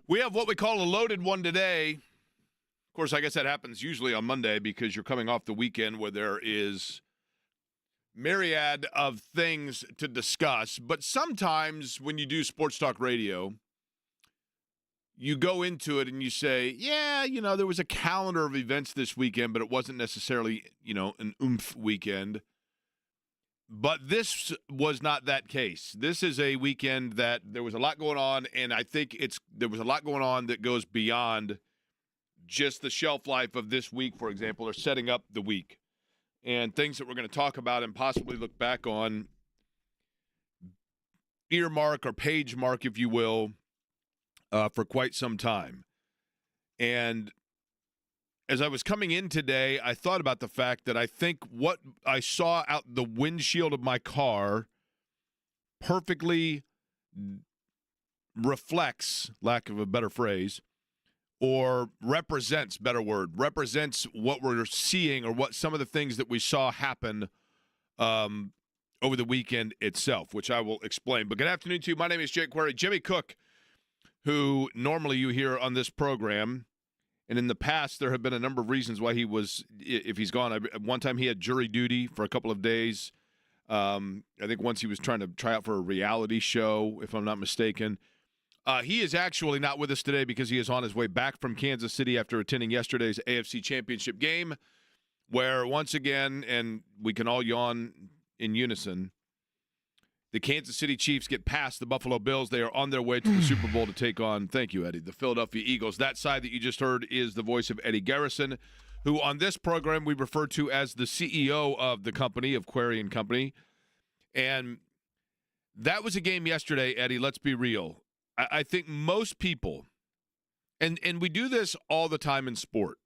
We have what we call a loaded one today. Of course, I guess that happens usually on Monday because you're coming off the weekend where there is myriad of things to discuss. But sometimes when you do sports talk radio, you go into it and you say, yeah, there was a calendar of events this weekend, but it wasn't necessarily, an oomph weekend. But this was not that case. This is a weekend that there was a lot going on, and I think there was a lot going on that goes beyond just the shelf life of this week, for example, or setting up the week. And things that we're going to talk about and possibly look back on, earmark or page mark, if you will, for quite some time. And as I was coming in today, I thought about the fact that I think what I saw out the windshield of my car perfectly reflects, lack of a better phrase, or represents, better word, represents what we're seeing or what some of the things that we saw happen over the weekend itself, which I will explain. But good afternoon to you. My name is Jake Query. Jimmy Cook, who normally you hear on this program, and in the past, there have been a number of reasons why if he's gone. One time he had jury duty for a couple of days. I think once he was trying to try out for a reality show, if I'm not mistaken. He is actually not with us today because he is on his way back from Kansas City after attending yesterday's AFC Championship game, where once again, and we can all yawn in unison, the Kansas City Chiefs get past the Buffalo Bills. They are on their way to the Super Bowl to take on, thank you, Eddie, the Philadelphia Eagles. That side that you just heard is the voice of Eddie Garrison, who on this program we refer to as the CEO of the company, of Query & Company. And that was a game yesterday, Eddie, let's be real. I think most people, and we do this all the time in sport,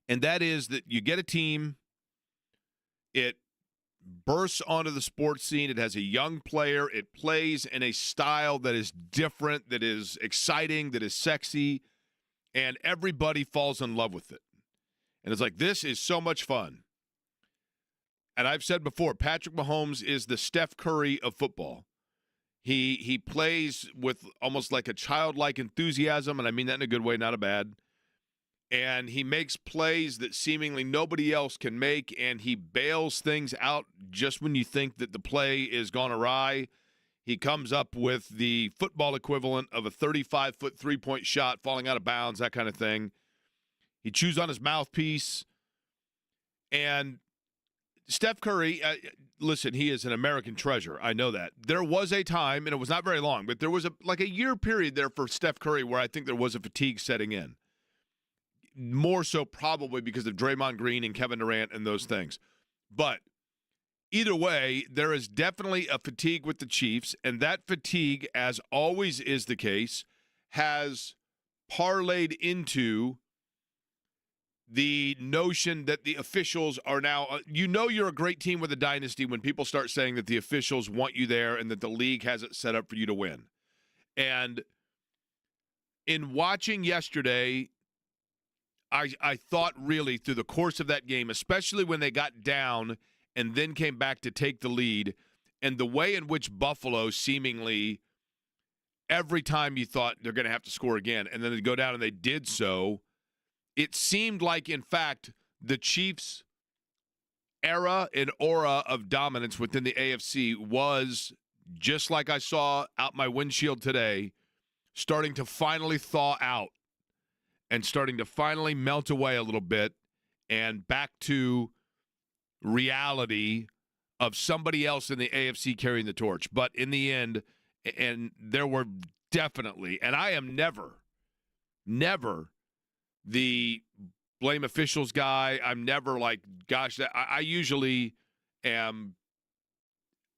and that is that you get a team, it bursts onto the sports scene. It has a young player. It plays in a style that is different, that is exciting, that is sexy, and everybody falls in love with it. And it's like, this is so much fun. And I've said before, Patrick Mahomes is the Steph Curry of football. He plays with almost like a childlike enthusiasm, and I mean that in a good way, not a bad. And he makes plays that seemingly nobody else can make, and he bails things out just when you think that the play is gone awry. He comes up with the football equivalent of a 35-foot three-point shot falling out of bounds, that kind of thing. He chews on his mouthpiece. And Steph Curry, listen, he is an American treasure. I know that. There was a time, and it was not very long, but there was a year period there for Steph Curry where I think there was a fatigue setting in. More so probably because of Draymond Green and Kevin Durant and those things. But either way, there is definitely a fatigue with the Chiefs, and that fatigue, as always is the case, has parlayed into the notion that the officials are now you're a great team with a dynasty when people start saying that the officials want you there and that the league has it set up for you to win. And in watching yesterday, I thought really through the course of that game, especially when they got down and then came back to take the lead, and the way in which Buffalo seemingly every time you thought they're going to have to score again, and then they go down and they did so, it seemed like, in fact, the Chiefs' era and aura of dominance within the AFC was, just like I saw out my windshield today, starting to finally thaw out and starting to finally melt away a little bit and back to reality of somebody else in the AFC carrying the torch. But in the end, and there were definitely, and I am never the blame officials guy. I'm never like, gosh, I usually am.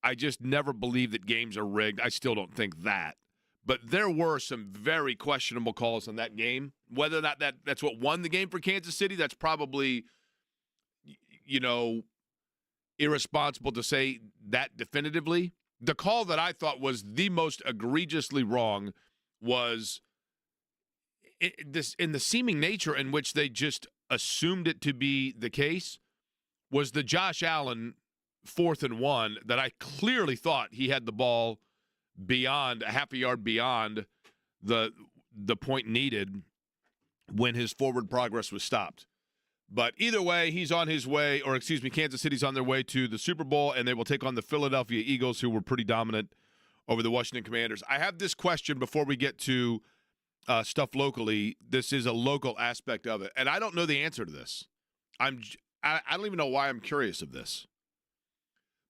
I just never believe that games are rigged. I still don't think that. But there were some very questionable calls in that game. Whether or not that's what won the game for Kansas City, that's probably, irresponsible to say that definitively. The call that I thought was the most egregiously wrong was in the seeming nature in which they just assumed it to be the case, was the Josh Allen 4th and 1 that I clearly thought he had the ball beyond a half a yard beyond the point needed when his forward progress was stopped. But either way, he's on his way, or excuse me, Kansas City's on their way to the Super Bowl, and they will take on the Philadelphia Eagles, who were pretty dominant over the Washington Commanders. I have this question before we get to stuff locally. This is a local aspect of it, and I don't know the answer to this. I don't even know why I'm curious of this.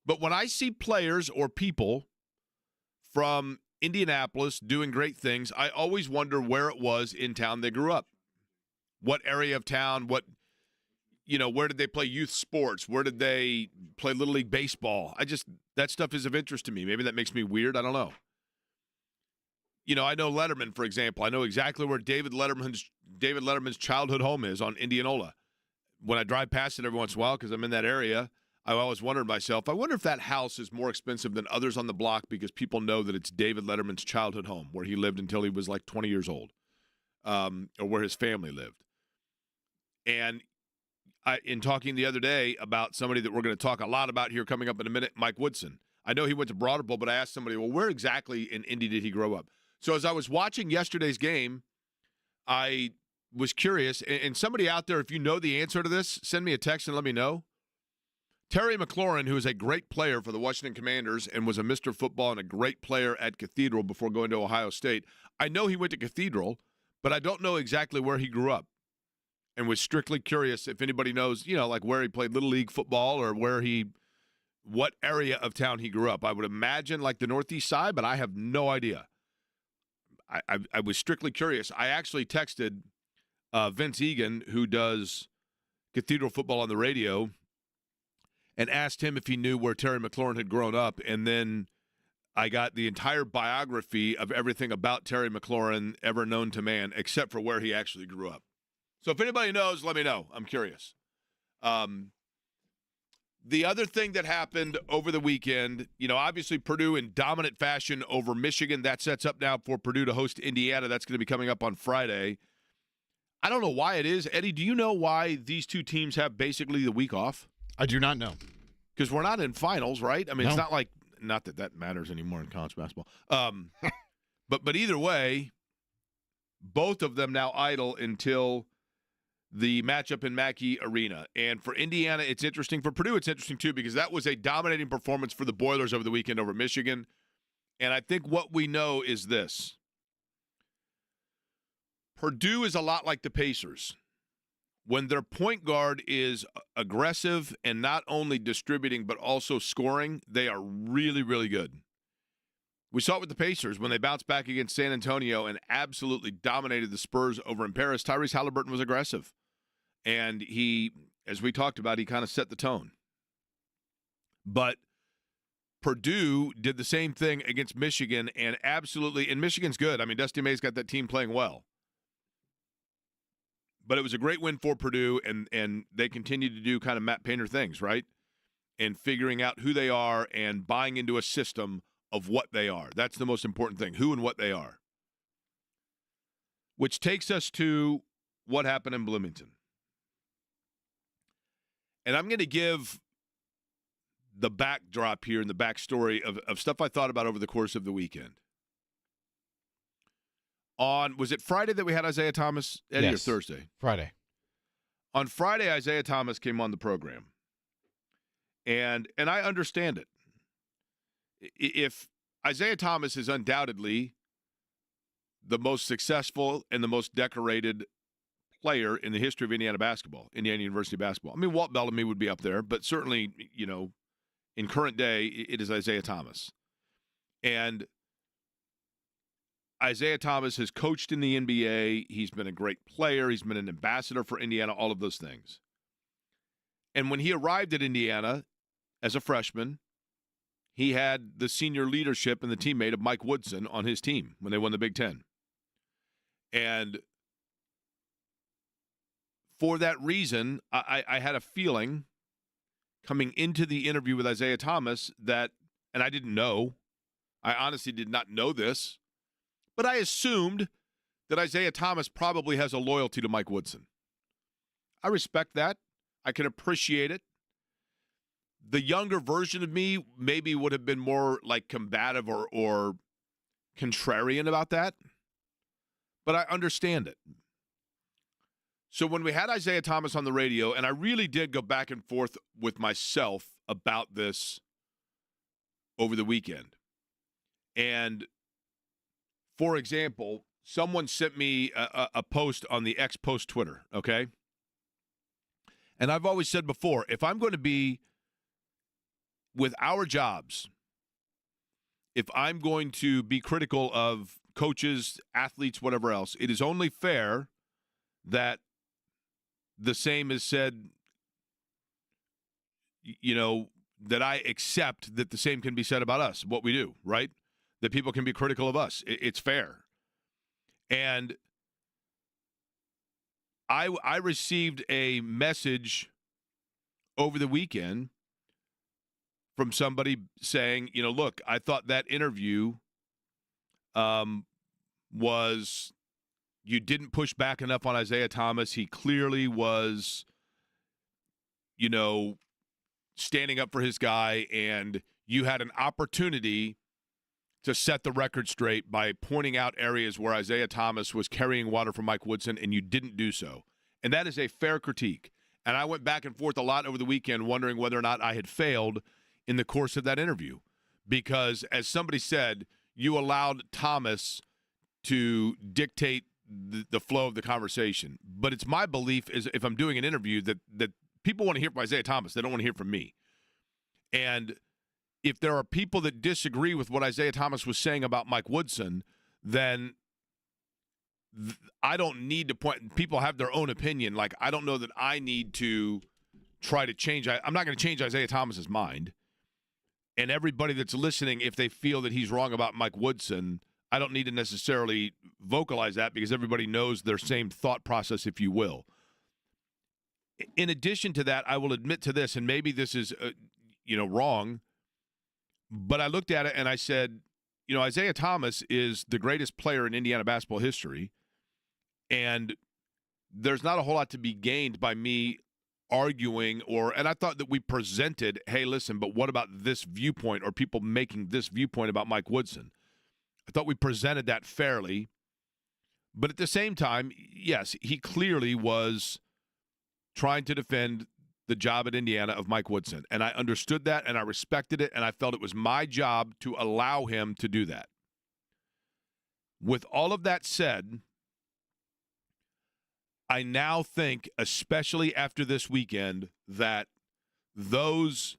But when I see players or people from Indianapolis doing great things, I always wonder where it was in town they grew up. What area of town, where did they play youth sports? Where did they play Little League Baseball? That stuff is of interest to me. Maybe that makes me weird. I don't know. I know Letterman, for example. I know exactly where David Letterman's childhood home is on Indianola. When I drive past it every once in a while, because I'm in that area, I always wondered myself, I wonder if that house is more expensive than others on the block because people know that it's David Letterman's childhood home, where he lived until he was like 20 years old, or where his family lived. And in talking the other day about somebody that we're going to talk a lot about here coming up in a minute, Mike Woodson. I know he went to Broad Ripple, but I asked somebody, well, where exactly in Indy did he grow up? So as I was watching yesterday's game, I was curious, and somebody out there, if you know the answer to this, send me a text and let me know. Terry McLaurin, who is a great player for the Washington Commanders and was a Mr. Football and a great player at Cathedral before going to Ohio State. I know he went to Cathedral, but I don't know exactly where he grew up. And was strictly curious if anybody knows, like where he played Little League football or what area of town he grew up. I would imagine like the Northeast side, but I have no idea. I was strictly curious. I actually texted Vince Egan, who does Cathedral football on the radio, and asked him if he knew where Terry McLaurin had grown up. And then I got the entire biography of everything about Terry McLaurin ever known to man, except for where he actually grew up. So if anybody knows, let me know. I'm curious. The other thing that happened over the weekend, obviously Purdue in dominant fashion over Michigan. That sets up now for Purdue to host Indiana. That's going to be coming up on Friday. I don't know why it is. Eddie, do you know why these two teams have basically the week off? I do not know. Because we're not in finals, right? I mean, No. It's not like – not that matters anymore in college basketball. But either way, both of them now idle until – the matchup in Mackey Arena. And for Indiana, it's interesting. For Purdue, it's interesting, too, because that was a dominating performance for the Boilers over the weekend over Michigan. And I think what we know is this. Purdue is a lot like the Pacers. When their point guard is aggressive and not only distributing but also scoring, they are really, really good. We saw it with the Pacers when they bounced back against San Antonio and absolutely dominated the Spurs over in Paris. Tyrese Halliburton was aggressive. And he, as we talked about, he kind of set the tone. But Purdue did the same thing against Michigan and absolutely, and Michigan's good. I mean, Dusty May's got that team playing well. But it was a great win for Purdue, and they continue to do kind of Matt Painter things, right? And figuring out who they are and buying into a system of what they are. That's the most important thing, who and what they are. Which takes us to what happened in Bloomington. And I'm going to give the backdrop here and the backstory of stuff I thought about over the course of the weekend. Was it Friday that we had Isaiah Thomas, Eddie, Yes. or Thursday? Friday. On Friday, Isaiah Thomas came on the program. And I understand it. If Isaiah Thomas is undoubtedly the most successful and the most decorated player in the history of Indiana basketball, Indiana University basketball. I mean, Walt Bellamy would be up there, but certainly, in current day, it is Isaiah Thomas. And Isaiah Thomas has coached in the NBA. He's been a great player. He's been an ambassador for Indiana, all of those things. And when he arrived at Indiana as a freshman, he had the senior leadership and the teammate of Mike Woodson on his team when they won the Big Ten. And for that reason, I had a feeling coming into the interview with Isaiah Thomas that, and I didn't know, I honestly did not know this, but I assumed that Isaiah Thomas probably has a loyalty to Mike Woodson. I respect that. I can appreciate it. The younger version of me maybe would have been more like combative or contrarian about that. but I understand it. So when we had Isaiah Thomas on the radio, and I really did go back and forth with myself about this over the weekend. And, for example, someone sent me a post on the X Post Twitter, okay? And I've always said before, if I'm going to be with our jobs, if I'm going to be critical of coaches, athletes, whatever else, it is only fair that the same is said, that I accept that the same can be said about us, what we do, right? That people can be critical of us. It's fair. And I received a message over the weekend from somebody saying, look, I thought that interview was, you didn't push back enough on Isaiah Thomas. He clearly was, standing up for his guy, and you had an opportunity to set the record straight by pointing out areas where Isaiah Thomas was carrying water for Mike Woodson, and you didn't do so. And that is a fair critique. And I went back and forth a lot over the weekend wondering whether or not I had failed in the course of that interview. Because, as somebody said, you allowed Thomas to dictate the flow of the conversation. But it's my belief, is if I'm doing an interview, that people want to hear from Isaiah Thomas. They don't want to hear from me. And if there are people that disagree with what Isaiah Thomas was saying about Mike Woodson, then I don't need to point. People have their own opinion. Like, I don't know that I need to try to change. I'm not going to change Isaiah Thomas's mind. And everybody that's listening, if they feel that he's wrong about Mike Woodson, I don't need to necessarily vocalize that, because everybody knows their same thought process, if you will. In addition to that, I will admit to this, and maybe this is, wrong, but I looked at it and I said, Isaiah Thomas is the greatest player in Indiana basketball history, and there's not a whole lot to be gained by me arguing and I thought that we presented, hey, listen, but what about this viewpoint, or people making this viewpoint about Mike Woodson? I thought we presented that fairly, but at the same time, yes, he clearly was trying to defend the job at Indiana of Mike Woodson. And I understood that, and I respected it, and I felt it was my job to allow him to do that. With all of that said, I now think, especially after this weekend, that those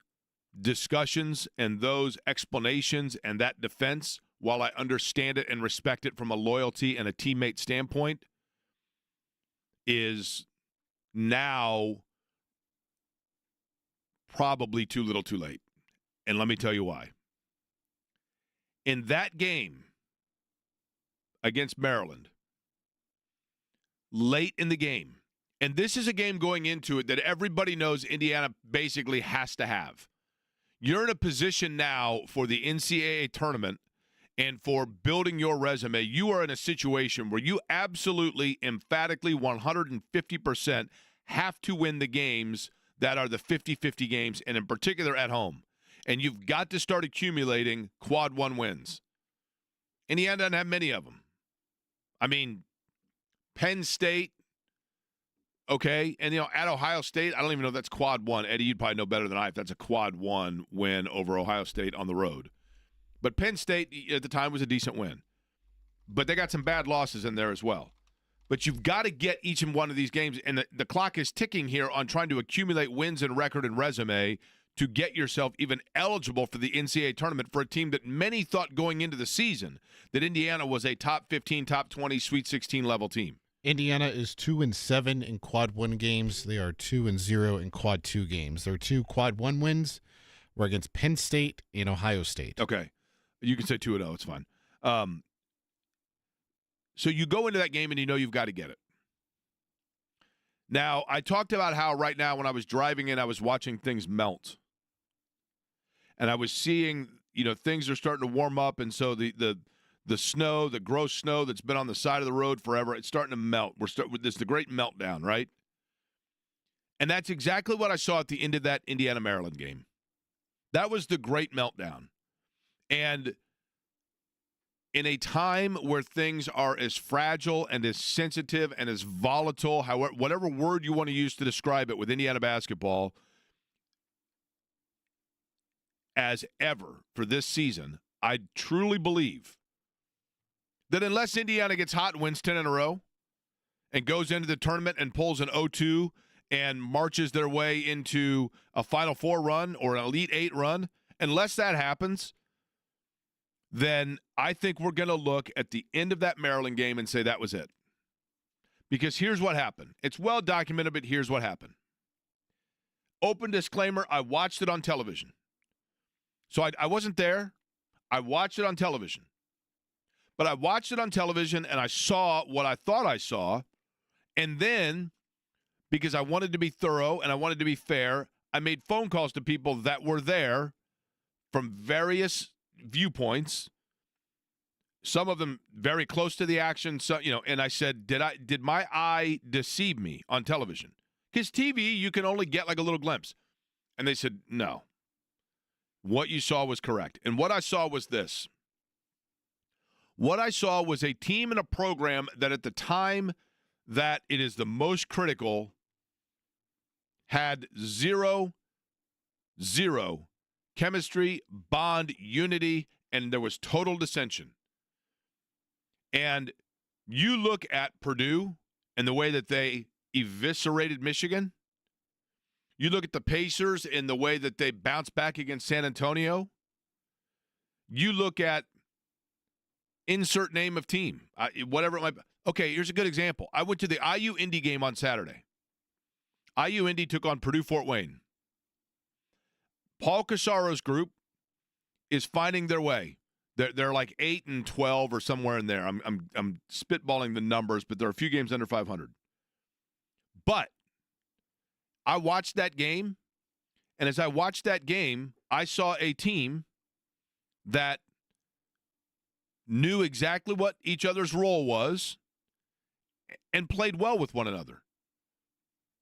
discussions and those explanations and that defense, while I understand it and respect it from a loyalty and a teammate standpoint, is now probably too little too late. And let me tell you why. In that game against Maryland, late in the game, and this is a game going into it that everybody knows Indiana basically has to have. You're in a position now for the NCAA tournament and for building your resume. You are in a situation where you absolutely, emphatically, 150% have to win the games that are the 50-50 games, and in particular at home. And you've got to start accumulating quad one wins. Indiana doesn't have many of them. I mean, Penn State, okay, and at Ohio State, I don't even know if that's quad one. Eddie, you'd probably know better than I if that's a quad one win over Ohio State on the road. But Penn State at the time was a decent win. But they got some bad losses in there as well. But you've got to get each and one of these games, and the clock is ticking here on trying to accumulate wins and record and resume to get yourself even eligible for the NCAA tournament for a team that many thought going into the season that Indiana was a top 15, top 20, Sweet 16 level team. Indiana is 2-7 in quad one games. They are 2-0 in quad two games. Their two quad one wins were against Penn State and Ohio State. Okay. You can say 2-0. It's fine. So you go into that game and you know you've got to get it. Now, I talked about how right now when I was driving in, I was watching things melt. And I was seeing, things are starting to warm up, and so the snow, the gross snow that's been on the side of the road forever, it's starting to melt. This is the great meltdown, right? And that's exactly what I saw at the end of that Indiana-Maryland game. That was the great meltdown. And in a time where things are as fragile and as sensitive and as volatile, however, whatever word you want to use to describe it with Indiana basketball, as ever for this season, I truly believe that unless Indiana gets hot and wins 10 in a row and goes into the tournament and pulls an 0-2 and marches their way into a Final Four run or an Elite Eight run, unless that happens, then I think we're going to look at the end of that Maryland game and say that was it. Because here's what happened. It's well documented, but here's what happened. Open disclaimer, I watched it on television. So I wasn't there. I watched it on television. But I watched it on television, and I saw what I thought I saw. And then, because I wanted to be thorough and I wanted to be fair, I made phone calls to people that were there from various viewpoints, some of them very close to the action. So, and I said, did my eye deceive me on television? Because TV, you can only get like a little glimpse. And they said, no. What you saw was correct. And what I saw was this. What I saw was a team and a program that at the time that it is the most critical had zero chemistry, bond, unity, and there was total dissension. And you look at Purdue and the way that they eviscerated Michigan. You look at the Pacers and the way that they bounced back against San Antonio. You look at insert name of team, whatever it might be. Okay, here's a good example. I went to the IU Indy game on Saturday. IU Indy took on Purdue Fort Wayne. Paul Casaro's group is finding their way. They're like 8-12 or somewhere in there. I'm spitballing the numbers, but there are a few games under 500. But I watched that game, and as I watched that game, I saw a team that knew exactly what each other's role was and played well with one another.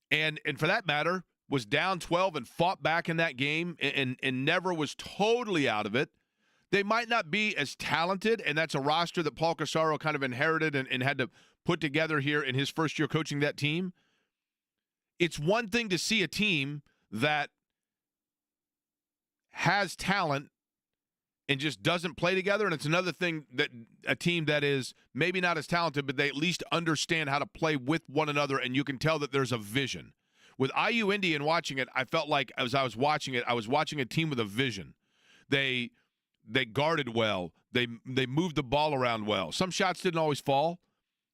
And for that matter, was down 12 and fought back in that game and never was totally out of it. They might not be as talented, and that's a roster that Paul Casaro kind of inherited and had to put together here in his first year coaching that team. It's one thing to see a team that has talent and just doesn't play together, and it's another thing that a team that is maybe not as talented, but they at least understand how to play with one another, and you can tell that there's a vision. With IU Indy and watching it, I felt like as I was watching it, I was watching a team with a vision. They guarded well. They moved the ball around well. Some shots didn't always fall,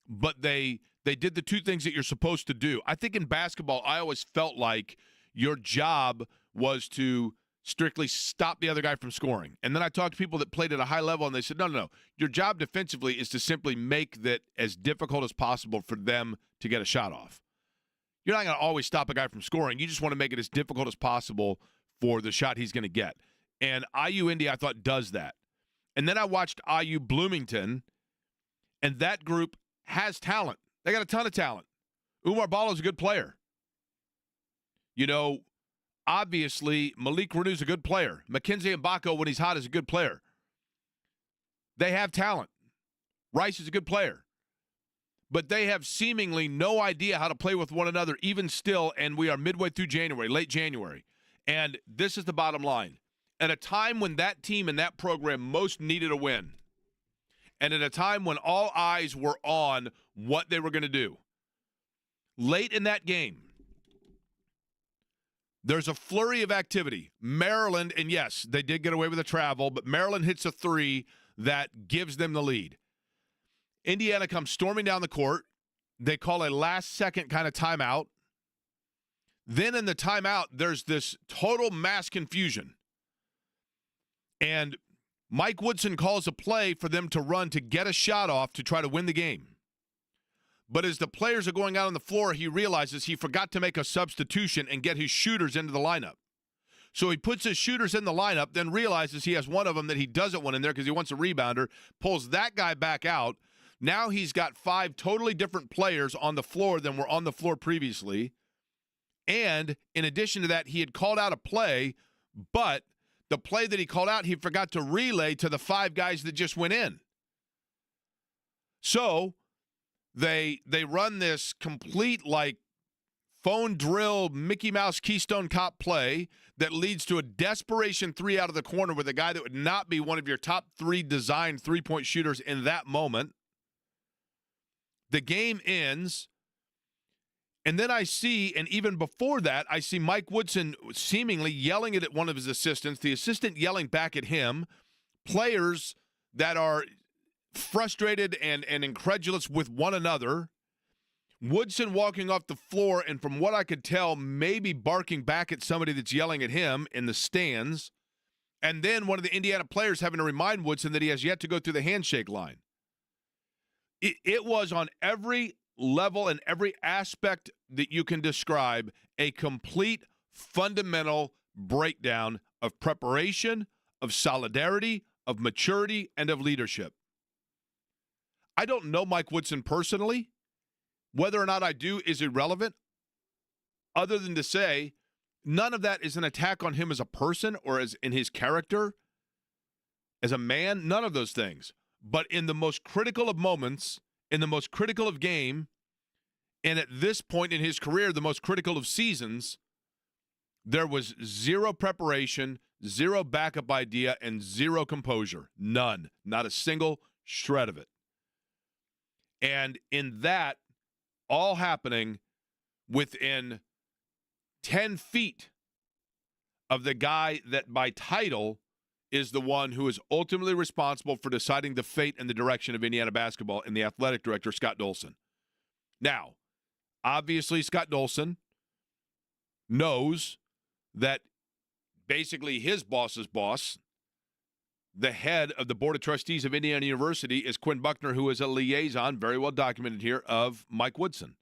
but they did the two things that you're supposed to do. I think in basketball, I always felt like your job was to strictly stop the other guy from scoring. And then I talked to people that played at a high level, and they said, no. Your job defensively is to simply make that as difficult as possible for them to get a shot off. You're not going to always stop a guy from scoring. You just want to make it as difficult as possible for the shot he's going to get. And IU Indy, I thought, does that. And then I watched IU Bloomington, and that group has talent. They got a ton of talent. Umar Ballo's a good player. Obviously, Malik Renu's a good player. Mackenzie Mbako, when he's hot, is a good player. They have talent. Rice is a good player. But they have seemingly no idea how to play with one another, even still, and we are midway through January, late January. And this is the bottom line. At a time when that team and that program most needed a win, and at a time when all eyes were on what they were going to do, late in that game, there's a flurry of activity. Maryland, and yes, they did get away with the travel, but Maryland hits a three that gives them the lead. Indiana comes storming down the court. They call a last-second kind of timeout. Then in the timeout, there's this total mass confusion. And Mike Woodson calls a play for them to run to get a shot off to try to win the game. But as the players are going out on the floor, he realizes he forgot to make a substitution and get his shooters into the lineup. So he puts his shooters in the lineup, then realizes he has one of them that he doesn't want in there because he wants a rebounder, pulls that guy back out. Now he's got 5 totally different players on the floor than were on the floor previously. And in addition to that, he had called out a play, but the play that he called out, he forgot to relay to the 5 guys that just went in. So they run this complete, like, phone drill Mickey Mouse Keystone Cop play that leads to a desperation three out of the corner with a guy that would not be one of your top three designed three-point shooters in that moment. The game ends, and then I see, and even before that, I see Mike Woodson seemingly yelling at one of his assistants, the assistant yelling back at him, players that are frustrated and incredulous with one another. Woodson walking off the floor, and from what I could tell, maybe barking back at somebody that's yelling at him in the stands. And then one of the Indiana players having to remind Woodson that he has yet to go through the handshake line. It was on every level and every aspect that you can describe a complete fundamental breakdown of preparation, of solidarity, of maturity, and of leadership. I don't know Mike Woodson personally. Whether or not I do is irrelevant, other than to say none of that is an attack on him as a person or as in his character, as a man, none of those things. But in the most critical of moments, in the most critical of game, and at this point in his career, the most critical of seasons, there was zero preparation, zero backup idea, and zero composure. None. Not a single shred of it. And in that, all happening within 10 feet of the guy that by title is the one who is ultimately responsible for deciding the fate and the direction of Indiana basketball, and the athletic director, Scott Dolson. Now, obviously, Scott Dolson knows that basically his boss's boss, the head of the Board of Trustees of Indiana University, is Quinn Buckner, who is a liaison, very well documented here, of Mike Woodson.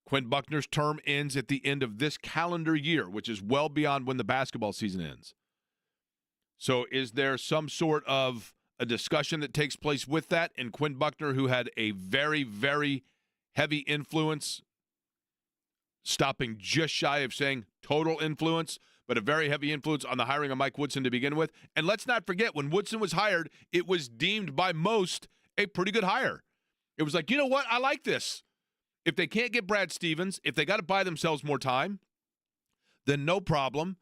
Quinn Buckner's term ends at the end of this calendar year, which is well beyond when the basketball season ends. So is there some sort of a discussion that takes place with that? And Quinn Buckner, who had a very, very heavy influence, stopping just shy of saying total influence, but a very heavy influence on the hiring of Mike Woodson to begin with. And let's not forget, when Woodson was hired, it was deemed by most a pretty good hire. It was like, you know what? I like this. If they can't get Brad Stevens, if they got to buy themselves more time, then no problem.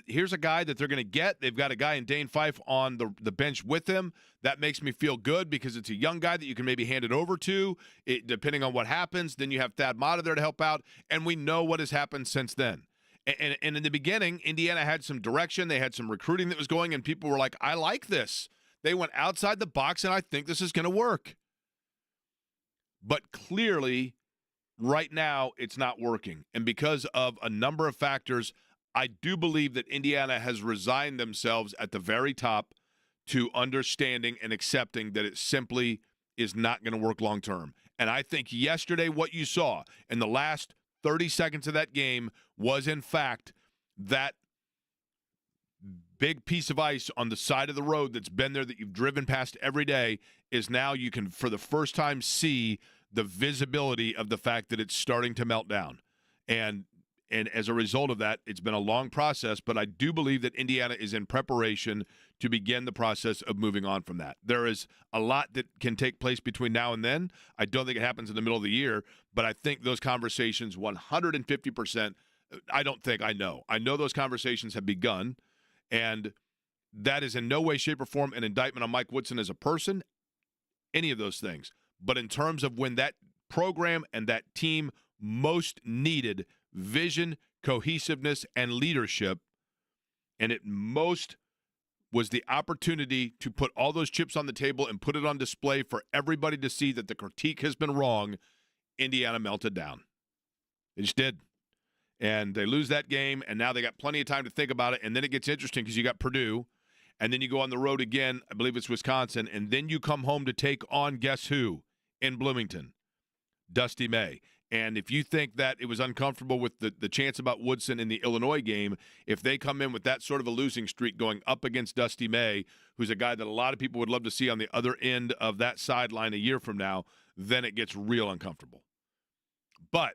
Here's a guy that they're going to get. They've got a guy in Dane Fife on the bench with him. That makes me feel good because it's a young guy that you can maybe hand it over to, depending on what happens. Then you have Thad Matta there to help out, and we know what has happened since then. And in the beginning, Indiana had some direction. They had some recruiting that was going, and people were like, I like this. They went outside the box, and I think this is going to work. But clearly, right now, it's not working. And because of a number of factors, I do believe that Indiana has resigned themselves at the very top to understanding and accepting that it simply is not going to work long term. And I think yesterday what you saw in the last 30 seconds of that game was, in fact, that big piece of ice on the side of the road that's been there that you've driven past every day is now you can, for the first time, see the visibility of the fact that it's starting to melt down. And as a result of that, it's been a long process, but I do believe that Indiana is in preparation to begin the process of moving on from that. There is a lot that can take place between now and then. I don't think it happens in the middle of the year, but I think those conversations 150%, I know those conversations have begun, and that is in no way, shape, or form an indictment on Mike Woodson as a person, any of those things. But in terms of when that program and that team most needed vision, cohesiveness, and leadership, and it most was the opportunity to put all those chips on the table and put it on display for everybody to see that the critique has been wrong, Indiana melted down. They just did. And they lose that game, and now they got plenty of time to think about it, and then it gets interesting because you got Purdue, and then you go on the road again, I believe it's Wisconsin, and then you come home to take on guess who in Bloomington? Dusty May. And if you think that it was uncomfortable with the chance about Woodson in the Illinois game, if they come in with that sort of a losing streak going up against Dusty May, who's a guy that a lot of people would love to see on the other end of that sideline a year from now, then it gets real uncomfortable. But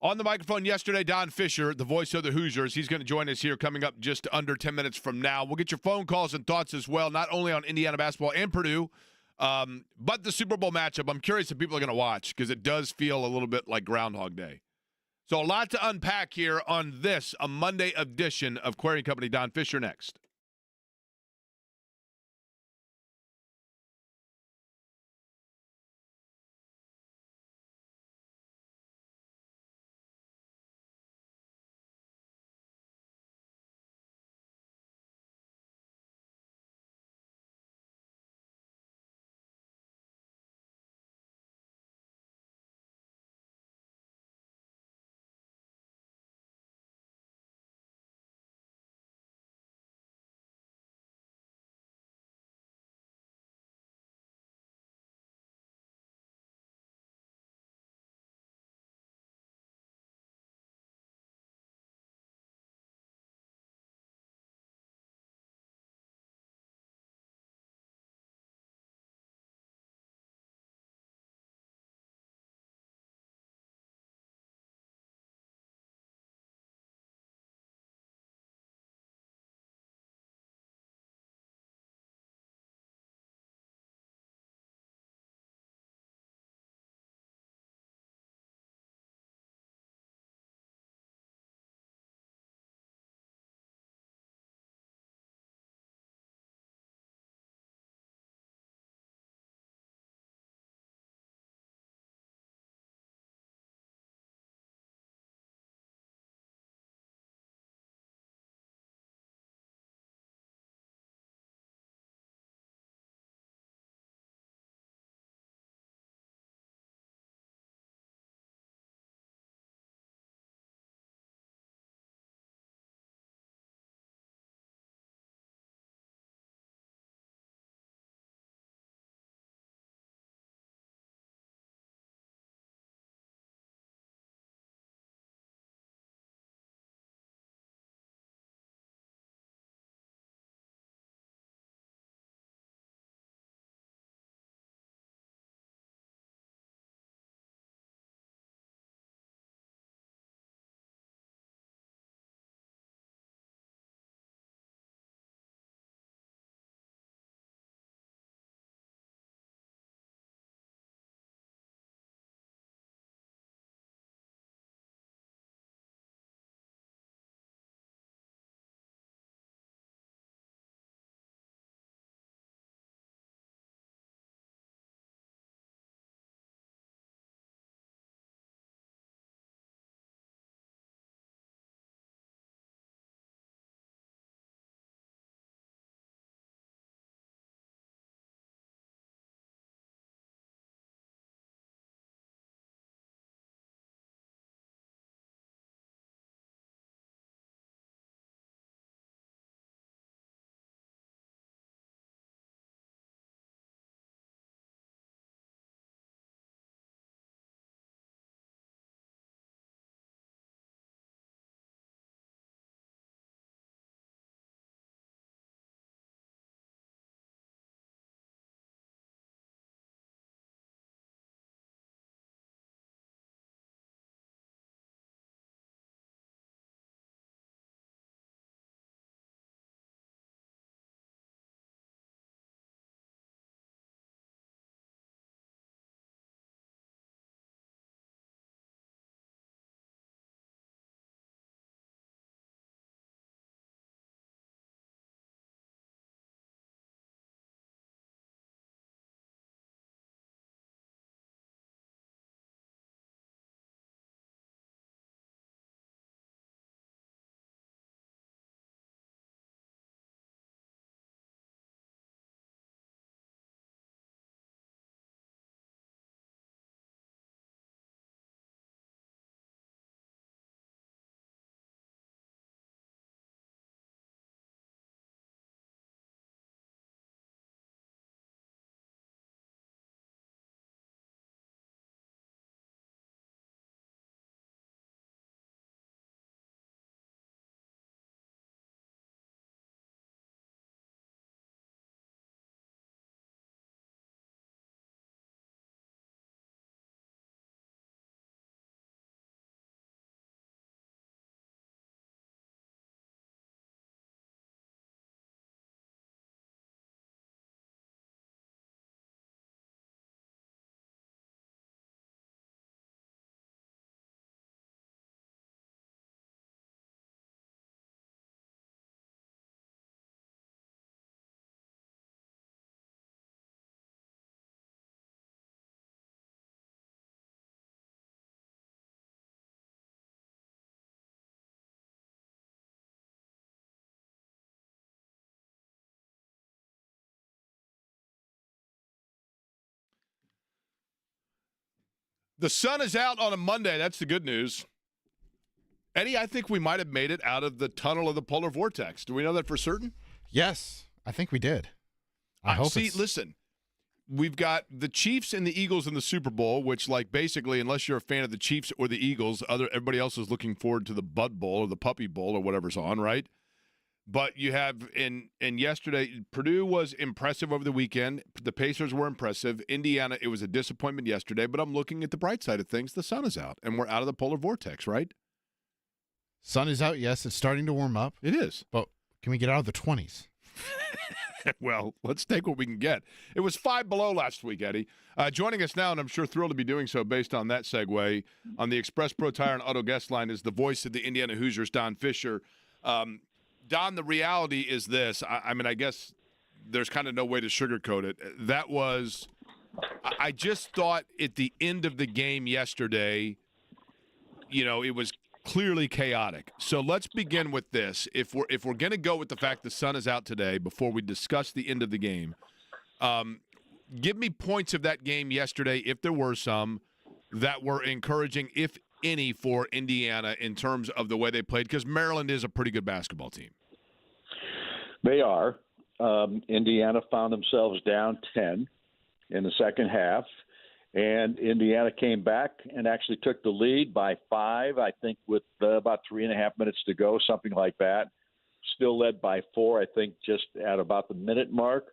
on the microphone yesterday, Don Fisher, the voice of the Hoosiers. He's going to join us here coming up just under 10 minutes from now. We'll get your phone calls and thoughts as well, not only on Indiana basketball and Purdue, But the Super Bowl matchup, I'm curious if people are going to watch because it does feel a little bit like Groundhog Day. So a lot to unpack here on this, a Monday edition of Query & Company. Don Fisher next. The sun is out on a Monday. That's the good news. Eddie, I think we might have made it out of the tunnel of the polar vortex. Do we know that for certain? Yes, I think we did. I hope. Listen, we've got the Chiefs and the Eagles in the Super Bowl, which, like, basically, unless you're a fan of the Chiefs or the Eagles, everybody else is looking forward to the Bud Bowl or the Puppy Bowl or whatever's on, right? But you have and yesterday, Purdue was impressive over the weekend. The Pacers were impressive. Indiana, it was a disappointment yesterday, but I'm looking at the bright side of things. The sun is out, and we're out of the polar vortex, right? Sun is out, yes. It's starting to warm up. It is. But can we get out of the 20s? Well, let's take what we can get. It was 5 below last week, Eddie. Joining us now, and I'm sure thrilled to be doing so based on that segue, on the Express Pro Tire and Auto guest line is the voice of the Indiana Hoosiers, Don Fisher. Don, the reality is this. I mean, I guess there's kind of no way to sugarcoat it. I just thought at the end of the game yesterday, it was clearly chaotic. So let's begin with this. If we're going to go with the fact the sun is out today before we discuss the end of the game, give me points of that game yesterday, if there were some, that were encouraging, if any, for Indiana in terms of the way they played, because Maryland is a pretty good basketball team. They are. Indiana found themselves down 10 in the second half, and Indiana came back and actually took the lead by 5, I think, with about 3.5 minutes to go, something like that. Still led by 4, I think, just at about the minute mark,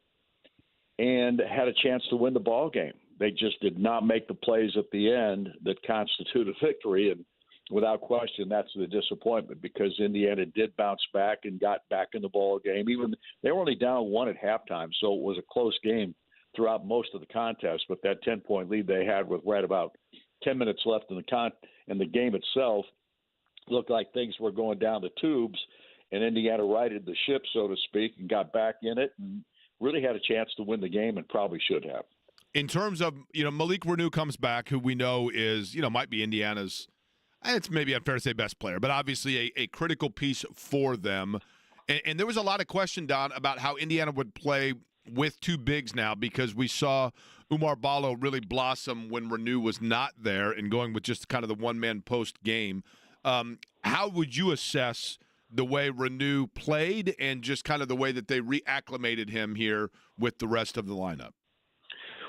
and had a chance to win the ball game. They just did not make the plays at the end that constitute a victory, and without question, that's the disappointment, because Indiana did bounce back and got back in the ball game. Even they were only down 1 at halftime, so it was a close game throughout most of the contest. But that 10-point lead they had with right about 10 minutes left in the game itself looked like things were going down the tubes, and Indiana righted the ship, so to speak, and got back in it and really had a chance to win the game, and probably should have. In terms of, Malik Renew comes back, who we know is, might be Indiana's, it's maybe unfair to say best player, but obviously a critical piece for them. And there was a lot of question, Don, about how Indiana would play with 2 bigs now, because we saw Umar Ballo really blossom when Renew was not there and going with just kind of the one-man post game. How would you assess the way Renew played and just kind of the way that they reacclimated him here with the rest of the lineup?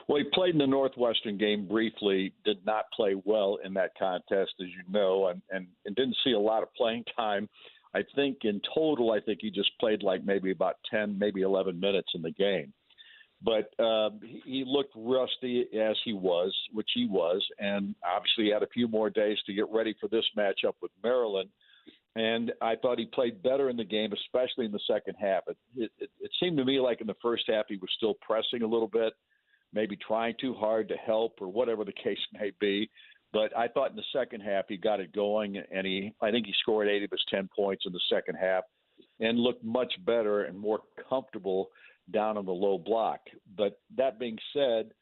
Well, he played in the Northwestern game briefly, did not play well in that contest, as you know, and didn't see a lot of playing time. I think in total, he just played like maybe about 10, maybe 11 minutes in the game. But he looked rusty as he was, which he was, and obviously he had a few more days to get ready for this matchup with Maryland. And I thought he played better in the game, especially in the second half. It seemed to me like in the first half he was still pressing a little bit, maybe trying too hard to help or whatever the case may be. But I thought in the second half he got it going, and I think he scored 8 of his 10 points in the second half and looked much better and more comfortable down on the low block. But that being said,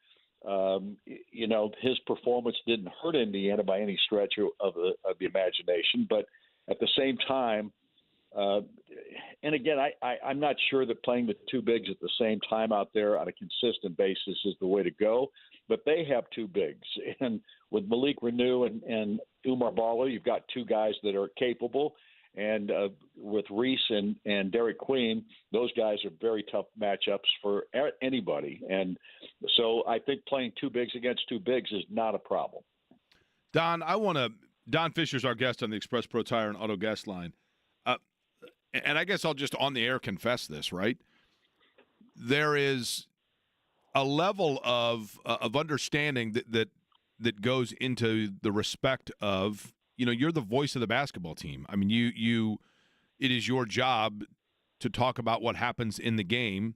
his performance didn't hurt Indiana by any stretch of the imagination. But at the same time, and again, I'm not sure that playing the 2 bigs at the same time out there on a consistent basis is the way to go, but they have 2 bigs. And with Malik Renew and Umar Ballo, you've got 2 guys that are capable. And with Reese and Derek Queen, those guys are very tough matchups for anybody. And so I think playing 2 bigs against 2 bigs is not a problem. Don, Don Fisher's our guest on the Express Pro Tire and Auto guest line. And I guess I'll just on the air confess this, right? There is a level of understanding that goes into the respect of, you're the voice of the basketball team. I mean, it is your job to talk about what happens in the game,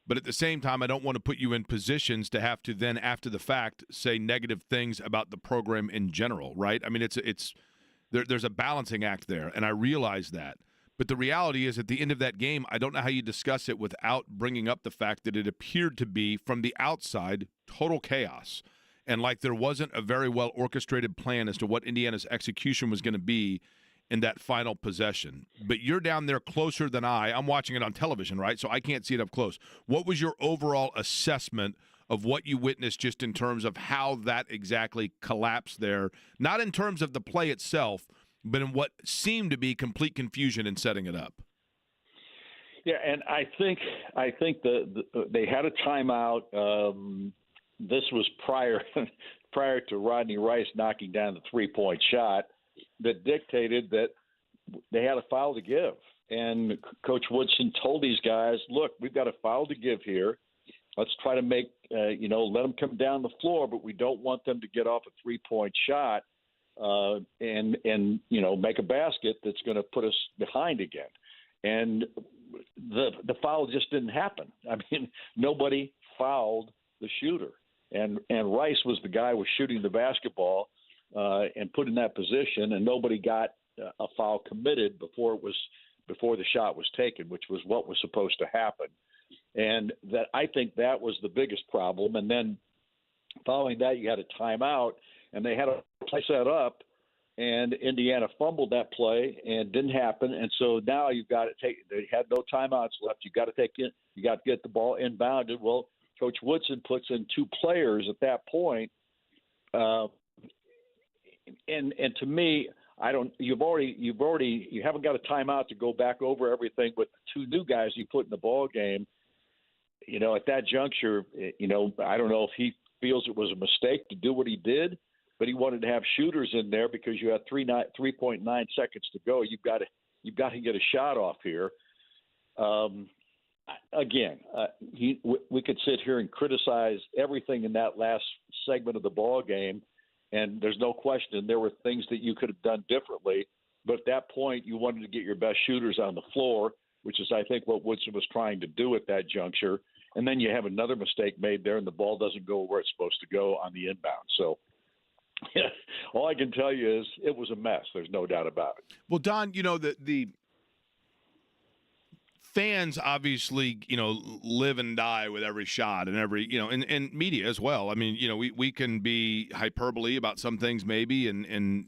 but at the same time, I don't want to put you in positions to have to then, after the fact, say negative things about the program in general, right? I mean, there's a balancing act there, and I realize that. But the reality is, at the end of that game, I don't know how you discuss it without bringing up the fact that it appeared to be, from the outside, total chaos. And like there wasn't a very well orchestrated plan as to what Indiana's execution was going to be in that final possession. But you're down there closer than I'm watching it on television, right? So I can't see it up close. What was your overall assessment of what you witnessed just in terms of how that exactly collapsed there, not in terms of the play itself, but in what seemed to be complete confusion in setting it up. Yeah, and I think they had a timeout. This was prior to Rodney Rice knocking down the 3-point shot that dictated that they had a foul to give. And Coach Woodson told these guys, look, we've got a foul to give here. Let's try to make, let them come down the floor, but we don't want them to get off a 3-point shot and make a basket that's going to put us behind again. And the foul just didn't happen. I mean, nobody fouled the shooter. And Rice was the guy who was shooting the basketball and put in that position, and nobody got a foul committed before the shot was taken, which was what was supposed to happen. And that I think that was the biggest problem. And then following that, you had a timeout, and they had a play set up, and Indiana fumbled that play and didn't happen. And so now you've got to take. They had no timeouts left. You got to take it. You got to get the ball inbounded. Well, Coach Woodson puts in 2 players at that point. And to me, you haven't got a timeout to go back over everything with the 2 new guys you put in the ball game. At that juncture, I don't know if he feels it was a mistake to do what he did, but he wanted to have shooters in there because you had 3.9 seconds to go. You've got to get a shot off here. Again, we could sit here and criticize everything in that last segment of the ball game, and there's no question there were things that you could have done differently. But at that point, you wanted to get your best shooters on the floor, which is, I think, what Woodson was trying to do at that juncture. And then you have another mistake made there, and the ball doesn't go where it's supposed to go on the inbound. So all I can tell you is it was a mess. There's no doubt about it. Well, Don, the fans obviously, live and die with every shot and every, and media as well. I mean, we can be hyperbole about some things maybe and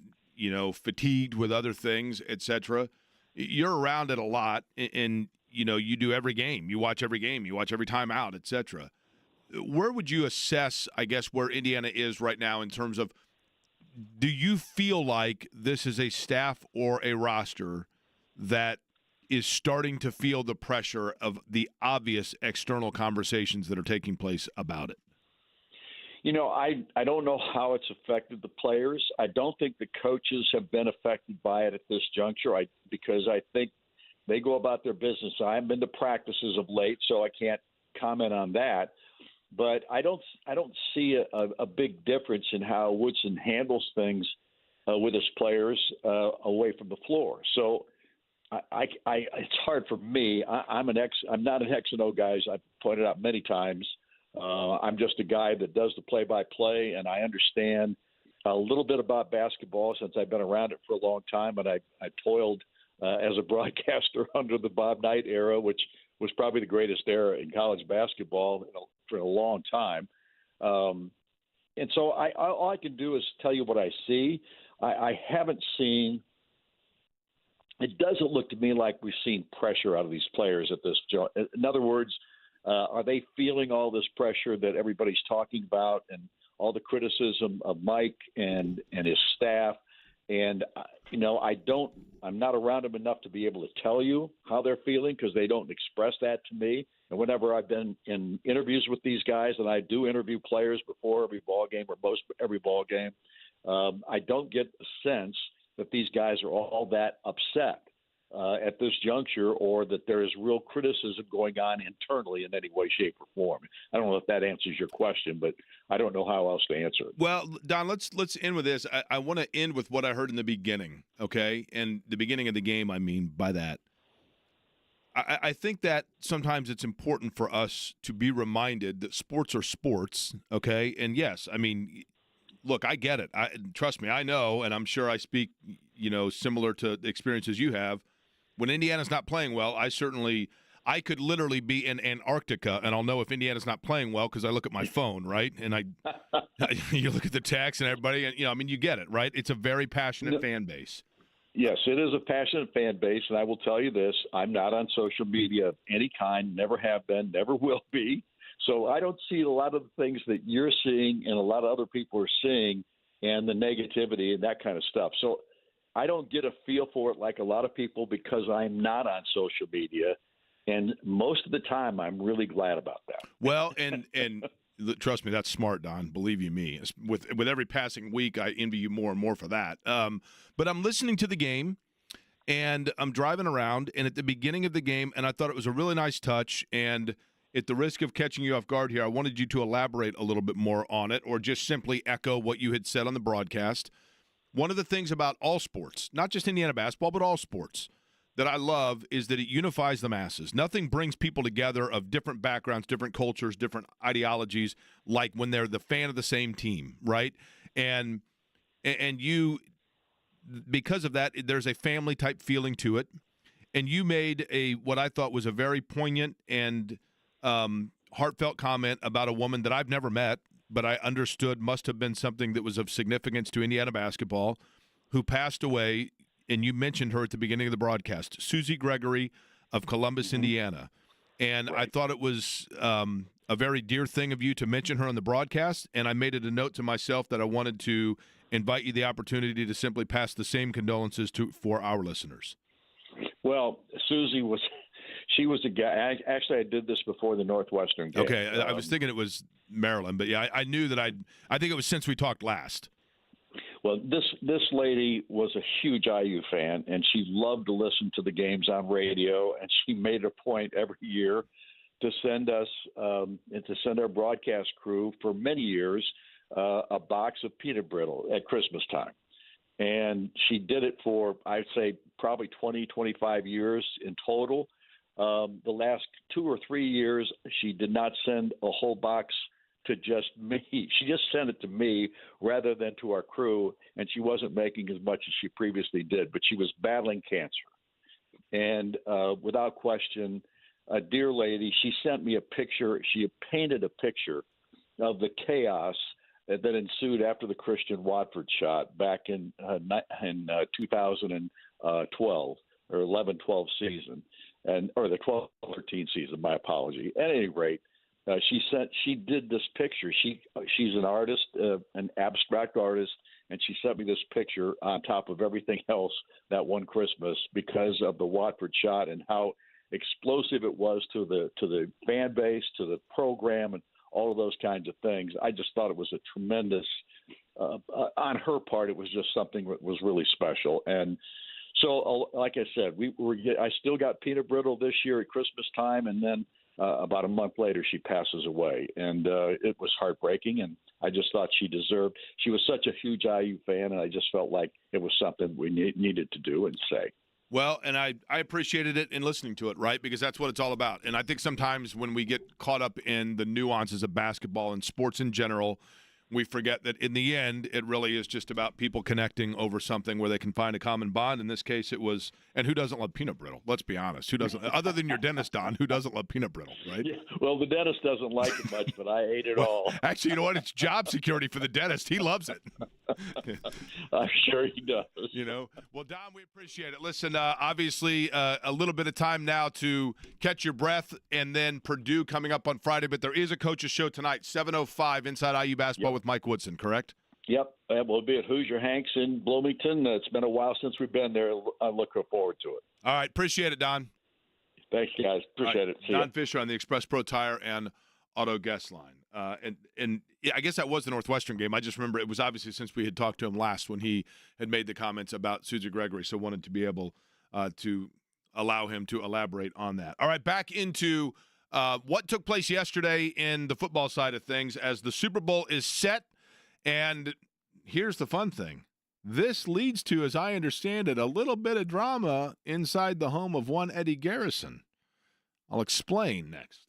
fatigued with other things, et cetera. You're around it a lot, and you do every game. You watch every game. You watch every time out, et cetera. Where would you assess, I guess, where Indiana is right now in terms of, do you feel like this is a staff or a roster that is starting to feel the pressure of the obvious external conversations that are taking place about it? I don't know how it's affected the players. I don't think the coaches have been affected by it at this juncture because I think they go about their business. I haven't been to practices of late, so I can't comment on that. But I don't see a big difference in how Woodson handles things with his players away from the floor. So it's hard for me. I'm not an X and O guy, as I've pointed out many times. I'm just a guy that does the play-by-play, and I understand a little bit about basketball since I've been around it for a long time, and I toiled as a broadcaster under the Bob Knight era, which was probably the greatest era in college basketball for a long time. And so all I can do is tell you what I see. I haven't seen – it doesn't look to me like we've seen pressure out of these players at this – in other words, are they feeling all this pressure that everybody's talking about and all the criticism of Mike and his staff? And, I'm not around them enough to be able to tell you how they're feeling because they don't express that to me. And whenever I've been in interviews with these guys, and I do interview players before every ball game or most every ball game, I don't get the sense that these guys are all that upset at this juncture or that there is real criticism going on internally in any way, shape, or form. I don't know if that answers your question, but I don't know how else to answer it. Well, Don, let's end with this. I want to end with what I heard in the beginning, okay? And the beginning of the game, I mean by that. I think that sometimes it's important for us to be reminded that sports are sports, okay? And yes, I mean, look, I get it. Trust me, I know, and I'm sure I speak, similar to the experiences you have. When Indiana's not playing well, I could literally be in Antarctica, and I'll know if Indiana's not playing well because I look at my phone, right? And you look at the text and everybody, and you get it, right? It's a very passionate fan base. Yes, it is a passionate fan base, and I will tell you this. I'm not on social media of any kind, never have been, never will be. So I don't see a lot of the things that you're seeing and a lot of other people are seeing, and the negativity and that kind of stuff. So I don't get a feel for it like a lot of people because I'm not on social media. And most of the time, I'm really glad about that. Well, and trust me, that's smart, Don. Believe you me. With every passing week, I envy you more and more for that. But I'm listening to the game, and I'm driving around, and at the beginning of the game, and I thought it was a really nice touch. And at the risk of catching you off guard here, I wanted you to elaborate a little bit more on it, or just simply echo what you had said on the broadcast. One of the things about all sports, not just Indiana basketball, but all sports, that I love is that it unifies the masses. Nothing brings people together of different backgrounds, different cultures, different ideologies, like when they're the fan of the same team, right? And you, because of that, there's a family type feeling to it. And you made what I thought was a very poignant and heartfelt comment about a woman that I've never met, but I understood must have been something that was of significance to Indiana basketball, who passed away. And you mentioned her at the beginning of the broadcast, Susie Gregory of Columbus, Indiana. And right. I thought it was a very dear thing of you to mention her on the broadcast, and I made it a note to myself that I wanted to invite you the opportunity to simply pass the same condolences for our listeners. Well, Susie was a guy. Actually, I did this before the Northwestern game. Okay, I was thinking it was Maryland, but yeah, I knew that I think it was since we talked last. Well, this lady was a huge IU fan, and she loved to listen to the games on radio, and she made a point every year to send us and to send our broadcast crew for many years a box of peanut brittle at Christmas time. And she did it for, I'd say, probably 20, 25 years in total. The last 2 or 3 years, she did not send a whole box to just me. She just sent it to me rather than to our crew, and she wasn't making as much as she previously did, but she was battling cancer. And without question, a dear lady, she sent me a picture. She painted a picture of the chaos that ensued after the Christian Watford shot back in 2012 or 11-12 season, or the 12-13 season. My apology. At any rate, she did this picture. She's an artist, an abstract artist, and she sent me this picture on top of everything else that one Christmas because of the Watford shot and how explosive it was to the fan base, to the program, and all of those kinds of things. I just thought it was a tremendous, on her part, it was just something that was really special. And so, like I said, I still got peanut brittle this year at Christmas time, and then about a month later, she passes away. And it was heartbreaking, and I just thought she deserved – she was such a huge IU fan, and I just felt like it was something we needed to do and say. Well, and I appreciated it in listening to it, right, because that's what it's all about. And I think sometimes when we get caught up in the nuances of basketball and sports in general, we forget that in the end, it really is just about people connecting over something where they can find a common bond. In this case, it was, and who doesn't love peanut brittle? Let's be honest. Who doesn't, other than your dentist, Don, who doesn't love peanut brittle, right? Yeah, well, the dentist doesn't like it much, but I ate it all. Actually, you know what? It's job security for the dentist. He loves it. I'm sure he does. You know, well, Don, we appreciate it. Listen, obviously, a little bit of time now to catch your breath, and then Purdue coming up on Friday. But there is a coach's show tonight, 7:05 Inside IU Basketball with Mike Woodson. Correct? Yep, we'll be at Hoosier Hanks in Bloomington. It's been a while since we've been there. I'm looking forward to it. All right, appreciate it, Don. Thanks, guys. Appreciate it. See Don ya. Fisher on the Express Pro Tire and Auto Guest Line. And yeah, I guess that was the Northwestern game. I just remember it was obviously since we had talked to him last when he had made the comments about Susie Gregory, so wanted to be able to allow him to elaborate on that. All right, back into what took place yesterday in the football side of things as the Super Bowl is set. And here's the fun thing. This leads to, as I understand it, a little bit of drama inside the home of one Eddie Garrison. I'll explain next.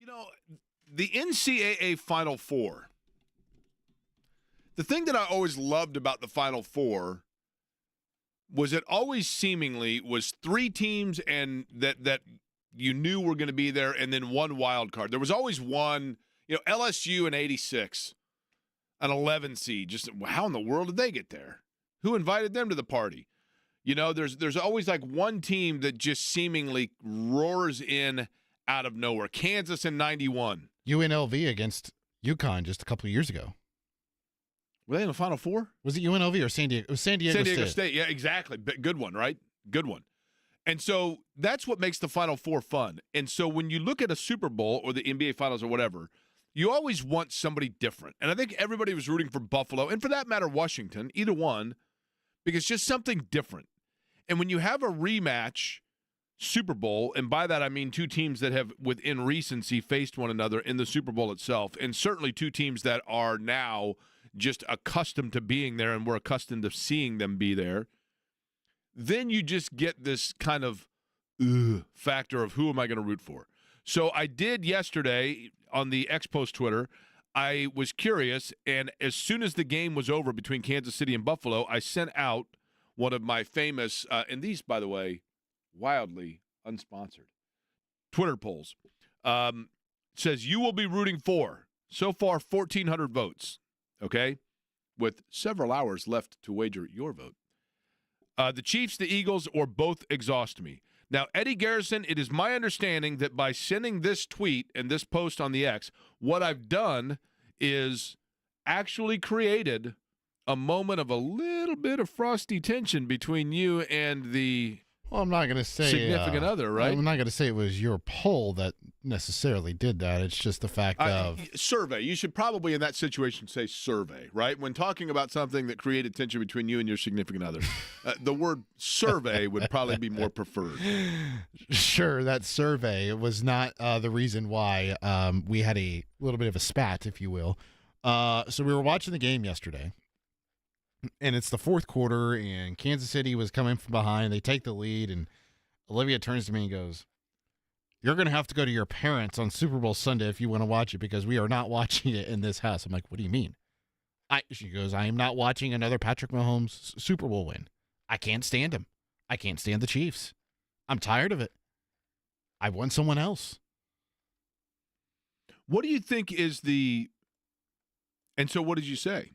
You know, the NCAA Final Four, the thing that I always loved about the Final Four was it always seemingly was three teams and that you knew were going to be there and then one wild card. There was always one, LSU in 86, an 11 seed. Just how in the world did they get there? Who invited them to the party? There's always like one team that just seemingly roars in out of nowhere. Kansas in 91. UNLV against UConn just a couple of years ago. Were they in the Final Four? Was it UNLV or San Diego? It was San Diego State. Yeah, exactly. Good one, right? Good one. And so that's what makes the Final Four fun. And so when you look at a Super Bowl or the NBA Finals or whatever, you always want somebody different. And I think everybody was rooting for Buffalo, and for that matter, Washington, either one, because just something different. And when you have a rematch Super Bowl, and by that I mean two teams that have, within recency, faced one another in the Super Bowl itself, and certainly two teams that are now just accustomed to being there and we're accustomed to seeing them be there, then you just get this kind of factor of who am I going to root for. So I did yesterday on the X-Post Twitter. I was curious, and as soon as the game was over between Kansas City and Buffalo, I sent out one of my famous, and these, by the way, wildly unsponsored, Twitter polls. Says, you will be rooting for. So far, 1,400 votes, okay, with several hours left to wager your vote. The Chiefs, the Eagles, or both exhaust me. Now, Eddie Garrison, it is my understanding that by sending this tweet and this post on the X, what I've done is actually created a moment of a little bit of frosty tension between you and the Well, I'm not going to say significant other, right? I'm not going to say it was your poll that necessarily did that. It's just the fact of survey. You should probably in that situation say survey, right? When talking about something that created tension between you and your significant other, the word survey would probably be more preferred. Sure, that survey was not the reason why we had a little bit of a spat, if you will. So we were watching the game yesterday. And it's the fourth quarter, and Kansas City was coming from behind. They take the lead, and Olivia turns to me and goes, "You're going to have to go to your parents on Super Bowl Sunday if you want to watch it, because we are not watching it in this house." I'm like, "What do you mean?" She goes, "I am not watching another Patrick Mahomes Super Bowl win. I can't stand him. I can't stand the Chiefs. I'm tired of it. I want someone else." What do you think is the – and so what did you say?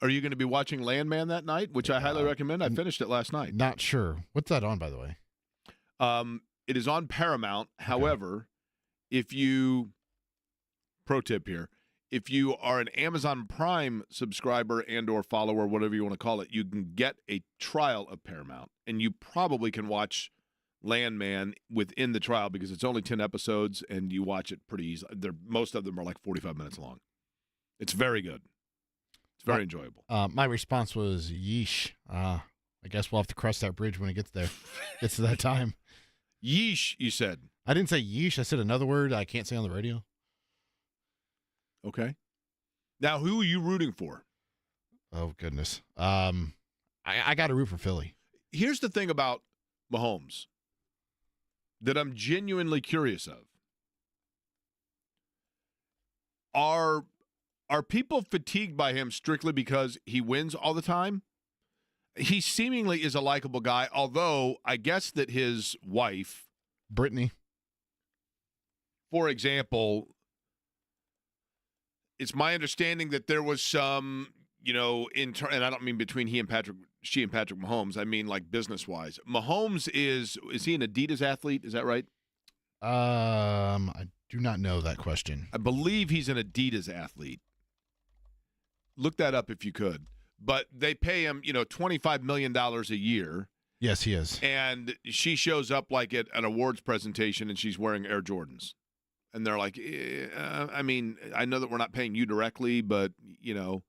Are you going to be watching Landman that night, which I highly recommend? I finished it last night. Not sure. What's that on, by the way? It is on Paramount. Okay. However, if you – pro tip here. If you are an Amazon Prime subscriber and or follower, whatever you want to call it, you can get a trial of Paramount. And you probably can watch Landman within the trial because it's only 10 episodes and you watch it pretty easily. Most of them are like 45 minutes long. It's very good. Very enjoyable. My response was, yeesh. I guess we'll have to cross that bridge when it gets there. Gets to that time. Yeesh, you said. I didn't say yeesh. I said another word I can't say on the radio. Okay. Now, who are you rooting for? Oh, goodness. I got to root for Philly. Here's the thing about Mahomes that I'm genuinely curious of. Are people fatigued by him strictly because he wins all the time? He seemingly is a likable guy, although I guess that his wife, Brittany, for example, it's my understanding that there was some, and I don't mean between she and Patrick Mahomes. I mean like business-wise. Mahomes is he an Adidas athlete? Is that right? I do not know that question. I believe he's an Adidas athlete. Look that up if you could. But they pay him, $25 million a year. Yes, he is. And she shows up like at an awards presentation and she's wearing Air Jordans. And they're like, I mean, I know that we're not paying you directly, but, well,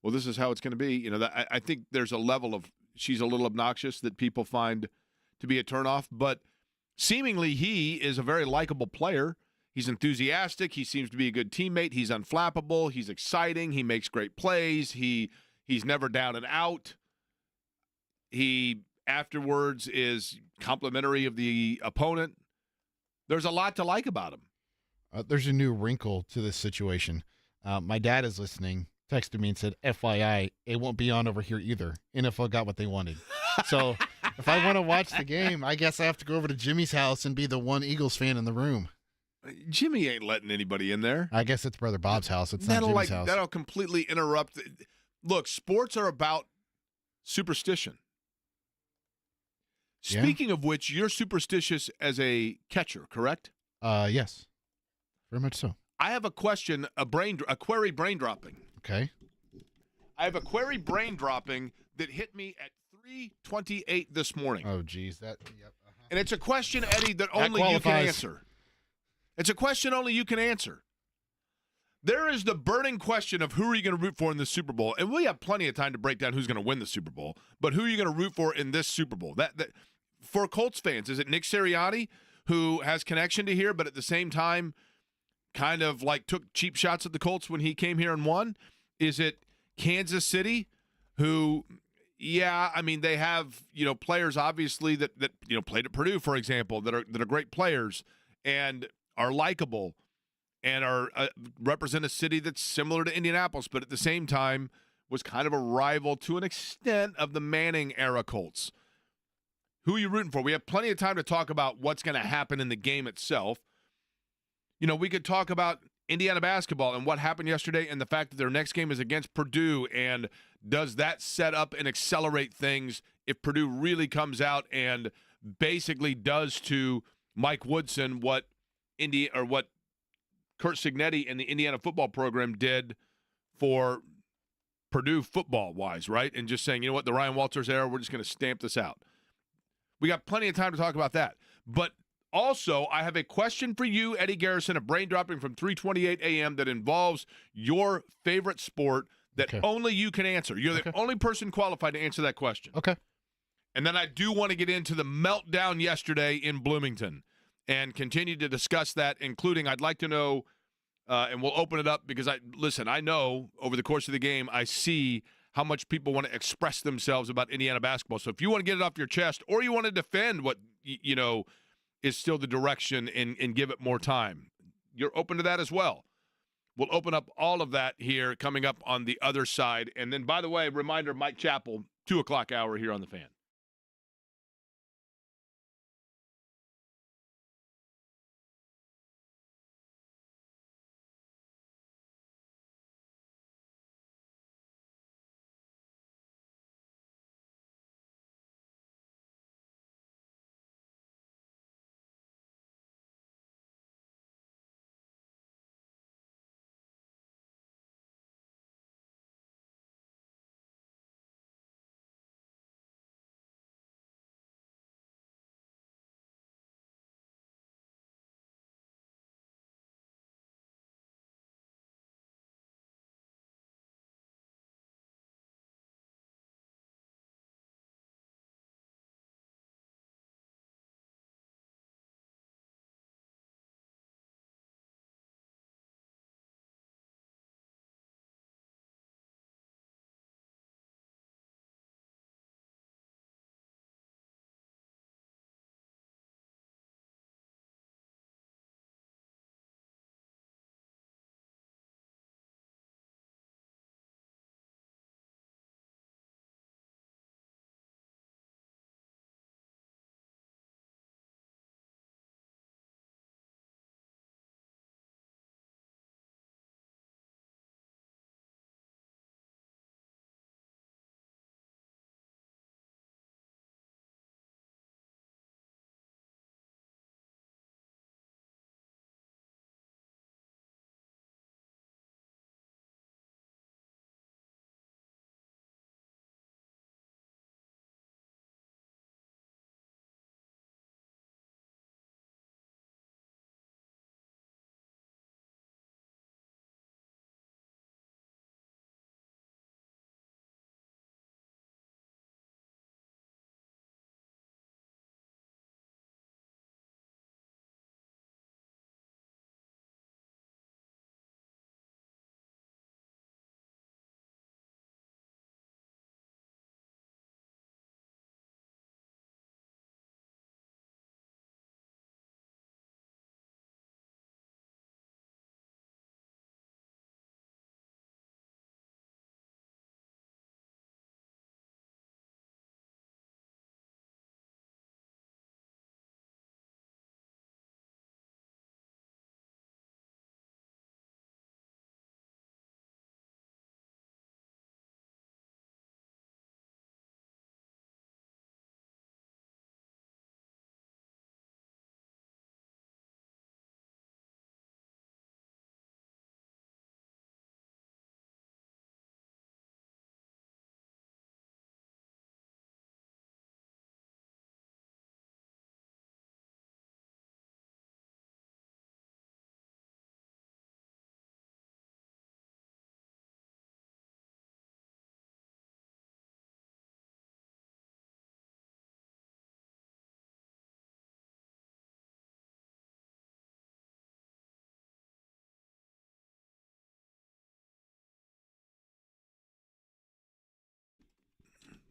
this is how it's going to be. I think there's a level of she's a little obnoxious that people find to be a turnoff. But seemingly he is a very likable player. He's enthusiastic. He seems to be a good teammate. He's unflappable. He's exciting. He makes great plays. He's never down and out. He afterwards is complimentary of the opponent. There's a lot to like about him. There's a new wrinkle to this situation. My dad is listening, texted me and said, FYI, it won't be on over here either. NFL got what they wanted. So if I want to watch the game, I guess I have to go over to Jimmy's house and be the one Eagles fan in the room. Jimmy ain't letting anybody in there. I guess it's Brother Bob's house. It's not Jimmy's house. That'll completely interrupt. Look, sports are about superstition. Yeah. Speaking of which, you're superstitious as a catcher, correct? Yes. Very much so. I have a question, a query brain dropping. Okay. I have a query brain dropping that hit me at 3:28 this morning. Oh, geez. Yep. And it's a question, Eddie, that only you can answer. It's a question only you can answer. There is the burning question of who are you going to root for in the Super Bowl? And we have plenty of time to break down who's going to win the Super Bowl. But who are you going to root for in this Super Bowl? That for Colts fans, is it Nick Sirianni, who has connection to here, but at the same time kind of like took cheap shots at the Colts when he came here and won? Is it Kansas City, who, yeah, I mean, they have, players obviously that played at Purdue, for example, that are great players and are likable and are represent a city that's similar to Indianapolis, but at the same time was kind of a rival to an extent of the Manning era Colts. Who are you rooting for? We have plenty of time to talk about what's going to happen in the game itself. We could talk about Indiana basketball and what happened yesterday and the fact that their next game is against Purdue, and does that set up and accelerate things if Purdue really comes out and basically does to Mike Woodson what Kurt Cignetti and the Indiana football program did for Purdue football-wise, right? And just saying, you know what, the Ryan Walters era, we're just going to stamp this out. We got plenty of time to talk about that. But also, I have a question for you, Eddie Garrison, a brain dropping from 3:28 a.m. that involves your favorite sport that only you can answer. You're the only person qualified to answer that question. Okay. And then I do want to get into the meltdown yesterday in Bloomington and continue to discuss that, including I'd like to know, and we'll open it up because I know over the course of the game, I see how much people want to express themselves about Indiana basketball. So if you want to get it off your chest or you want to defend what, is still the direction and give it more time, you're open to that as well. We'll open up all of that here coming up on the other side. And then, by the way, reminder, Mike Chappell, 2 o'clock hour here on The Fan.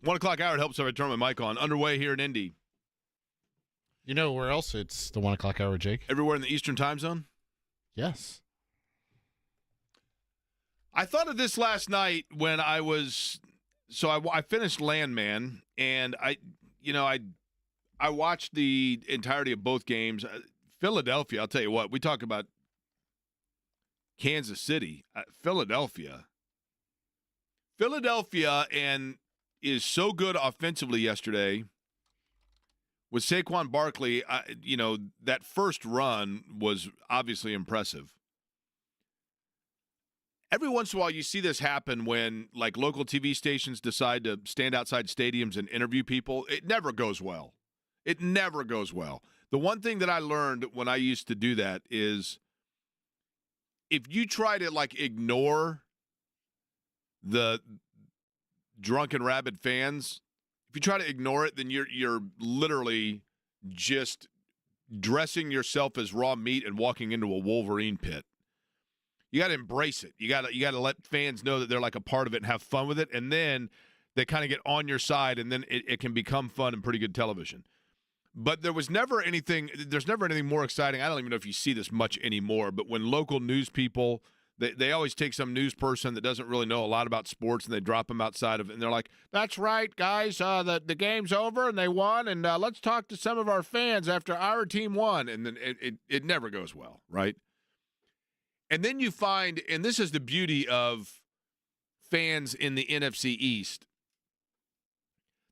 1 o'clock hour. It helps if I turn my mic on. Underway here in Indy. You know where else it's the 1 o'clock hour, Jake? Everywhere in the Eastern time zone? Yes. I thought of this last night when I was – so I finished Landman, and I watched the entirety of both games. Philadelphia, I'll tell you what, we talk about Kansas City. Philadelphia and is so good offensively yesterday with Saquon Barkley. That first run was obviously impressive. Every once in a while you see this happen when like local TV stations decide to stand outside stadiums and interview people. It never goes well. It never goes well. The one thing that I learned when I used to do that is if you try to like ignore the drunken rabid fans, if you try to ignore it, then you're literally just dressing yourself as raw meat and walking into a Wolverine pit. You got to embrace it. You got to let fans know that they're like a part of it and have fun with it, and then they kind of get on your side, and then it can become fun and pretty good television. But there's never anything more exciting. I don't even know if you see this much anymore, but when local news people, they always take some news person that doesn't really know a lot about sports and they drop them outside of it. And they're like, that's right, guys, the game's over and they won, and let's talk to some of our fans after our team won. And then it never goes well, right? And then you find, and this is the beauty of fans in the NFC East,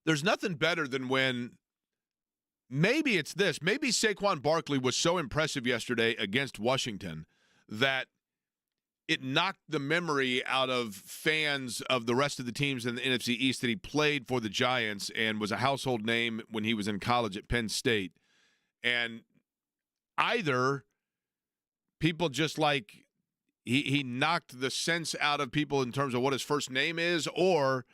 there's nothing better than when maybe it's this. Maybe Saquon Barkley was so impressive yesterday against Washington that it knocked the memory out of fans of the rest of the teams in the NFC East that he played for the Giants and was a household name when he was in college at Penn State. And either people just like he knocked the sense out of people in terms of what his first name is, or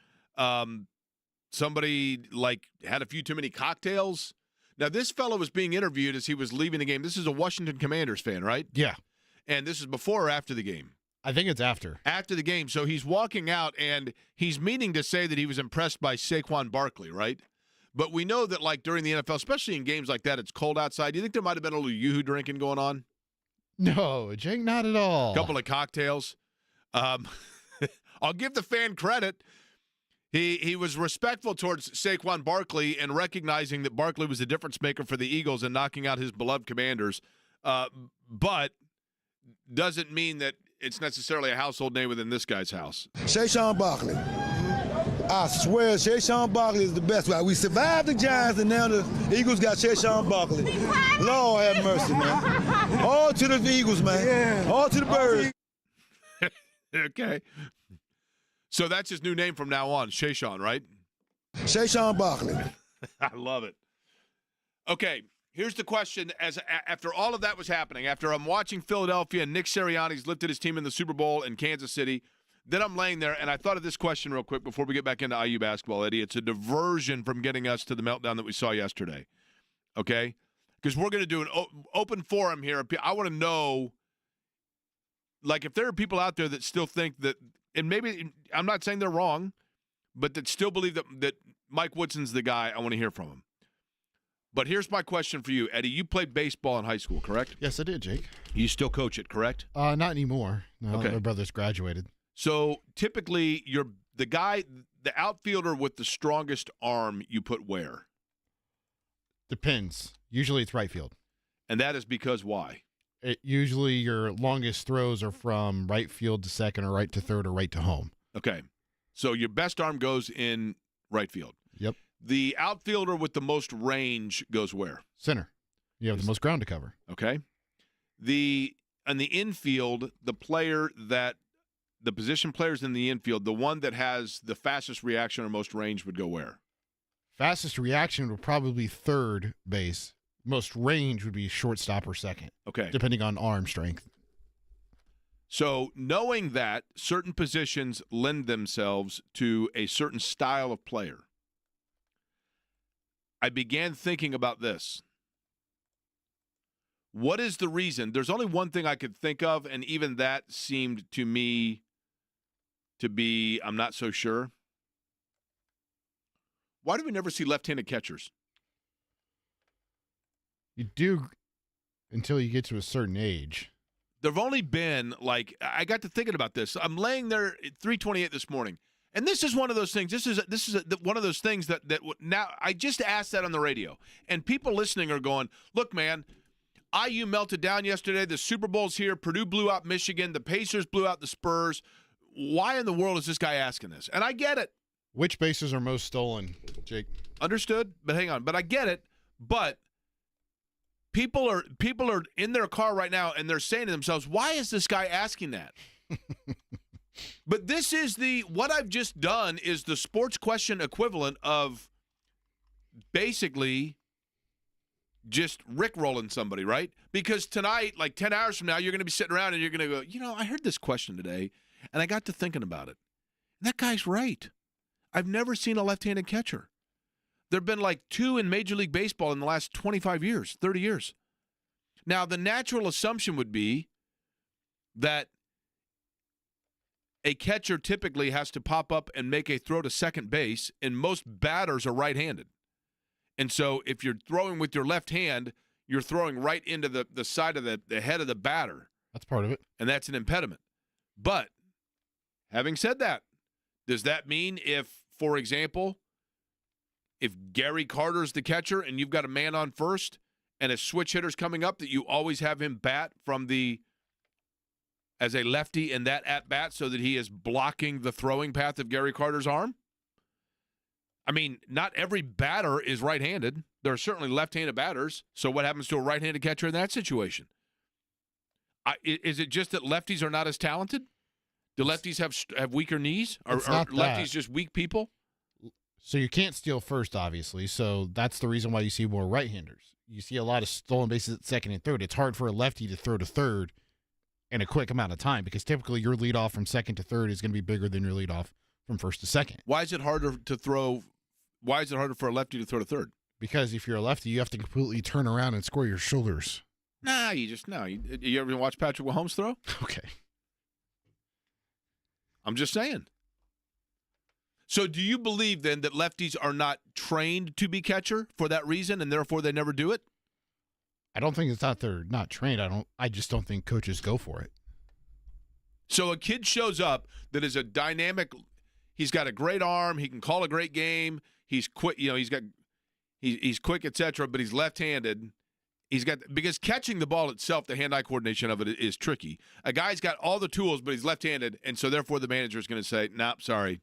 somebody like had a few too many cocktails. Now, this fellow was being interviewed as he was leaving the game. This is a Washington Commanders fan, right? Yeah. And this is before or after the game? I think it's after. After the game. So he's walking out, and he's meaning to say that he was impressed by Saquon Barkley, right? But we know that, like, during the NFL, especially in games like that, it's cold outside. Do you think there might have been a little yoo-hoo drinking going on? No, Jake, not at all. A couple of cocktails. I'll give the fan credit. He was respectful towards Saquon Barkley and recognizing that Barkley was the difference maker for the Eagles and knocking out his beloved Commanders. But doesn't mean that it's necessarily a household name within this guy's house. Saquon Barkley. I swear, Saquon Barkley is the best. We survived the Giants, and now the Eagles got Saquon Barkley. Lord have mercy, man. All to the Eagles, man. Yeah. All to the Birds. Okay. So that's his new name from now on, Saquon, right? Saquon Barkley. I love it. Okay, here's the question. After all of that was happening, after I'm watching Philadelphia and Nick Sirianni's lifted his team in the Super Bowl in Kansas City, then I'm laying there, and I thought of this question real quick before we get back into IU basketball, Eddie. It's a diversion from getting us to the meltdown that we saw yesterday, okay? Because we're going to do an open forum here. I want to know, like, if there are people out there that still think that, and maybe I'm not saying they're wrong, but that still believe that Mike Woodson's the guy. I want to hear from him. But here's my question for you, Eddie. You played baseball in high school, correct? Yes, I did, Jake. You still coach it, correct? Not anymore. No, okay. My brother's graduated. So typically, you're the outfielder with the strongest arm, you put where? Depends. Usually it's right field. And that is because why? Usually your longest throws are from right field to second or right to third or right to home. Okay. So your best arm goes in right field. Yep. The outfielder with the most range goes where? Center. You have the most ground to cover. Okay. On the infield, the position players in the infield, the one that has the fastest reaction or most range would go where? Fastest reaction would probably be third base. Most range would be shortstop or second. Okay. Depending on arm strength. So knowing that certain positions lend themselves to a certain style of player, I began thinking about this. What is the reason? There's only one thing I could think of, and even that seemed to me to be, I'm not so sure. Why do we never see left-handed catchers? You do until you get to a certain age. There've only been, I got to thinking about this. I'm laying there at 3:28 this morning, and this is one of those things. This is one of those things that now I just asked that on the radio, and people listening are going, look, man, IU melted down yesterday. The Super Bowl's here. Purdue blew out Michigan. The Pacers blew out the Spurs. Why in the world is this guy asking this? And I get it. Which bases are most stolen, Jake? Understood, but hang on. But I get it. But people are in their car right now, and they're saying to themselves, why is this guy asking that? But this is what I've just done is the sports question equivalent of basically just rickrolling somebody, right? Because tonight, 10 hours from now, you're going to be sitting around and you're going to go, I heard this question today, and I got to thinking about it. And that guy's right. I've never seen a left-handed catcher. There have been 2 in Major League Baseball in the last 25 years, 30 years. Now, the natural assumption would be that a catcher typically has to pop up and make a throw to second base, and most batters are right-handed. And so if you're throwing with your left hand, you're throwing right into the side of the head of the batter. That's part of it. And that's an impediment. But having said that, does that mean if, for example, if Gary Carter's the catcher and you've got a man on first and a switch hitter's coming up, that you always have him bat as a lefty in that at-bat so that he is blocking the throwing path of Gary Carter's arm? I mean, not every batter is right-handed. There are certainly left-handed batters. So what happens to a right-handed catcher in that situation? Is it just that lefties are not as talented? Do lefties have weaker knees? Are lefties just weak people? So you can't steal first, obviously. So that's the reason why you see more right-handers. You see a lot of stolen bases at second and third. It's hard for a lefty to throw to third in a quick amount of time because typically your leadoff from second to third is going to be bigger than your leadoff from first to second. Why is it harder to throw? Why is it harder for a lefty to throw to third? Because if you're a lefty, you have to completely turn around and square your shoulders. Nah, you ever watch Patrick Mahomes throw? Okay. I'm just saying. So do you believe then that lefties are not trained to be catcher for that reason and therefore they never do it? I don't think it's that they're not trained. I just don't think coaches go for it. So a kid shows up that is a dynamic, he's got a great arm, he can call a great game, he's quick, he's quick, etc., but he's left-handed. Because catching the ball itself, the hand-eye coordination of it is tricky. A guy's got all the tools, but he's left-handed, and so therefore the manager is going to say, "Nah, sorry,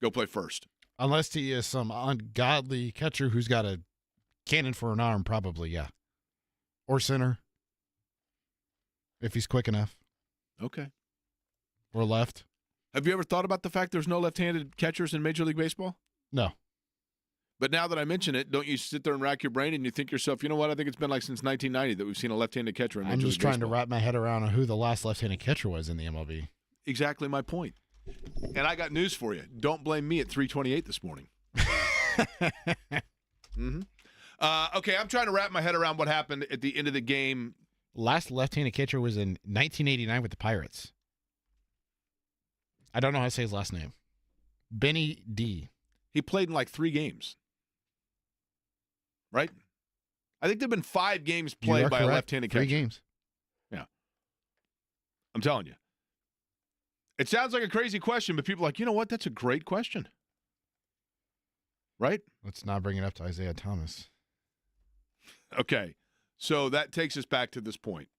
go play first." Unless he is some ungodly catcher who's got a cannon for an arm, probably, yeah. Or center, if he's quick enough. Okay. Or left. Have you ever thought about the fact there's no left-handed catchers in Major League Baseball? No. But now that I mention it, don't you sit there and rack your brain and you think to yourself, you know what, I think it's been since 1990 that we've seen a left-handed catcher in Major League Baseball. I'm just trying to wrap my head around who the last left-handed catcher was in the MLB. Exactly my point. And I got news for you. Don't blame me at 3:28 this morning. Mm-hmm. Okay, I'm trying to wrap my head around what happened at the end of the game. Last left-handed catcher was in 1989 with the Pirates. I don't know how to say his last name. Benny D. He played in 3 games. Right? I think there have been 5 games played by a left-handed catcher. 3 games. Yeah. I'm telling you. It sounds like a crazy question, but people are like, you know what? That's a great question. Right? Let's not bring it up to Isaiah Thomas. Okay. So that takes us back to this point.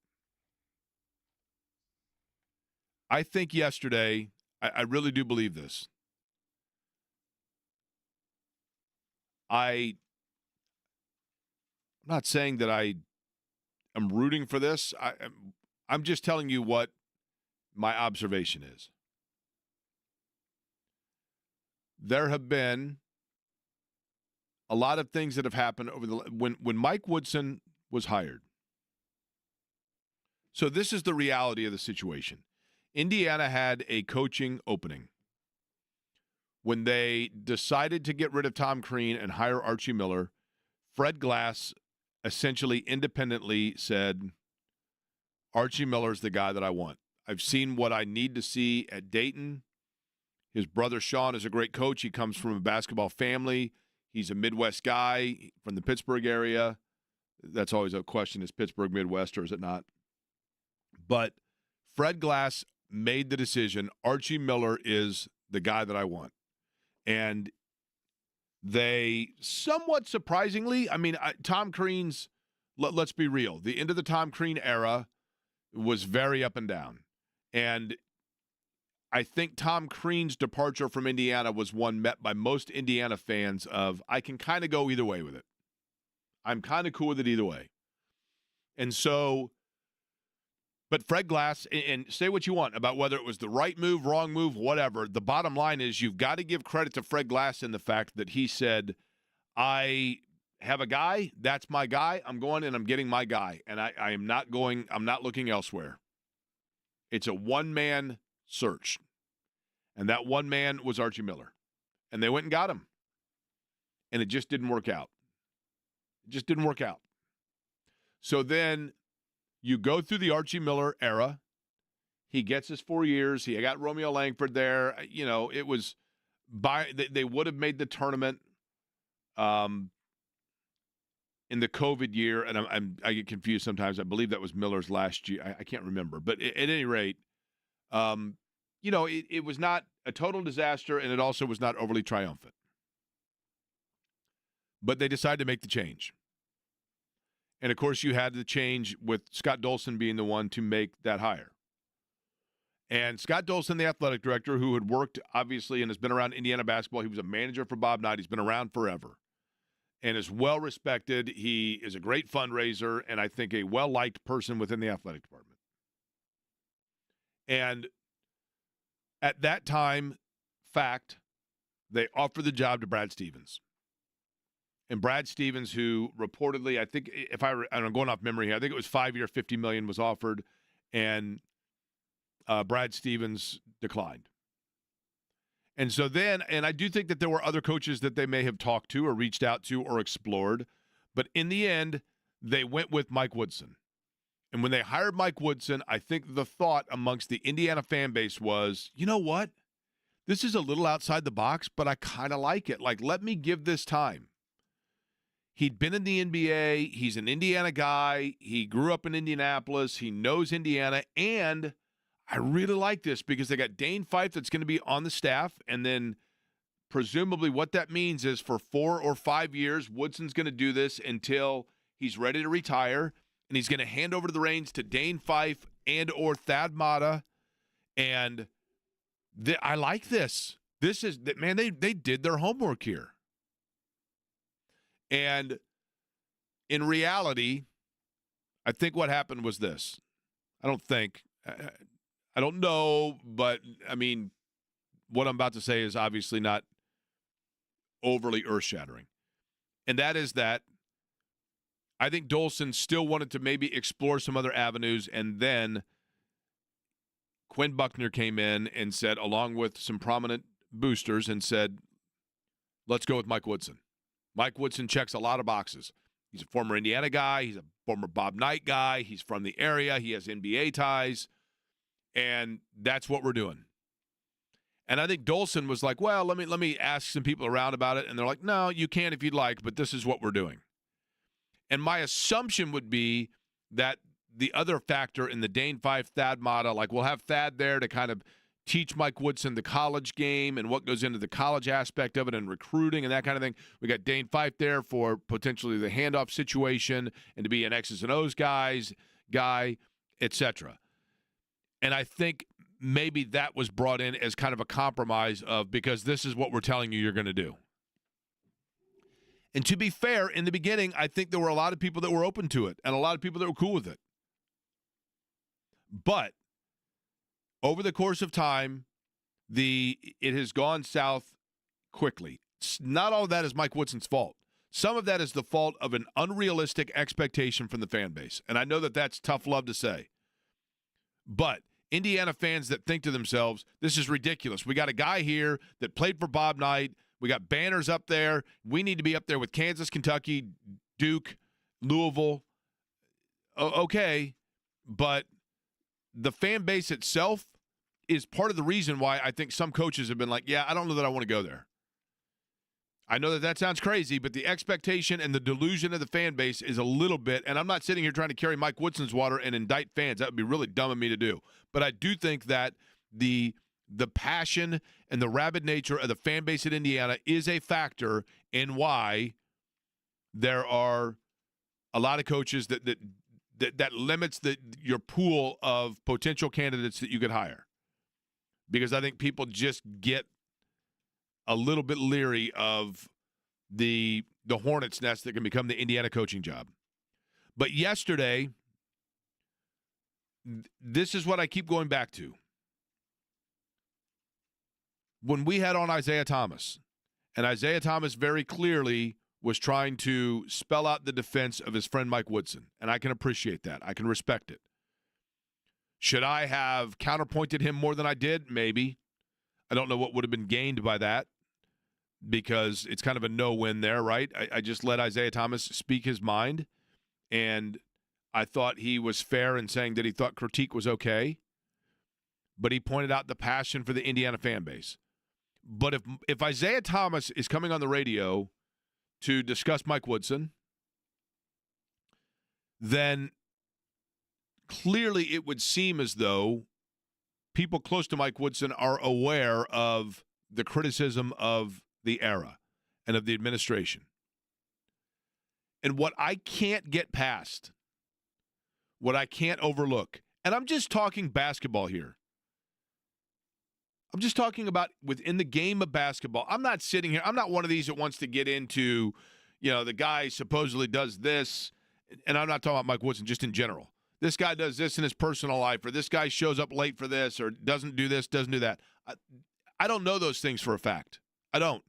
I think yesterday, I really do believe this. I'm not saying that I am rooting for this. I'm just telling you what my observation is. There have been a lot of things that have happened over when Mike Woodson was hired. So this is the reality of the situation. Indiana had a coaching opening. When they decided to get rid of Tom Crean and hire Archie Miller, Fred Glass essentially independently said, Archie Miller's the guy that I want. I've seen what I need to see at Dayton. His brother Sean is a great coach. He comes from a basketball family. He's a Midwest guy from the Pittsburgh area. That's always a question, is Pittsburgh Midwest or is it not? But Fred Glass made the decision, Archie Miller is the guy that I want. And they somewhat surprisingly, Tom Crean's, let's be real, the end of the Tom Crean era was very up and down. And I think Tom Crean's departure from Indiana was one met by most Indiana fans of, I can kind of go either way with it. I'm kind of cool with it either way. And so, but Fred Glass, and say what you want about whether it was the right move, wrong move, whatever, the bottom line is you've got to give credit to Fred Glass in the fact that he said, I have a guy, that's my guy, I'm going and I'm getting my guy, and I'm not looking elsewhere. It's a one-man search. And that one man was Archie Miller. And they went and got him. And it just didn't work out. It just didn't work out. So then you go through the Archie Miller era. He gets his 4 years. He got Romeo Langford there. You know, it was they would have made the tournament in the COVID year. And I get confused sometimes. I believe that was Miller's last year. I can't remember. But at any rate, you know, it was not a total disaster, and it also was not overly triumphant. But they decided to make the change. And, of course, you had the change with Scott Dolson being the one to make that hire. And Scott Dolson, the athletic director, who had worked, obviously, and has been around Indiana basketball. He was a manager for Bob Knight. He's been around forever and is well-respected. He is a great fundraiser and, I think, a well-liked person within the athletic department. And at that time, they offered the job to Brad Stevens. And Brad Stevens, who reportedly, I think, I'm going off memory here, I think it was 5 year, $50 million was offered, and Brad Stevens declined. And so then, and I do think that there were other coaches that they may have talked to or reached out to or explored, but in the end, they went with Mike Woodson. And when they hired Mike Woodson, I think the thought amongst the Indiana fan base was, you know what? This is a little outside the box, but I kind of like it. Like, let me give this time. He'd been in the NBA. He's an Indiana guy. He grew up in Indianapolis. He knows Indiana. And I really like this because they got Dane Fife that's going to be on the staff. And then presumably what that means is for 4 or 5 years, Woodson's going to do this until he's ready to retire. And he's going to hand over the reins to Dane Fife and or Thad Matta. And I like this. This is, man, they did their homework here. And in reality, I think what happened was this. I don't know, but, I mean, what I'm about to say is obviously not overly earth-shattering. And that is that I think Dolson still wanted to maybe explore some other avenues, and then Quinn Buckner came in and said, along with some prominent boosters, and said, let's go with Mike Woodson. Mike Woodson checks a lot of boxes. He's a former Indiana guy. He's a former Bob Knight guy. He's from the area. He has NBA ties. And that's what we're doing. And I think Dolson was like, well, let me ask some people around about it. And they're like, no, you can if you'd like, but this is what we're doing. And my assumption would be that the other factor in the Dane Fife, Thad Matta, like we'll have Thad there to kind of teach Mike Woodson the college game and what goes into the college aspect of it and recruiting and that kind of thing. We got Dane Fife there for potentially the handoff situation and to be an X's and O's guy, etc. And I think maybe that was brought in as kind of a compromise of, because this is what we're telling you you're going to do. And to be fair, in the beginning, I think there were a lot of people that were open to it and a lot of people that were cool with it. But over the course of time, it has gone south quickly. Not all of that is Mike Woodson's fault. Some of that is the fault of an unrealistic expectation from the fan base. And I know that that's tough love to say. But Indiana fans that think to themselves, this is ridiculous. We got a guy here that played for Bob Knight. We got banners up there. We need to be up there with Kansas, Kentucky, Duke, Louisville. Okay, but the fan base itself is part of the reason why I think some coaches have been like, yeah, I don't know that I want to go there. I know that sounds crazy, but the expectation and the delusion of the fan base is a little bit, and I'm not sitting here trying to carry Mike Woodson's water and indict fans. That would be really dumb of me to do. But I do think that the passion and the rabid nature of the fan base at Indiana is a factor in why there are a lot of coaches that limits your pool of potential candidates that you could hire. Because I think people just get a little bit leery of the hornet's nest that can become the Indiana coaching job. But yesterday, this is what I keep going back to. When we had on Isaiah Thomas, and Isaiah Thomas very clearly was trying to spell out the defense of his friend Mike Woodson, and I can appreciate that. I can respect it. Should I have counterpointed him more than I did? Maybe. I don't know what would have been gained by that, because it's kind of a no-win there, right? I just let Isaiah Thomas speak his mind, and I thought he was fair in saying that he thought critique was okay, but he pointed out the passion for the Indiana fan base. But if Isaiah Thomas is coming on the radio to discuss Mike Woodson, then clearly it would seem as though people close to Mike Woodson are aware of the criticism of the era and of the administration. And what I can't get past, what I can't overlook, and I'm just talking basketball here. I'm just talking about within the game of basketball. I'm not sitting here. I'm not one of these that wants to get into, the guy supposedly does this, and I'm not talking about Mike Woodson, just in general. This guy does this in his personal life, or this guy shows up late for this, or doesn't do this, doesn't do that. I don't know those things for a fact. I don't.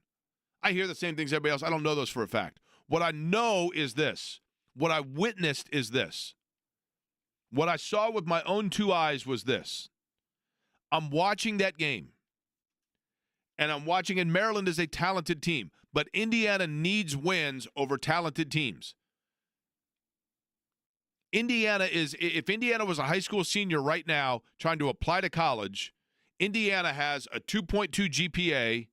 I hear the same things as everybody else. I don't know those for a fact. What I know is this. What I witnessed is this. What I saw with my own two eyes was this. I'm watching that game. And I'm watching, and Maryland is a talented team. But Indiana needs wins over talented teams. If Indiana was a high school senior right now trying to apply to college, Indiana has a 2.2 GPA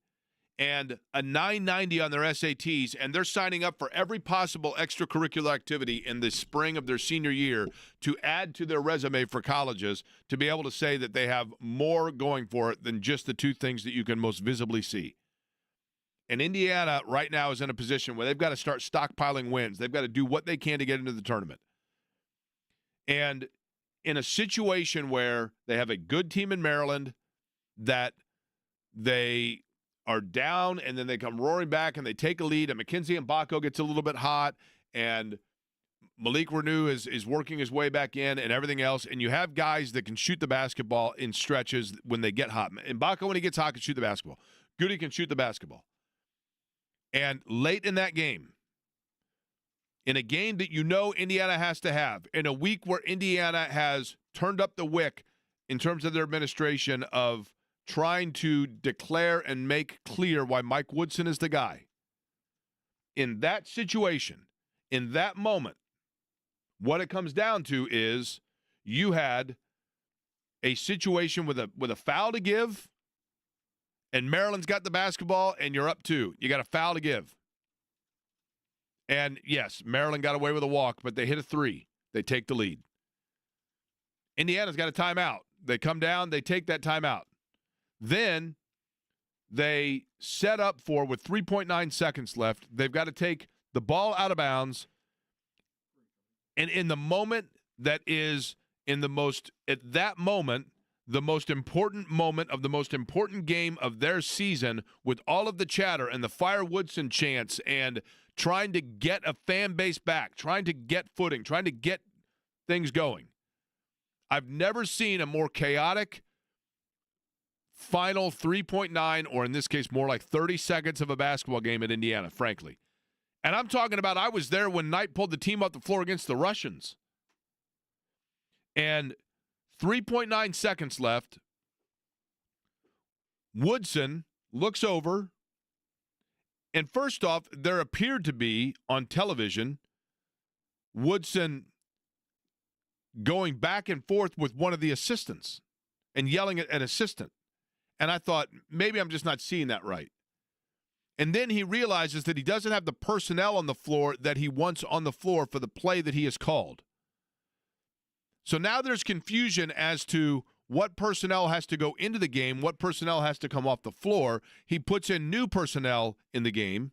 and a 990 on their SATs, and they're signing up for every possible extracurricular activity in the spring of their senior year to add to their resume for colleges to be able to say that they have more going for it than just the two things that you can most visibly see. And Indiana right now is in a position where they've got to start stockpiling wins. They've got to do what they can to get into the tournament. And in a situation where they have a good team in Maryland that they are down, and then they come roaring back, and they take a lead, and Mackenzie Mbako gets a little bit hot, and Malik Renew is working his way back in and everything else, and you have guys that can shoot the basketball in stretches when they get hot. Mbako, when he gets hot, can shoot the basketball. Goody can shoot the basketball. And late in that game, in a game that Indiana has to have, in a week where Indiana has turned up the wick in terms of their administration of trying to declare and make clear why Mike Woodson is the guy. In that situation, in that moment, what it comes down to is you had a situation with a foul to give, and Maryland's got the basketball, and you're up 2. You got a foul to give. And, yes, Maryland got away with a walk, but they hit a 3. They take the lead. Indiana's got a timeout. They come down, they take that timeout. Then they set up for, with 3.9 seconds left, they've got to take the ball out of bounds. And in the moment that is at that moment, the most important moment of the most important game of their season, with all of the chatter and the Fire Woodson chants and trying to get a fan base back, trying to get footing, trying to get things going. I've never seen a more chaotic final 3.9, or in this case, more like 30 seconds of a basketball game at Indiana, frankly. And I'm talking about, I was there when Knight pulled the team off the floor against the Russians. And 3.9 seconds left. Woodson looks over. And first off, there appeared to be, on television, Woodson going back and forth with one of the assistants and yelling at an assistant. And I thought, maybe I'm just not seeing that right. And then he realizes that he doesn't have the personnel on the floor that he wants on the floor for the play that he has called. So now there's confusion as to what personnel has to go into the game, what personnel has to come off the floor. He puts in new personnel in the game.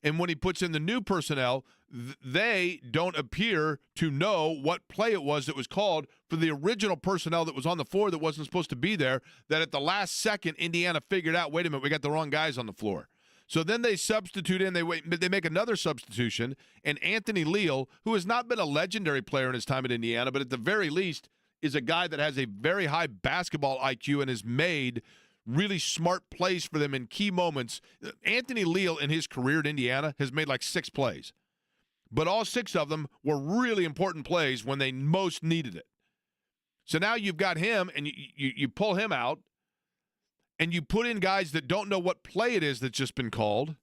And when he puts in the new personnel, they don't appear to know what play it was that was called for the original personnel that was on the floor that wasn't supposed to be there, that at the last second, Indiana figured out, wait a minute, we got the wrong guys on the floor. So then they substitute in, they make another substitution, and Anthony Leal, who has not been a legendary player in his time at Indiana, but at the very least is a guy that has a very high basketball IQ and has made really smart plays for them in key moments. Anthony Leal in his career at Indiana has made like 6 plays, but all 6 of them were really important plays when they most needed it. So now you've got him, and you pull him out, and you put in guys that don't know what play it is that's just been called.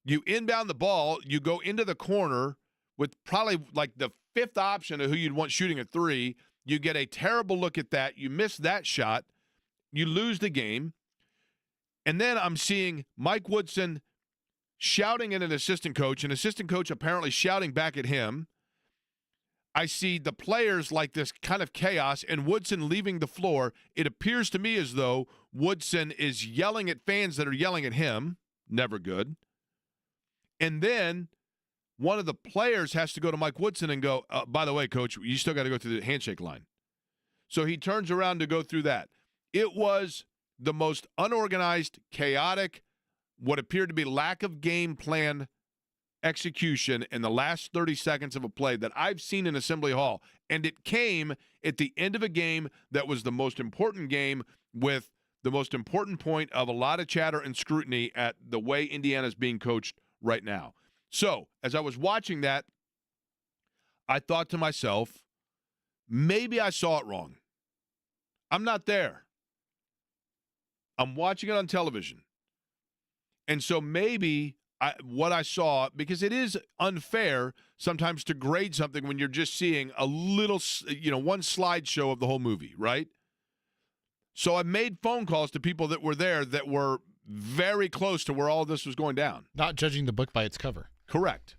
You inbound the ball, you go into the corner with probably like the 5th option of who you'd want shooting a 3. You get a terrible look at that. You miss that shot. You lose the game. And then I'm seeing Mike Woodson shouting at an assistant coach apparently shouting back at him. I see the players like this kind of chaos and Woodson leaving the floor. It appears to me as though Woodson is yelling at fans that are yelling at him. Never good. And then one of the players has to go to Mike Woodson and go, by the way, coach, you still got to go through the handshake line. So he turns around to go through that. It was the most unorganized, chaotic, what appeared to be lack of game plan execution in the last 30 seconds of a play that I've seen in Assembly Hall. And it came at the end of a game that was the most important game with the most important point of a lot of chatter and scrutiny at the way Indiana's being coached right now. So, as I was watching that, I thought to myself, maybe I saw it wrong. I'm not there. I'm watching it on television. And so maybe what I saw, because it is unfair sometimes to grade something when you're just seeing a little, one slideshow of the whole movie, right? So I made phone calls to people that were there that were very close to where all this was going down. Not judging the book by its cover. Correct.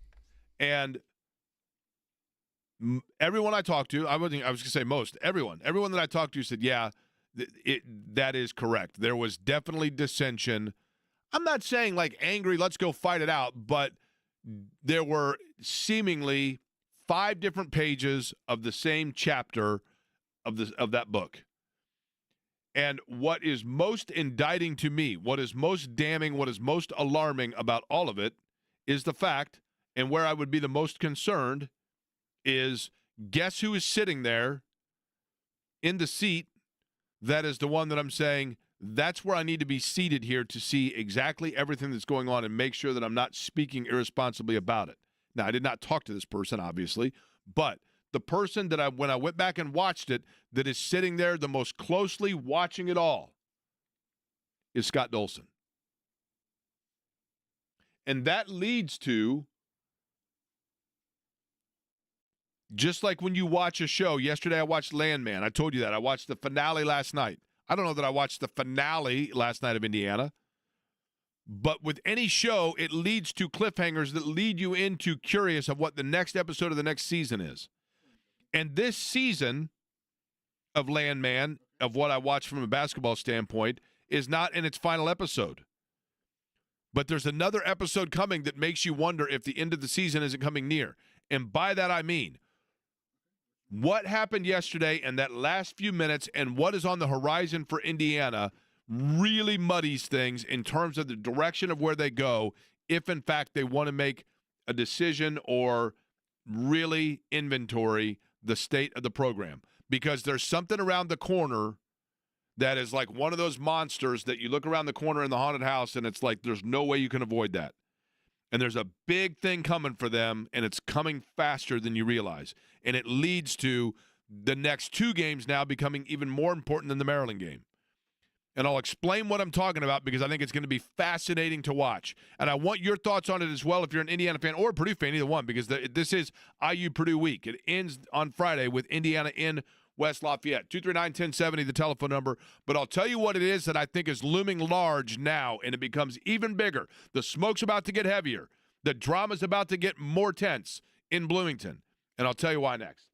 And everyone I talked to, I was going to say most, everyone that I talked to said, yeah, that is correct. There was definitely dissension. I'm not saying like angry, let's go fight it out, but there were seemingly 5 different pages of the same chapter of that book. And what is most indicting to me, what is most damning, what is most alarming about all of it is the fact, and where I would be the most concerned, is guess who is sitting there in the seat that is the one that I'm saying, that's where I need to be seated here to see exactly everything that's going on and make sure that I'm not speaking irresponsibly about it. Now, I did not talk to this person, obviously, but the person that when I went back and watched it, that is sitting there the most closely watching it all is Scott Dolson. And that leads to, just like when you watch a show, yesterday I watched Landman. I told you that. I watched the finale last night. I don't know that I watched the finale last night of Indiana, but with any show, it leads to cliffhangers that lead you into curious of what the next episode of the next season is. And this season of Landman, of what I watched from a basketball standpoint, is not in its final episode. But there's another episode coming that makes you wonder if the end of the season isn't coming near. And by that I mean, what happened yesterday in that last few minutes and what is on the horizon for Indiana really muddies things in terms of the direction of where they go if, in fact, they want to make a decision or really inventory the state of the program. Because there's something around the corner that is like one of those monsters that you look around the corner in the haunted house and it's like there's no way you can avoid that. And there's a big thing coming for them, and it's coming faster than you realize. And it leads to the next 2 games now becoming even more important than the Maryland game. And I'll explain what I'm talking about because I think it's going to be fascinating to watch. And I want your thoughts on it as well if you're an Indiana fan or a Purdue fan, either one, because this is IU Purdue week. It ends on Friday with Indiana in West Lafayette. 239-1070, the telephone number. But I'll tell you what it is that I think is looming large now, and it becomes even bigger. The smoke's about to get heavier. The drama's about to get more tense in Bloomington. And I'll tell you why next.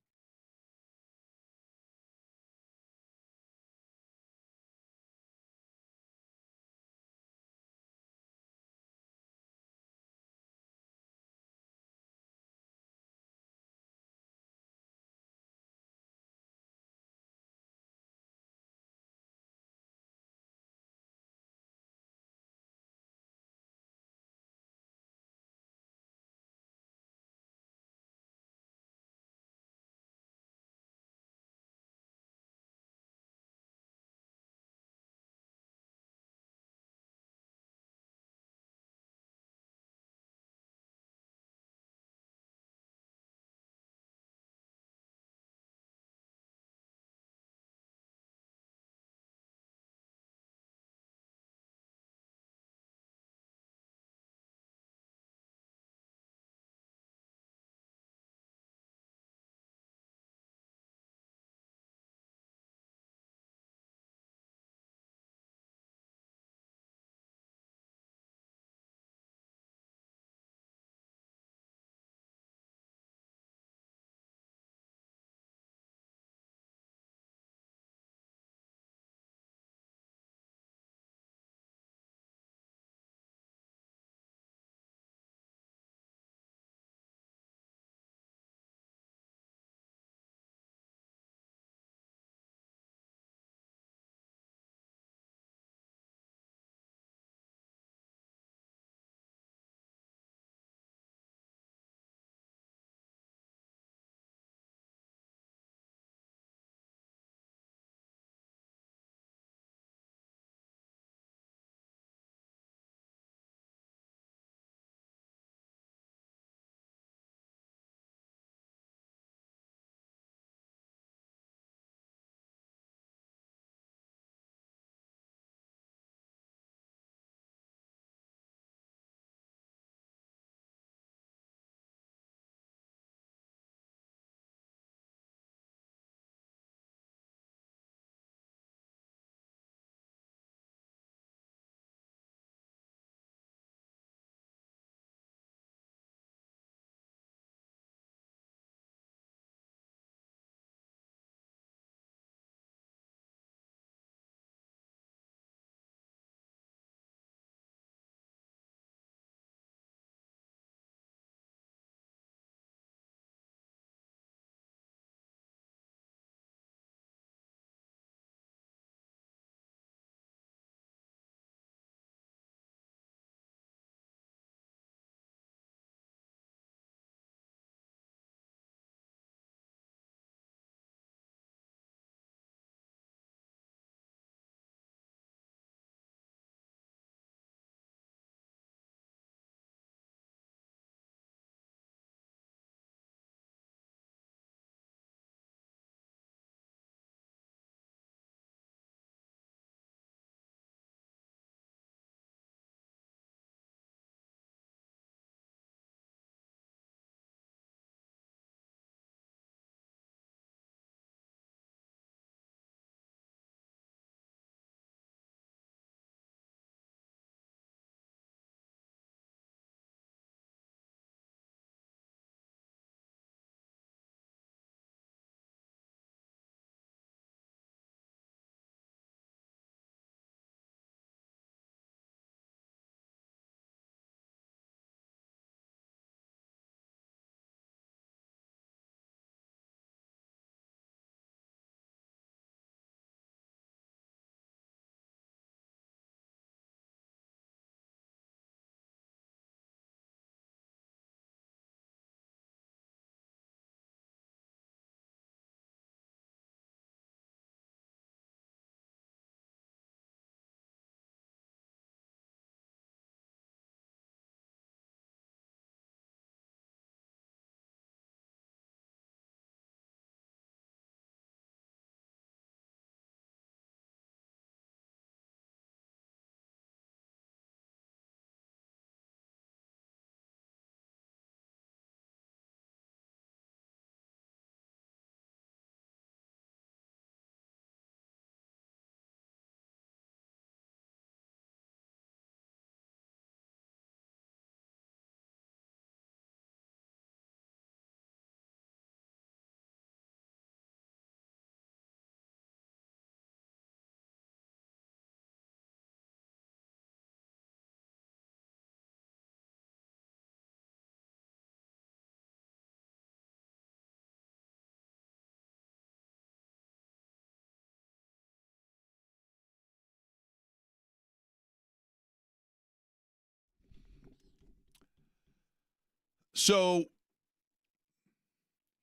So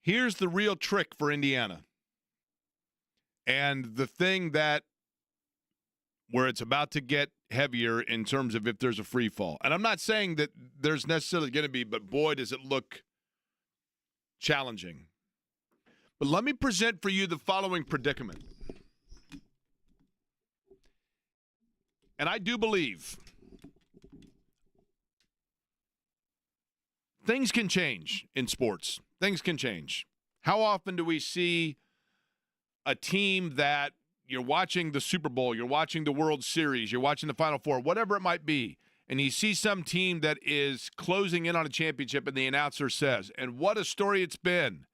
here's the real trick for Indiana. And the thing that where it's about to get heavier in terms of if there's a free fall. And I'm not saying that there's necessarily going to be, but boy, does it look challenging. But let me present for you the following predicament. And I do believe things can change in sports. Things can change. How often do we see a team that you're watching the Super Bowl, you're watching the World Series, you're watching the Final Four, whatever it might be, and you see some team that is closing in on a championship and the announcer says, and what a story it's been.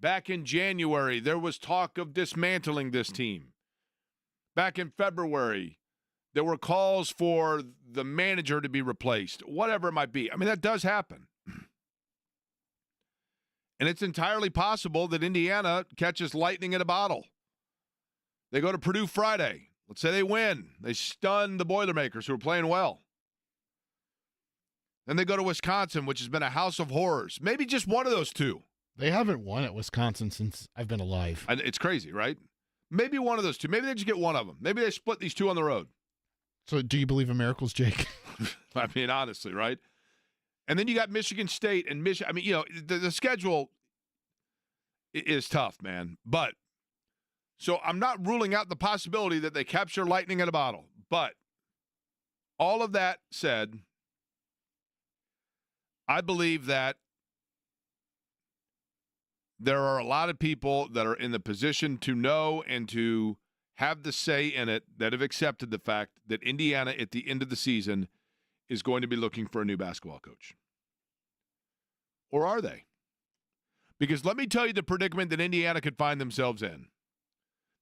Back in January, there was talk of dismantling this team. Back in February, there were calls for the manager to be replaced, whatever it might be. I mean, that does happen. And it's entirely possible that Indiana catches lightning in a bottle. They go to Purdue Friday. Let's say they win. They stun the Boilermakers, who are playing well. Then they go to Wisconsin, which has been a house of horrors. Maybe just one of those two. They haven't won at Wisconsin since I've been alive. And it's crazy, right? Maybe one of those two. Maybe they just get one of them. Maybe they split these two on the road. So do you believe in miracles, Jake? I mean, honestly, right? And then you got Michigan State and Michigan. I mean, you know, the schedule is tough, man. But so I'm not ruling out the possibility that they capture lightning in a bottle. But all of that said, I believe that there are a lot of people that are in the position to know and to have the say in it that have accepted the fact that Indiana at the end of the season is going to be looking for a new basketball coach. Or are they? Because let me tell you the predicament that Indiana could find themselves in.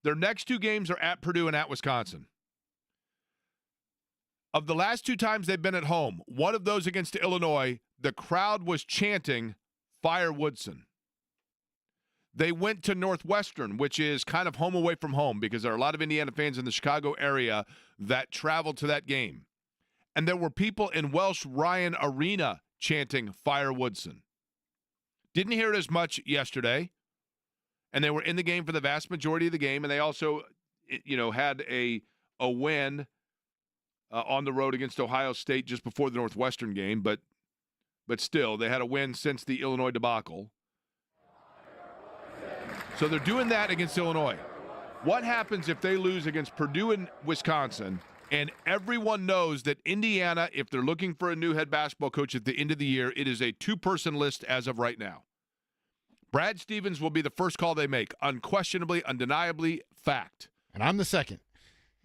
Their next two games are at Purdue and at Wisconsin. Of the last two times they've been at home, one of those against Illinois, the crowd was chanting, "Fire Woodson." They went to Northwestern, which is kind of home away from home because there are a lot of Indiana fans in the Chicago area that traveled to that game. And there were people in Welsh Ryan Arena chanting, "Fire Woodson." Didn't hear it as much yesterday. And they were in the game for the vast majority of the game. And they also, you know, had a win on the road against Ohio State just before the Northwestern game. But still, they had a win since the Illinois debacle. So they're doing that against Illinois. What happens if they lose against Purdue and Wisconsin, and everyone knows that Indiana, if they're looking for a new head basketball coach at the end of the year, it is a two-person list as of right now. Brad Stevens will be the first call they make, unquestionably, undeniably, fact. And I'm the second.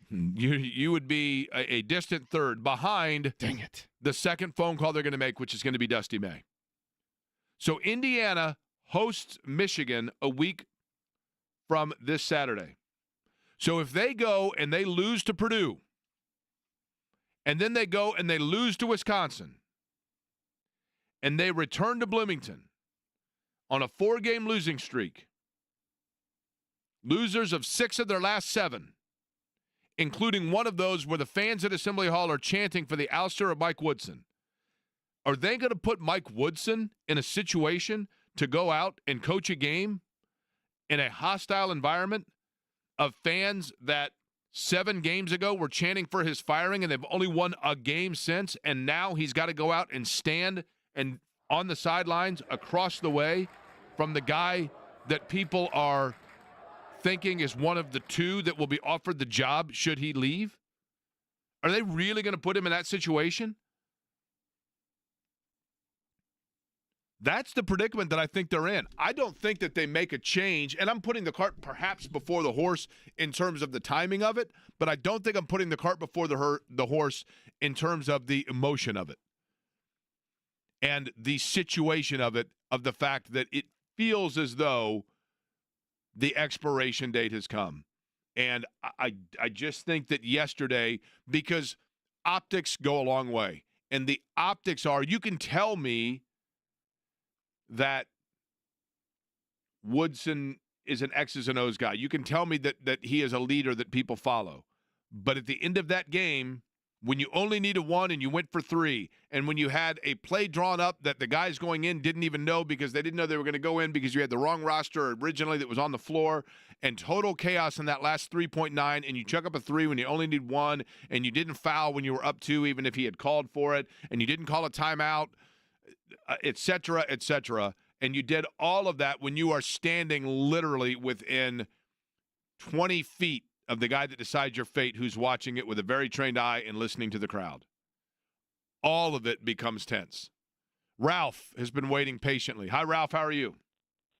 You would be a distant third behind Dang it. the second phone call they're going to make, which is going to be Dusty May. So Indiana hosts Michigan a week from this Saturday. So if they go and they lose to Purdue, and then they go and they lose to Wisconsin, and they return to Bloomington on a 4-game losing streak, losers of 6 of their last 7, including one of those where the fans at Assembly Hall are chanting for the ouster of Mike Woodson, are they going to put Mike Woodson in a situation to go out and coach a game in a hostile environment of fans that 7 games ago were chanting for his firing and they've only won a game since, and now he's got to go out and stand and on the sidelines across the way from the guy that people are thinking is one of the 2 that will be offered the job should he leave? Are they really going to put him in that situation? That's the predicament that I think they're in. I don't think that they make a change, and I'm putting the cart perhaps before the horse in terms of the timing of it, but I don't think I'm putting the cart before the horse in terms of the emotion of it and the situation of it, of the fact that it feels as though the expiration date has come. And I just think that yesterday, because optics go a long way, and the optics are, you can tell me that Woodson is an X's and O's guy. You can tell me that he is a leader that people follow. But at the end of that game, when you only needed one and you went for 3, and when you had a play drawn up that the guys going in didn't even know because they didn't know they were going to go in because you had the wrong roster originally that was on the floor, and total chaos in that last 3.9, and you chuck up a 3 when you only need 1, and you didn't foul when you were up 2 even if he had called for it, and you didn't call a timeout, et cetera, and you did all of that when you are standing literally within 20 feet of the guy that decides your fate, who's watching it with a very trained eye and listening to the crowd. All of it becomes tense. Ralph has been waiting patiently. Hi, Ralph. How are you?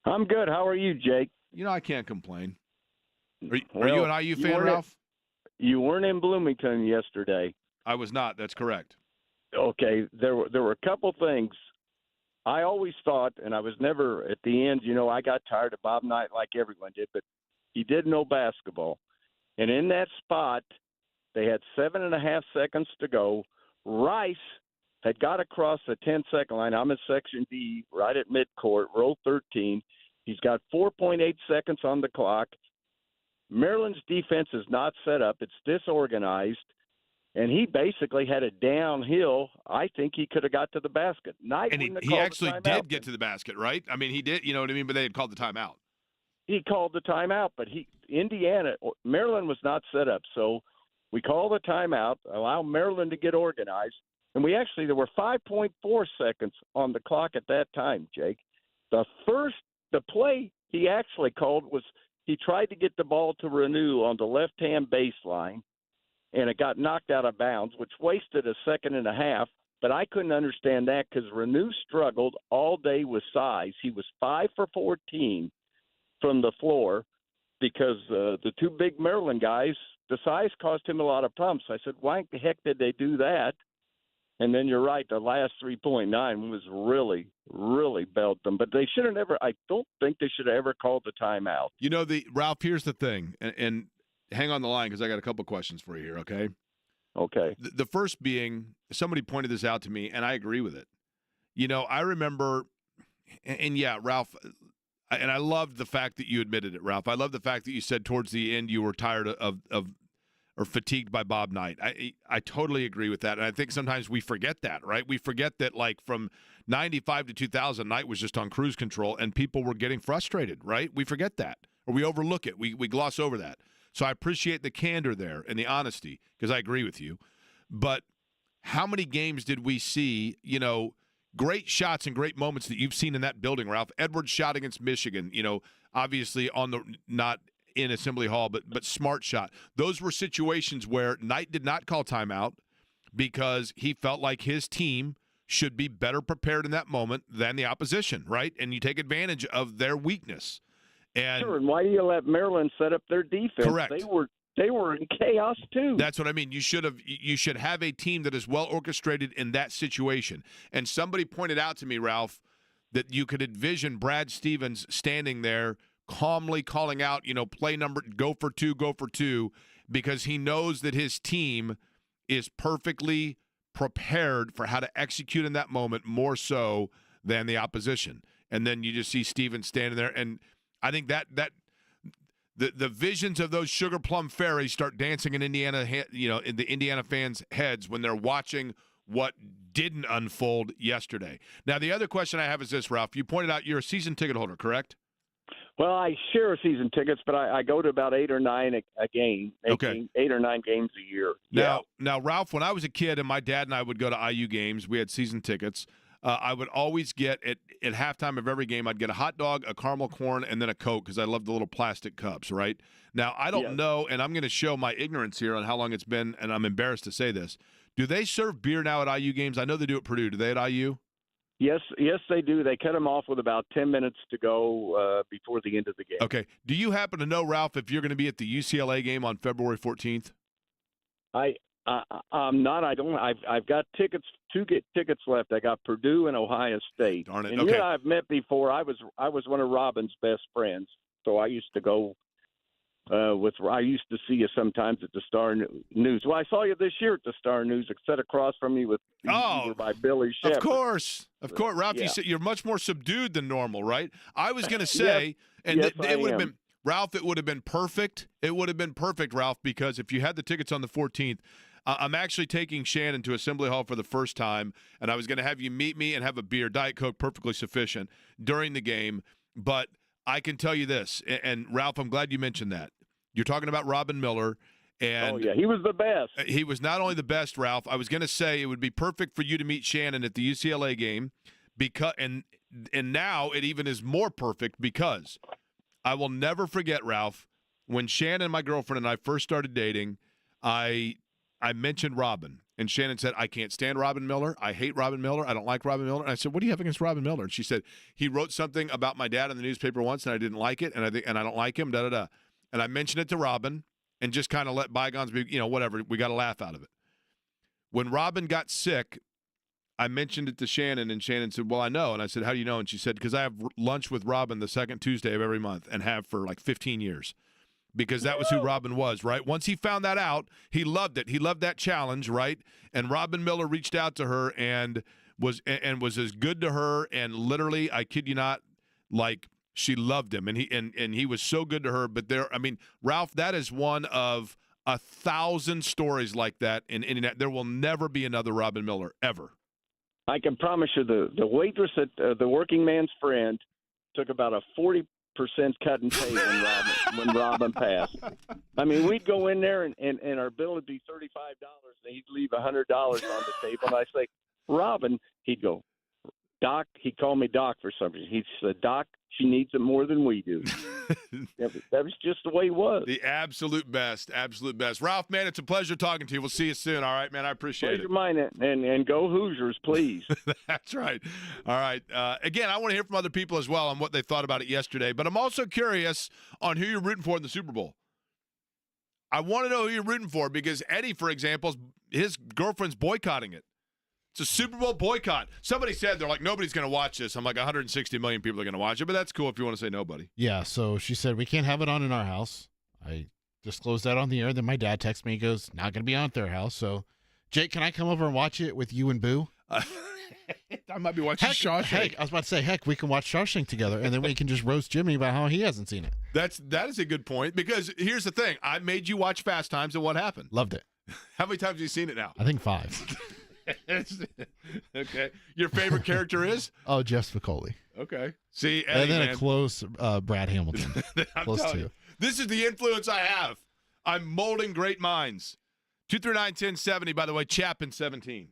I'm good. How are you, Jake? I can't complain. Are you an IU fan, Ralph? You weren't in Bloomington yesterday. I was not. That's correct. Okay. There were a couple things. I always thought, and I was never at the end, I got tired of Bob Knight like everyone did, but he did know basketball. And in that spot, they had 7.5 seconds to go. Rice had got across the 10-second line. I'm in Section D, right at midcourt, row 13. He's got 4.8 seconds on the clock. Maryland's defense is not set up. It's disorganized. And he basically had it downhill. I think he could have got to the basket. Knight and he actually did get to the basket, right? I mean, he did, you know what I mean? But they had called the timeout. He called the timeout, but Maryland was not set up. So we call the timeout, allow Maryland to get organized. And there were 5.4 seconds on the clock at that time, Jake. The play he actually called was he tried to get the ball to Renew on the left-hand baseline, and it got knocked out of bounds, which wasted a second and a half. But I couldn't understand that because Renew struggled all day with size. He was 5 for 14 from the floor because the 2 big Maryland guys, the size caused him a lot of problems. I said, why the heck did they do that? And then you're right, the last 3.9 was really, really belt them. But they should have I don't think they should have ever called the timeout. Ralph, here's the thing, and hang on the line because I got a couple questions for you here, okay? Okay. The first being, somebody pointed this out to me, and I agree with it. I remember, and yeah, Ralph, and I loved the fact that you admitted it, Ralph. I love the fact that you said towards the end you were tired of or fatigued by Bob Knight. I totally agree with that, and I think sometimes we forget that, right? We forget that, like, from 95 to 2000, Knight was just on cruise control, and people were getting frustrated, right? We forget that, or we overlook it. We gloss over that. So I appreciate the candor there and the honesty because I agree with you. But how many games did we see, great shots and great moments that you've seen in that building, Ralph? Edwards' shot against Michigan, obviously not in Assembly Hall, but smart shot. Those were situations where Knight did not call timeout because he felt like his team should be better prepared in that moment than the opposition, right? And you take advantage of their weakness. And sure, and why do you let Maryland set up their defense? Correct. They were in chaos too. That's what I mean. You should have a team that is well orchestrated in that situation. And somebody pointed out to me, Ralph, that you could envision Brad Stevens standing there calmly calling out, play number, go for two, because he knows that his team is perfectly prepared for how to execute in that moment more so than the opposition. And then you just see Stevens standing there, and I think that the visions of those sugar plum fairies start dancing in Indiana, in the Indiana fans' heads when they're watching what didn't unfold yesterday. Now, the other question I have is this, Ralph. You pointed out you're a season ticket holder, correct? Well, I share season tickets, but I go to about 8 or 9 a game. Okay. 8 or 9 games a year. Now, Ralph, when I was a kid and my dad and I would go to IU games, we had season tickets. I would always get, at halftime of every game, I'd get a hot dog, a caramel corn, and then a Coke because I love the little plastic cups, right? Now, I don't know, and I'm going to show my ignorance here on how long it's been, and I'm embarrassed to say this. Do they serve beer now at IU games? I know they do at Purdue. Do they at IU? Yes, they do. They cut them off with about 10 minutes to go before the end of the game. Okay. Do you happen to know, Ralph, if you're going to be at the UCLA game on February 14th? I'm not. I don't. I've got tickets. 2 tickets left. I got Purdue and Ohio State. Darn it. And okay. I've met before. I was one of Robin's best friends, so I used to go I used to see you sometimes at the Star News. Well, I saw you this year at the Star News. Sat across from you with you were by Billy Shepherd. Of course, Ralph. Yeah. You're much more subdued than normal, right? I was going to say, it would have been. Ralph, it would have been perfect. It would have been perfect, Ralph, because if you had the tickets on the 14th, I'm actually taking Shannon to Assembly Hall for the first time, and I was going to have you meet me and have a beer, Diet Coke, perfectly sufficient, during the game. But I can tell you this, and Ralph, I'm glad you mentioned that. You're talking about Robin Miller. And oh, yeah, he was the best. He was not only the best, Ralph. I was going to say it would be perfect for you to meet Shannon at the UCLA game, because and now it even is more perfect because I will never forget, Ralph, when Shannon, my girlfriend, and I first started dating, I mentioned Robin, and Shannon said, I can't stand Robin Miller. I hate Robin Miller. I don't like Robin Miller. And I said, what do you have against Robin Miller? And she said, he wrote something about my dad in the newspaper once, and I didn't like it, and I don't like him, da-da-da. And I mentioned it to Robin and just kind of let bygones be, whatever. We got a laugh out of it. When Robin got sick, I mentioned it to Shannon, and Shannon said, well, I know. And I said, how do you know? And she said, because I have lunch with Robin the second Tuesday of every month and have for like 15 years. Because that was who Robin was, right? Once he found that out, he loved it. He loved that challenge, right? And Robin Miller reached out to her and was as good to her, and literally, I kid you not, like she loved him, and he was so good to her. But Ralph, that is one of 1,000 stories like that in Indianapolis. There will never be another Robin Miller ever. I can promise you, the waitress at the Working Man's Friend took about a 40% cut and pay when Robin passed. I mean, we'd go in there and our bill would be $35, and he'd leave $100 on the table. And I say, Robin, he'd go, Doc. He'd call me Doc for some reason. He said, Doc, she needs it more than we do. That was just the way he was. The absolute best, absolute best. Ralph, man, it's a pleasure talking to you. We'll see you soon. All right, man, I appreciate Pleasure mine, and go Hoosiers, please. That's right. All right. Again, I want to hear from other people as well on what they thought about it yesterday, but I'm also curious on who you're rooting for in the Super Bowl. I want to know who you're rooting for because Eddie, for example, his girlfriend's boycotting it. It's a Super Bowl boycott. Somebody said, they're like, nobody's going to watch this. I'm like, 160 million people are going to watch it, but that's cool if you want to say nobody. Yeah, so she said, we can't have it on in our house. I disclosed that on the air. Then my dad texts me, he goes, not going to be on at their house. So, Jake, can I come over and watch it with you and Boo? I might be watching Shawshank. Heck, I was about to say, we can watch Shawshank together, and then we can just roast Jimmy about how he hasn't seen it. That is a good point, because here's the thing. I made you watch Fast Times, and what happened? Loved it. How many times have you seen it now? I think 5. Okay. Your favorite character is? Oh, Jeff Spicoli. Okay. See, Eddie, and then man. a close Brad Hamilton. Close to. This is the influence I have. I'm molding great minds. 239-1070, by the way, Chapin 17.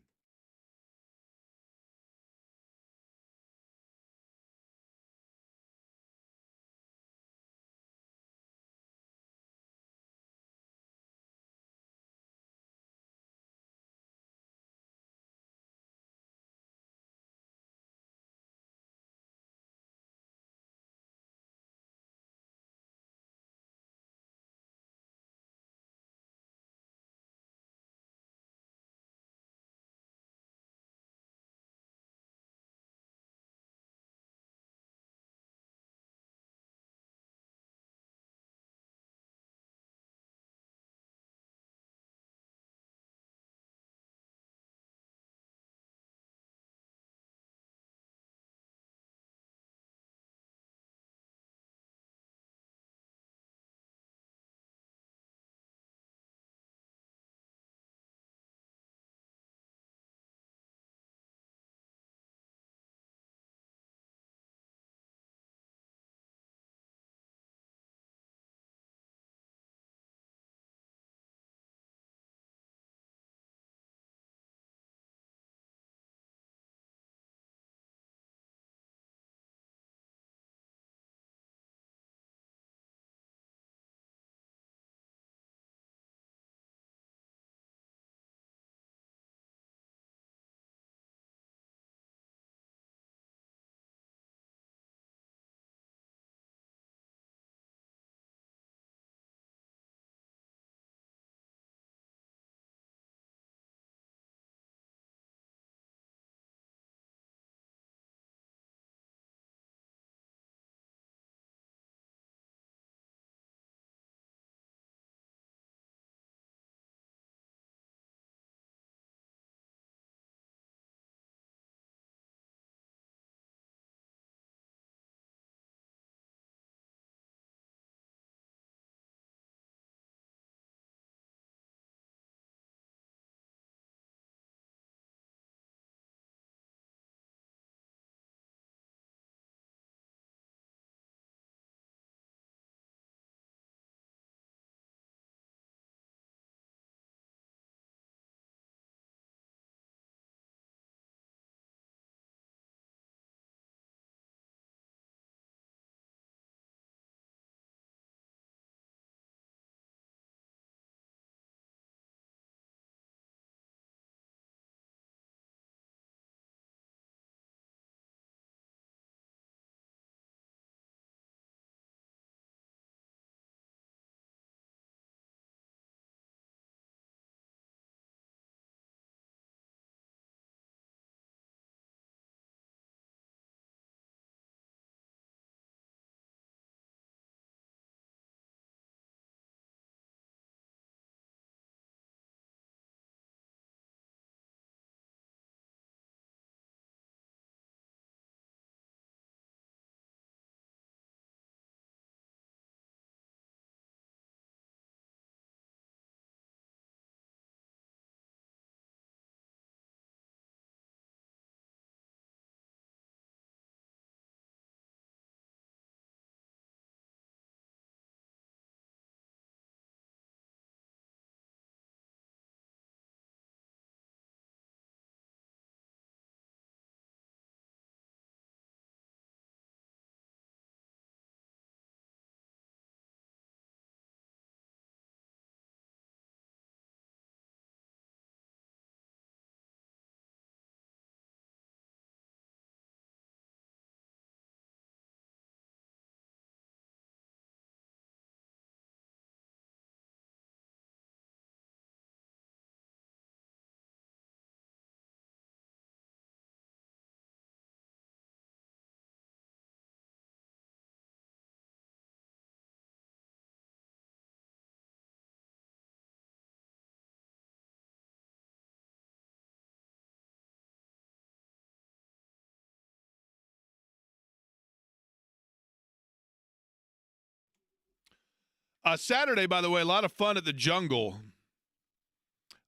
Saturday, by the way, a lot of fun at the Jungle.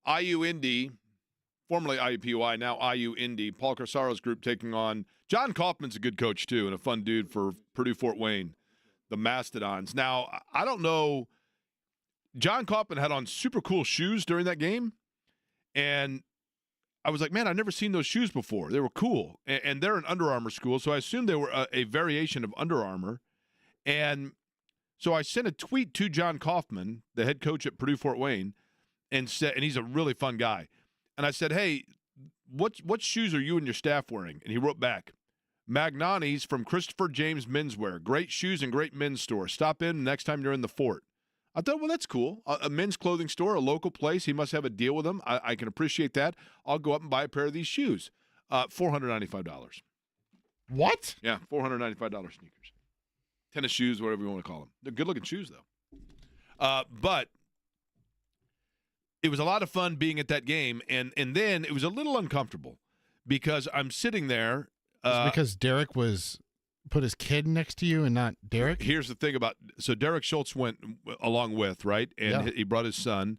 IU Indy, formerly IUPUI, now IU Indy. Paul Corsaro's group taking on John Kaufman's a good coach, too, and a fun dude for Purdue Fort Wayne, the Mastodons. Now, I don't know. John Kaufman had on super cool shoes during that game, and I was like, man, I've never seen those shoes before. They were cool, and they're an Under Armour school, so I assumed they were a variation of Under Armour. And so I sent a tweet to John Kaufman, the head coach at Purdue Fort Wayne, and he's a really fun guy. And I said, hey, what shoes are you and your staff wearing? And he wrote back, Magnani's from Christopher James Menswear. Great shoes and great men's store. Stop in next time you're in the fort. I thought, well, that's cool. A men's clothing store, a local place. He must have a deal with them. I can appreciate that. I'll go up and buy a pair of these shoes. $495. What? Yeah, $495 sneakers. Tennis shoes, whatever you want to call them. They're good-looking shoes, though. But it was a lot of fun being at that game, and then it was a little uncomfortable because I'm sitting there. Because Derek put his kid next to you and not Derek? Here's the thing so Derek Schultz went along with, right? And he brought his son.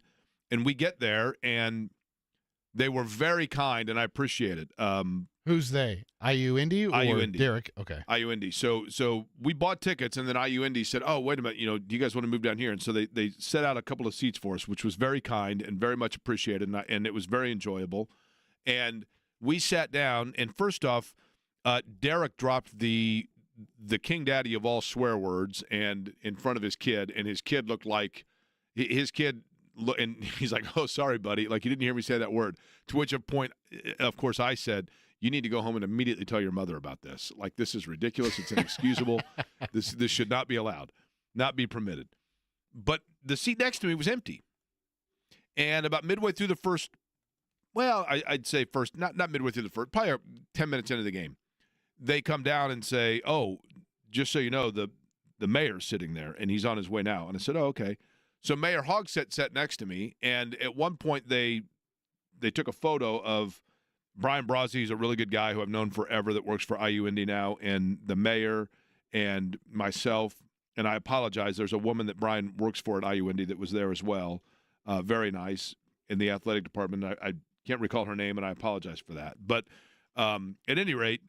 And we get there, and they were very kind, and I appreciate it. Who's they? IU Indy or IU Indy. Derek? Okay. IU Indy. So we bought tickets, and then IU Indy said, oh, wait a minute, do you guys want to move down here? And so they set out a couple of seats for us, which was very kind and very much appreciated, and it was very enjoyable. And we sat down, and first off, Derek dropped the king daddy of all swear words and in front of his kid, and his kid looked like his kid and he's like, oh, sorry, buddy, like, you didn't hear me say that word, to which point, of course, I said, you need to go home and immediately tell your mother about this. Like, this is ridiculous. It's inexcusable. This should not be allowed, not be permitted. But the seat next to me was empty, and about midway through the first, well, I'd say first, not midway through the first, probably 10 minutes into the game, they come down and say, oh, just so you know, the mayor's sitting there, and he's on his way now. And I said, oh, okay. So Mayor Hogsett sat next to me, and at one point they took a photo of Brian Brazzi. He's a really good guy who I've known forever that works for IU Indy now, and the mayor and myself. And I apologize. There's a woman that Brian works for at IU Indy that was there as well. Very nice in the athletic department. I can't recall her name, and I apologize for that. But at any rate,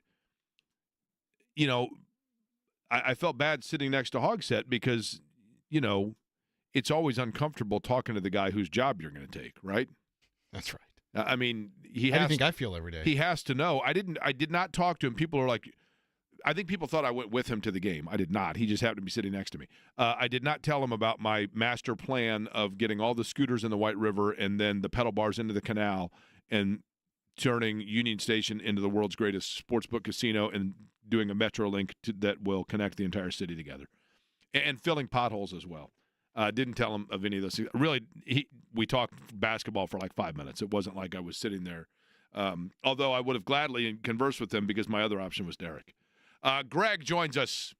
I felt bad sitting next to Hogsett because, it's always uncomfortable talking to the guy whose job you're going to take, right? That's right. I mean, How do you think I feel every day? He has to know. I did not talk to him. People are like, I think people thought I went with him to the game. I did not. He just happened to be sitting next to me. I did not tell him about my master plan of getting all the scooters in the White River and then the pedal bars into the canal and turning Union Station into the world's greatest sportsbook casino and doing a metro link that will connect the entire city together and filling potholes as well. Didn't tell him of any of those things. Really, we talked basketball for like 5 minutes. It wasn't like I was sitting there, although I would have gladly conversed with him because my other option was Derek. Greg joins us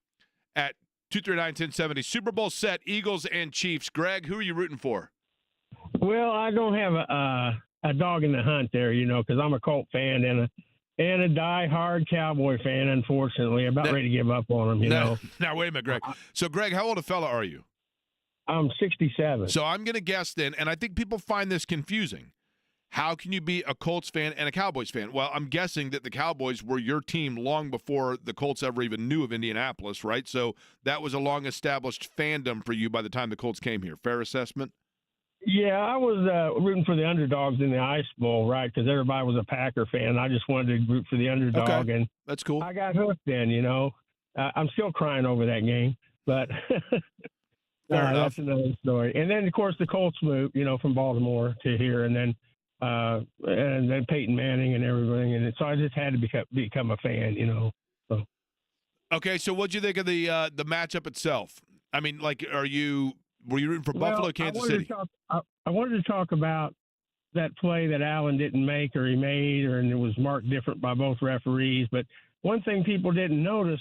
at 239-1070. Super Bowl set, Eagles and Chiefs. Greg, who are you rooting for? Well, I don't have a dog in the hunt there, because I'm a Colt fan and a die-hard Cowboy fan, unfortunately. About ready to give up on them, Now, wait a minute, Greg. So, Greg, how old a fella are you? I'm 67. So I'm going to guess then, and I think people find this confusing. How can you be a Colts fan and a Cowboys fan? Well, I'm guessing that the Cowboys were your team long before the Colts ever even knew of Indianapolis, right? So that was a long-established fandom for you by the time the Colts came here. Fair assessment? Yeah, I was rooting for the underdogs in the Ice Bowl, right, because everybody was a Packer fan. I just wanted to root for the underdog. Okay. And that's cool. I got hooked then, I'm still crying over that game, but that's another story. And then, of course, the Colts moved, from Baltimore to here, and then Peyton Manning and everything. And so I just had to become a fan, So. Okay, so what'd you think of the matchup itself? I mean, like, were you rooting for Buffalo or Kansas City? I wanted to talk about that play that Allen didn't make or he made, and it was marked different by both referees. But one thing people didn't notice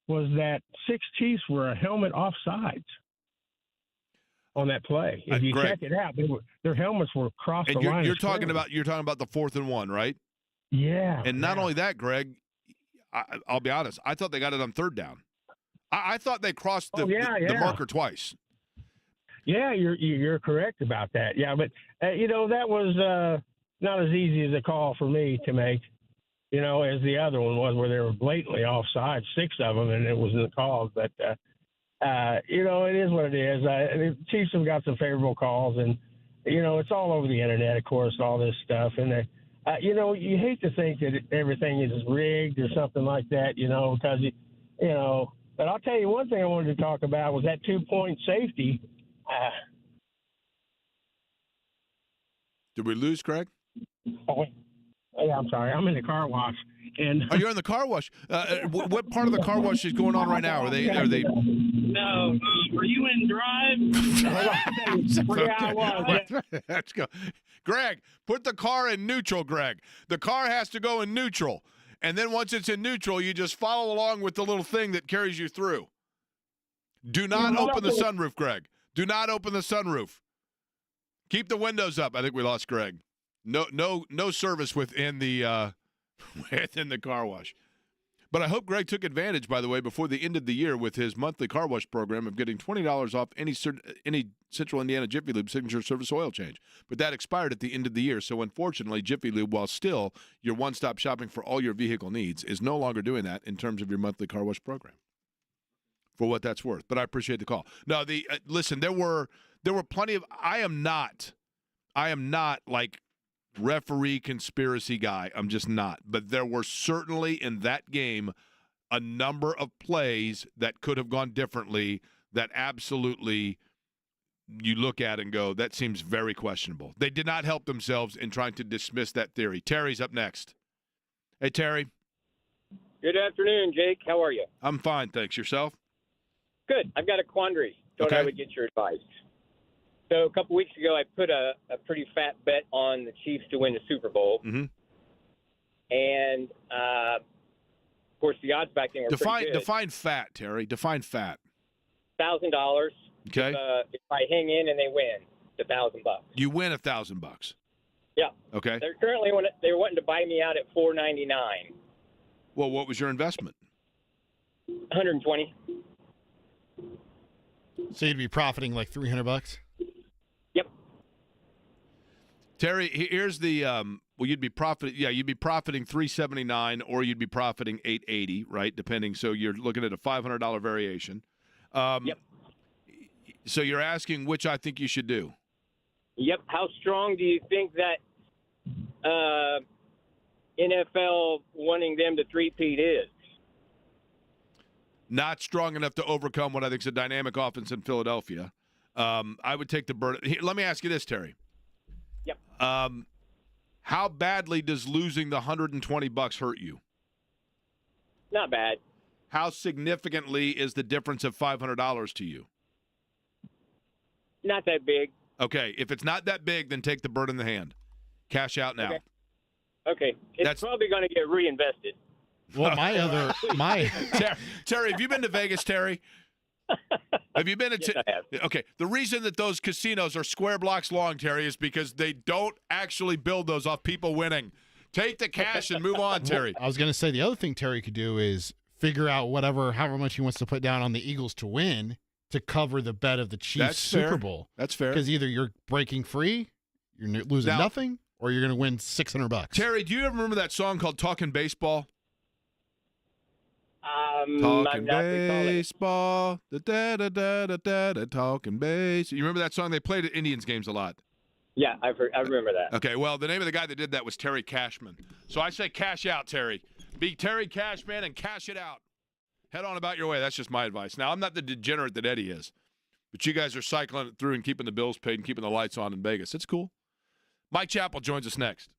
was that 6 Chiefs were a helmet offsides on that play. If you check it out, their helmets were across the line. You're talking about the 4th and 1, right? Yeah. And not only that, Greg, I'll be honest, I thought they got it on 3rd down. I thought they crossed the marker twice. Yeah, you're correct about that. Yeah, but that was not as easy as a call for me to make, as the other one was, where they were blatantly offside, 6 of them, and it wasn't called. But it is what it is. The Chiefs have got some favorable calls, and it's all over the internet, of course, all this stuff, and you hate to think that everything is rigged or something like that, because But I'll tell you one thing I wanted to talk about was that 2-point safety. Did we lose, Craig? Yeah, I'm sorry. I'm in the car wash. And oh, you're in the car wash. What part of the car wash is going on right now? Are they? No. Were you in drive? Yeah, I was. Let's go. Greg, put the car in neutral, Greg. The car has to go in neutral. And then once it's in neutral, you just follow along with the little thing that carries you through. Do not open the sunroof, Greg. Do not open the sunroof. Keep the windows up. I think we lost Greg. No service within the within the car wash. But I hope Greg took advantage, by the way, before the end of the year with his monthly car wash program of getting $20 off any Central Indiana Jiffy Lube signature service oil change. But that expired at the end of the year. So unfortunately, Jiffy Lube, while still your one-stop shopping for all your vehicle needs, is no longer doing that in terms of your monthly car wash program. For what that's worth. But I appreciate the call. No, listen, there were plenty of I am not like referee conspiracy guy. I'm just not. But there were certainly in that game a number of plays that could have gone differently that absolutely you look at and go, that seems very questionable. They did not help themselves in trying to dismiss that theory. Terry's up next. Hey, Terry. Good afternoon, Jake. How are you? I'm fine, thanks. Yourself? Good. I've got a quandary. Thought Okay. I would get your advice. So a couple weeks ago, I put a pretty fat bet on the Chiefs to win the Super Bowl. Mm-hmm. And, of course, the odds back then were pretty good. Define fat, Terry. Define fat. $1,000. Okay. If I hang in and they win, it's $1,000. You win $1,000. Yeah. Okay. They're currently they're wanting to buy me out at $4.99. Well, what was your investment? $120. So you'd be profiting like $300? Yep. Terry, here's the you'd be profiting $379 or you'd be profiting $880, right? Depending. So you're looking at a $500 variation. Yep. So you're asking which I think you should do. Yep. How strong do you think that NFL wanting them to three-peat is? Not strong enough to overcome what I think is a dynamic offense in Philadelphia. I would take the burden. Let me ask you this, Terry. Yep. How badly does losing the $120 hurt you? Not bad. How significantly is the difference of $500 to you? Not that big. Okay, if it's not that big, then take the bird in the hand. Cash out now. Okay. It's probably going to get reinvested. Well, Terry, have you been to Vegas, Terry? Have you been Yes, I have. Okay, the reason that those casinos are square blocks long, Terry, is because they don't actually build those off people winning. Take the cash and move on, Terry. I was going to say the other thing Terry could do is figure out however much he wants to put down on the Eagles to win to cover the bet of the Chiefs That's Super fair. Bowl. That's fair. Because either you're breaking free, you're losing Now- nothing, or you're going to win $600. Terry, do you ever remember that song called Talking Baseball? I'm Talking not recalling. baseball, da-da-da-da-da-da, talking base. You remember that song? They played at Indians games a lot. Yeah, I remember that. Okay, well, the name of the guy that did that was Terry Cashman. So I say cash out, Terry. Be Terry Cashman and cash it out. Head on about your way. That's just my advice. Now, I'm not the degenerate that Eddie is, but you guys are cycling it through and keeping the bills paid and keeping the lights on in Vegas. It's cool. Mike Chappell joins us next.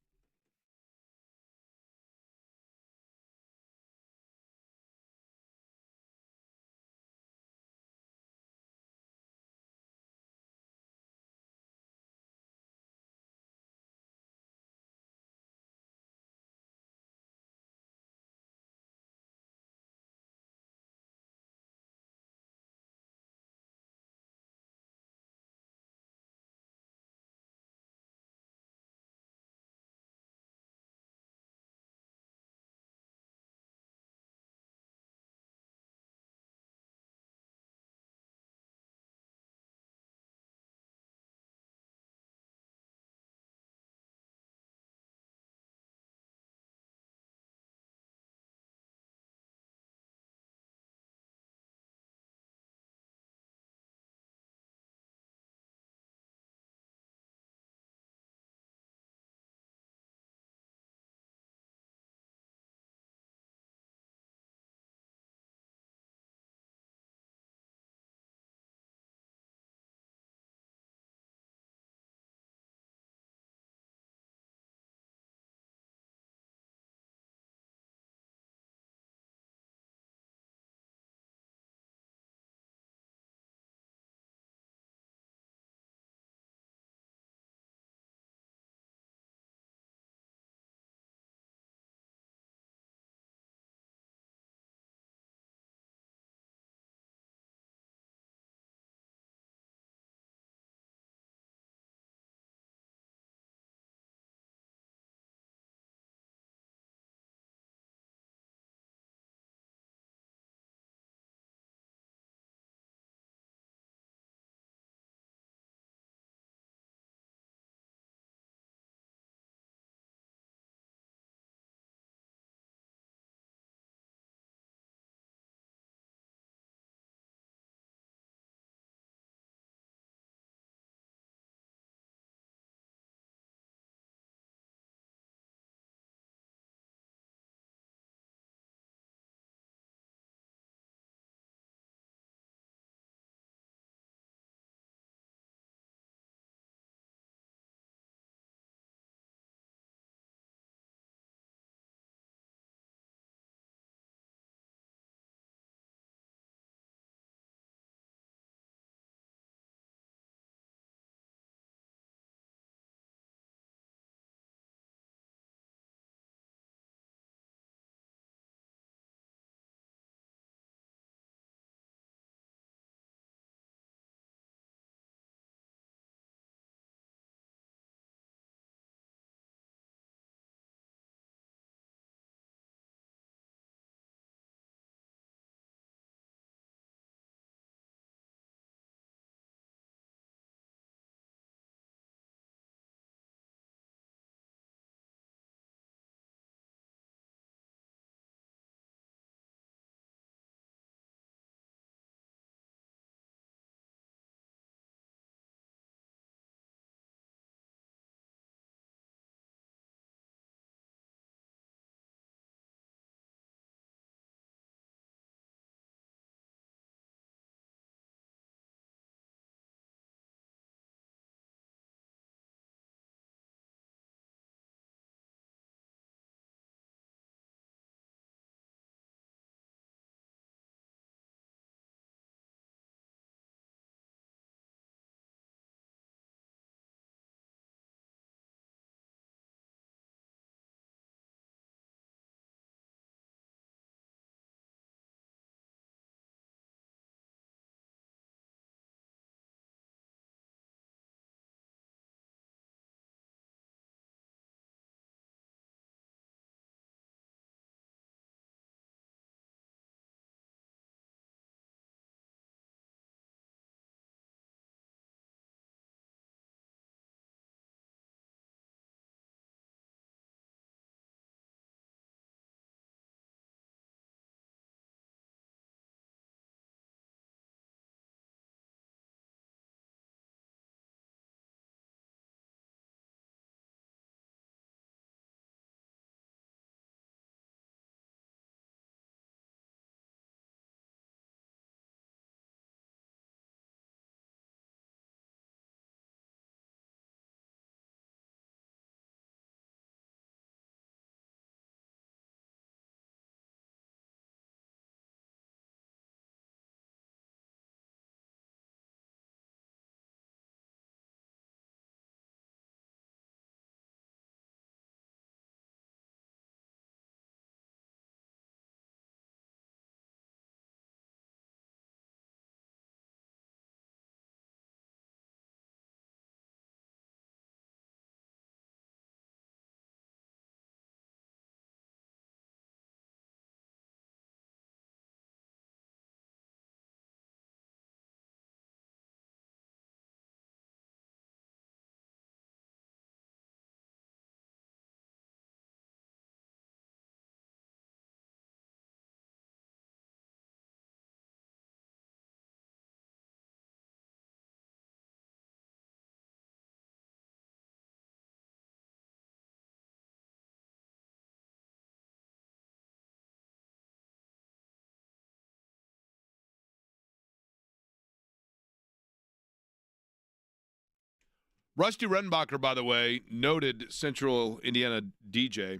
Rusty Redenbacher, by the way, noted Central Indiana DJ,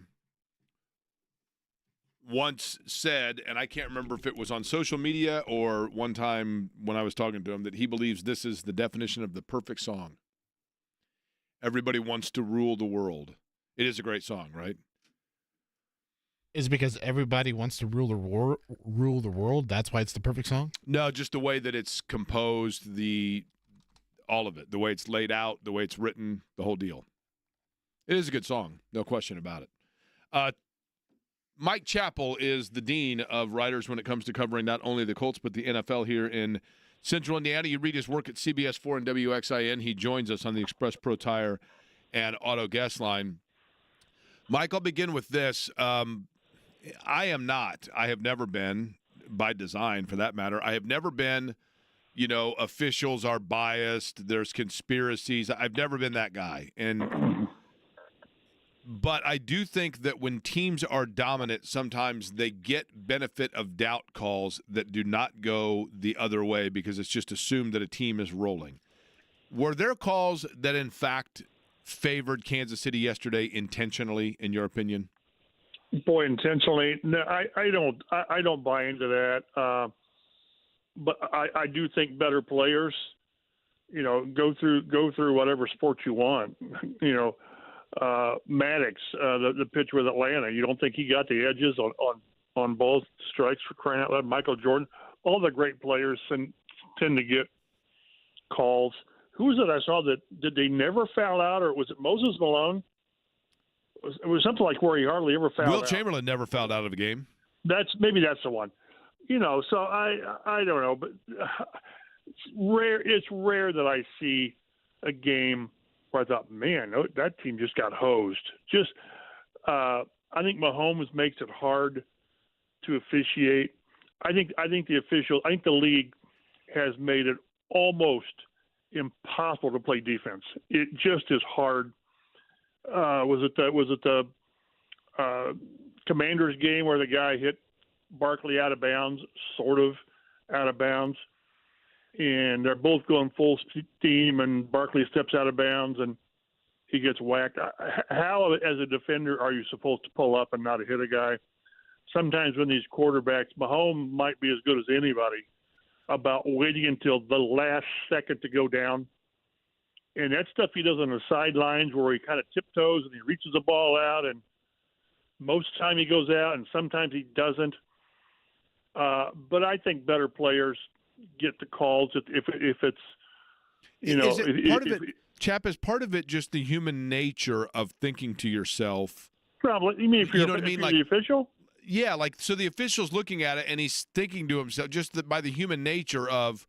once said, and I can't remember if it was on social media or one time when I was talking to him, that he believes this is the definition of the perfect song. Everybody wants to rule the world. It is a great song, right? Is it because everybody wants to rule the world? That's why it's the perfect song? No, just the way that it's composed, all of it, the way it's laid out, the way it's written, the whole deal. It is a good song, no question about it. Mike Chappell is the dean of writers when it comes to covering not only the Colts but the NFL here in Central Indiana. You read his work at CBS4 and WXIN. He joins us on the Express Pro Tire and Auto Guest Line. Mike, I'll begin with this. I have never been, by design for that matter, I have never been, officials are biased, there's conspiracies. I've never been that guy. But I do think that when teams are dominant, sometimes they get benefit of doubt calls that do not go the other way because it's just assumed that a team is rolling. Were there calls that, in fact, favored Kansas City yesterday intentionally, in your opinion? Boy, intentionally? No, I don't buy into that. But I do think better players, go through whatever sport you want. Maddox, the pitcher with Atlanta, you don't think he got the edges on both strikes, for crying out loud? Michael Jordan, all the great players tend to get calls. Who was it I saw that did they never foul out, or was it Moses Malone? It was something like where he hardly ever fouled out. Wilt Chamberlain never fouled out of a game. That's the one. So I don't know, but it's rare that I see a game where I thought, man, that team just got hosed. I think Mahomes makes it hard to officiate. I think the league has made it almost impossible to play defense. It just is hard. Was it the Commanders game where the guy hit Barkley out of bounds, sort of out of bounds, and they're both going full steam, and Barkley steps out of bounds and he gets whacked? How, as a defender, are you supposed to pull up and not hit a guy? Sometimes when these quarterbacks, Mahomes might be as good as anybody about waiting until the last second to go down. And that stuff he does on the sidelines where he kind of tiptoes and he reaches the ball out, and most of the time he goes out and sometimes he doesn't. But I think better players get the calls if it's, Chap, is part of it just the human nature of thinking to yourself? Probably. You mean if you're, what I mean? Like, the official? Yeah, so the official's looking at it and he's thinking to himself just by the human nature of,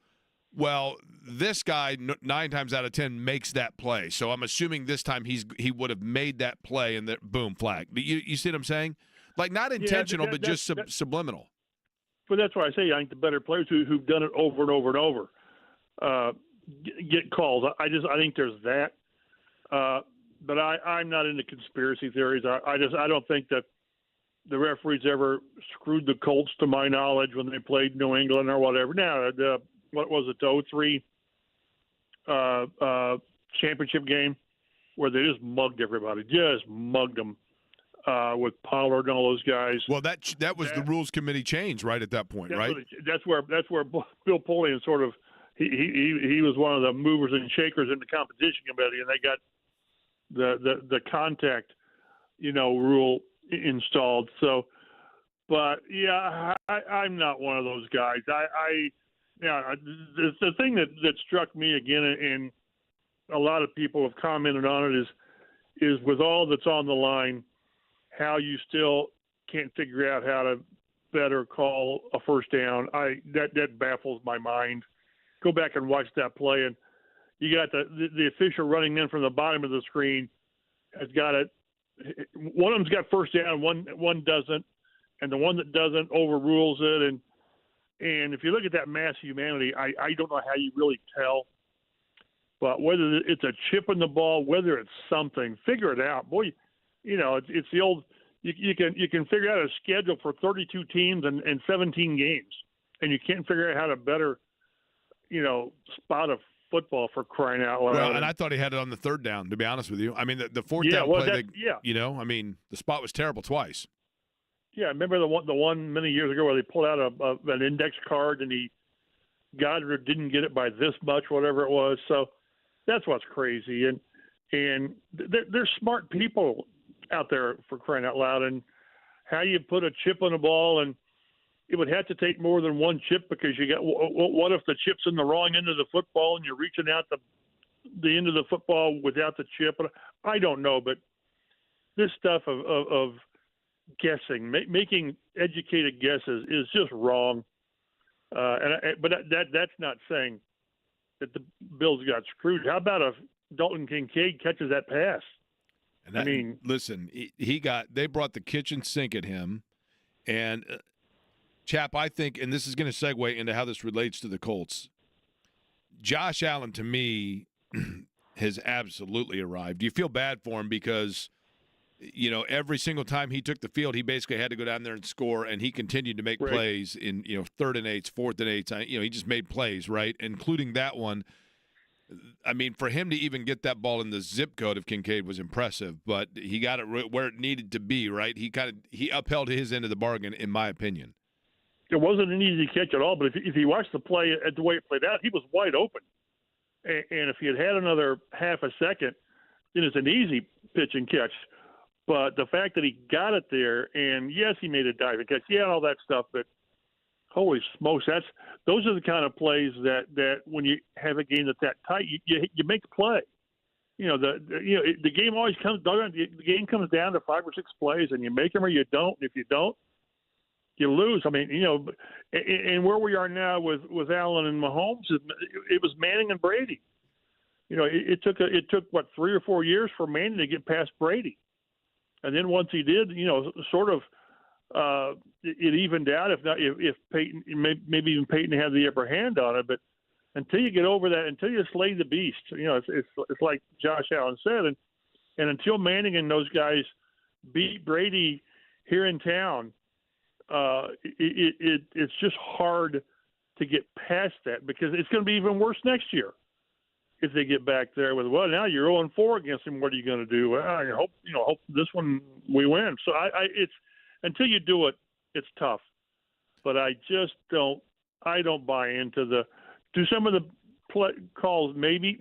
well, this guy 9 times out of 10 makes that play. So I'm assuming this time he would have made that play and that boom, flag. You see what I'm saying? Like not intentional, but just subliminal. But that's why I say I think the better players who've done it over and over and over get calls. I think there's that. But I'm not into conspiracy theories. I don't think that the referees ever screwed the Colts, to my knowledge, when they played New England or whatever. Now, what was it, the 2003 championship game where they just mugged everybody, them with Pollard and all those guys. Well, that was the rules committee change right at that point, right? That's where Bill Polian sort of he was one of the movers and shakers in the competition committee, and they got the contact, rule installed. So, but yeah, I'm not one of those guys. The thing that struck me again, and a lot of people have commented on it, is with all that's on the line, how you still can't figure out how to better call a first down. That baffles my mind. Go back and watch that play, and you got the official running in from the bottom of the screen has got it. One of them's got first down, one doesn't, and the one that doesn't overrules it. And if you look at that mass of humanity, I don't know how you really tell. But whether it's a chip in the ball, whether it's something, figure it out. Boy, it's the old. You can figure out a schedule for 32 teams and 17 games, and you can't figure out how to better, spot a football, for crying out loud. Well, and I thought he had it on the third down, to be honest with you. I mean, the fourth down well, play, yeah. I mean, the spot was terrible twice. Yeah, I remember the one many years ago where they pulled out an index card and he got it or didn't get it by this much, whatever it was. So that's what's crazy. And there's smart people out there, for crying out loud. And how you put a chip on the ball, and it would have to take more than one chip, because you got, what if the chip's in the wrong end of the football and you're reaching out the end of the football without the chip? I don't know, but this stuff of guessing, making educated guesses, is just wrong. But that's not saying that the Bills got screwed. How about if Dalton Kincaid catches that pass? And that, I mean, listen, they brought the kitchen sink at him, and Chap, I think, and this is going to segue into how this relates to the Colts. Josh Allen, to me, has absolutely arrived. You feel bad for him because, every single time he took the field, he basically had to go down there and score, and he continued to make plays in, 3rd and 8s, 4th and 8s. He just made plays, right, including that one. I mean, for him to even get that ball in the zip code of Kincaid was impressive, but he got it where it needed to be, right? He upheld his end of the bargain, in my opinion. It wasn't an easy catch at all, but if you watch the play, the way it played out, he was wide open. And if he had another half a second, then it's an easy pitch and catch. But the fact that he got it there, and yes, he made a diving catch, all that stuff, but holy smokes, those are the kind of plays that when you have a game that's that tight, you make a play. The game always comes down. The game comes down to 5 or 6 plays, and you make them or you don't. And if you don't, you lose. I mean, and where we are now with Allen and Mahomes, it was Manning and Brady. It took what, 3 or 4 years for Manning to get past Brady, and then once he did, sort of. It evened out. If Peyton, maybe even Peyton had the upper hand on it, but until you get over that, until you slay the beast, it's like Josh Allen said, and until Manning and those guys beat Brady here in town, it's just hard to get past that, because it's going to be even worse next year if they get back there with, well, now you're 0-4 against him. What are you going to do? Well, I hope this one we win. So it's. Until you do it, it's tough. But I just don't buy into do some of the calls. Maybe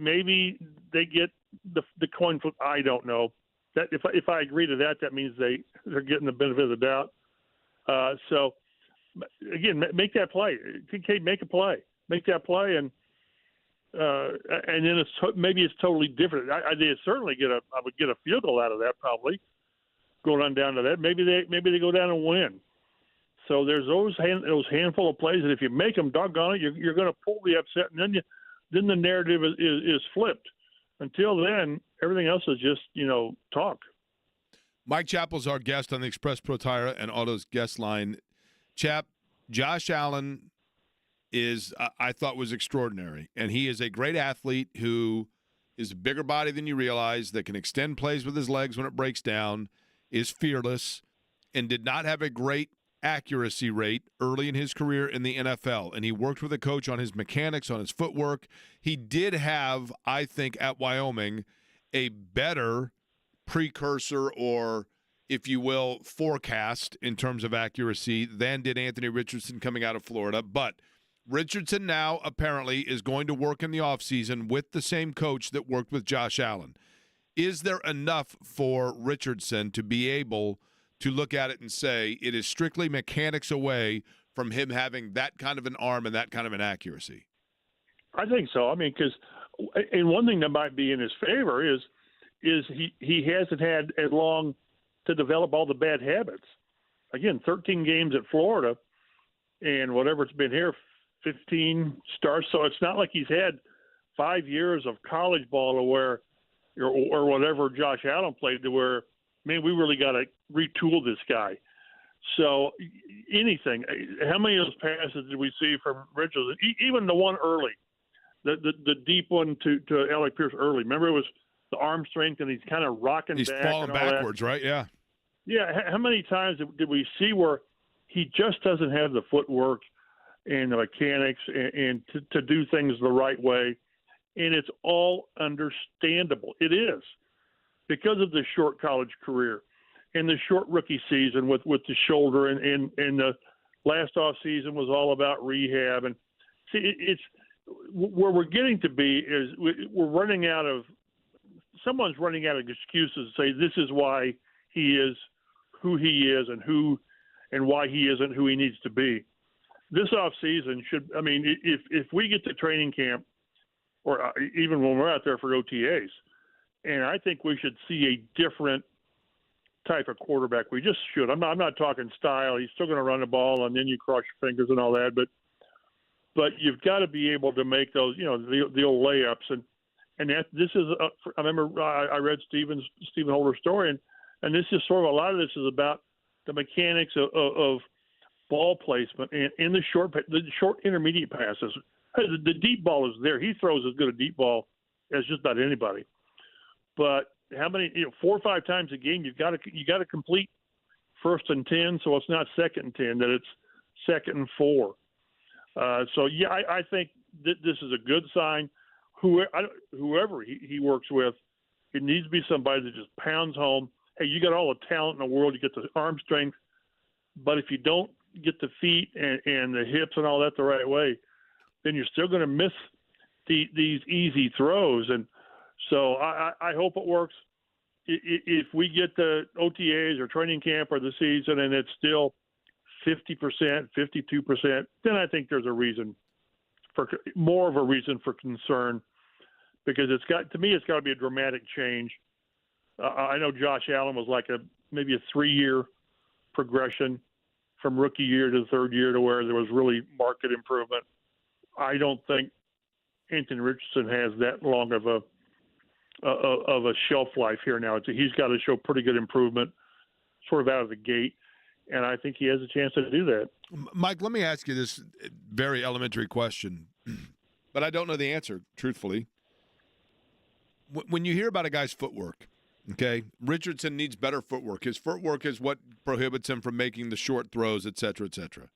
they get the coin flip. I don't know. That if I agree to that, that means they're getting the benefit of the doubt. So again, make that play. Kincaid, make that play, and then maybe it's totally different. I'd certainly I would get a field goal out of that, probably. Going on down to that, maybe they go down and win. So there's those handful of plays that if you make them, doggone it, you're going to pull the upset, and then the narrative is flipped. Until then, everything else is just talk. Mike Chappell's our guest on the Express Pro Tire and Autos guest line. Chap, Josh Allen is I thought was extraordinary, and he is a great athlete who is a bigger body than you realize, that can extend plays with his legs when it breaks down, is fearless, and did not have a great accuracy rate early in his career in the NFL. And he worked with a coach on his mechanics, on his footwork. He did have, I think, at Wyoming, a better precursor, or, if you will, forecast in terms of accuracy than did Anthony Richardson coming out of Florida. But Richardson now apparently is going to work in the offseason with the same coach that worked with Josh Allen. Is there enough for Richardson to be able to look at it and say it is strictly mechanics away from him having that kind of an arm and that kind of an accuracy? I think so. I mean, because and one thing that might be in his favor is he hasn't had as long to develop all the bad habits. Again, 13 games at Florida, and whatever it's been here, 15 starts. So it's not like he's had 5 years of college ball to where, or whatever Josh Allen played, to where, man, we really got to retool this guy. So anything, how many of those passes did we see from Richardson? Even the one early, the deep one to Alec Pierce early. Remember, it was the arm strength, and he's kind of rocking back. He's falling backwards, right? Yeah. Yeah. How many times did we see where he just doesn't have the footwork and the mechanics and to do things the right way? and it's all understandable. It is because of the short college career and the short rookie season with the shoulder, and the last off season was all about rehab. And see, it's where we're getting to be is we're running out of – someone's running out of excuses to say this is why he is who he is and why he isn't who he needs to be. This off season should – I mean, if we get to training camp or even when we're out there for OTAs, and I think we should see a different type of quarterback. We just should. I'm not talking style. He's still going to run the ball, and then you cross your fingers and all that, but you've got to be able to make those, the old layups. And that this is, I remember I read Stephen Holder's story, and this is sort of, a lot of this is about the mechanics of ball placement and in the short intermediate passes. The deep ball is there. He throws as good a deep ball as just about anybody. But how many, 4 or 5 times a game, you got to complete 1st and 10, so it's not 2nd and 10, that it's 2nd and 4. I think this is a good sign. Whoever he works with, it needs to be somebody that just pounds home, hey, you got all the talent in the world, you get the arm strength, but if you don't get the feet and the hips and all that the right way, then you're still going to miss these easy throws. And so I hope it works. If we get the OTAs or training camp or the season and it's still 50%, 52%, then I think there's more of a reason for concern, because it's got to be a dramatic change. I know Josh Allen was like maybe a 3-year progression from rookie year to the 3rd year to where there was really market improvement. I don't think Anthony Richardson has that long of a shelf life here now. He's got to show pretty good improvement sort of out of the gate, and I think he has a chance to do that. Mike, let me ask you this very elementary question, but I don't know the answer, truthfully. When you hear about a guy's footwork, okay, Richardson needs better footwork. His footwork is what prohibits him from making the short throws, et cetera, et cetera.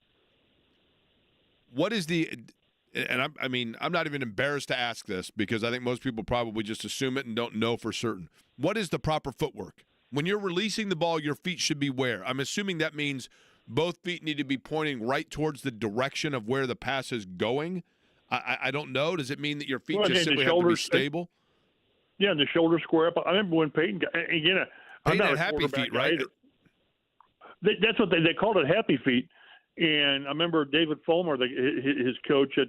What is the – and I'm not even embarrassed to ask this, because I think most people probably just assume it and don't know for certain. What is the proper footwork? When you're releasing the ball, your feet should be where? I'm assuming that means both feet need to be pointing right towards the direction of where the pass is going. I don't know. Does it mean that your feet just simply have to be stable? Yeah, and the shoulders square up. I remember when Peyton got – again, I'm not had a happy feet, right? That's what they called it, happy feet. And I remember David Fulmer, his coach at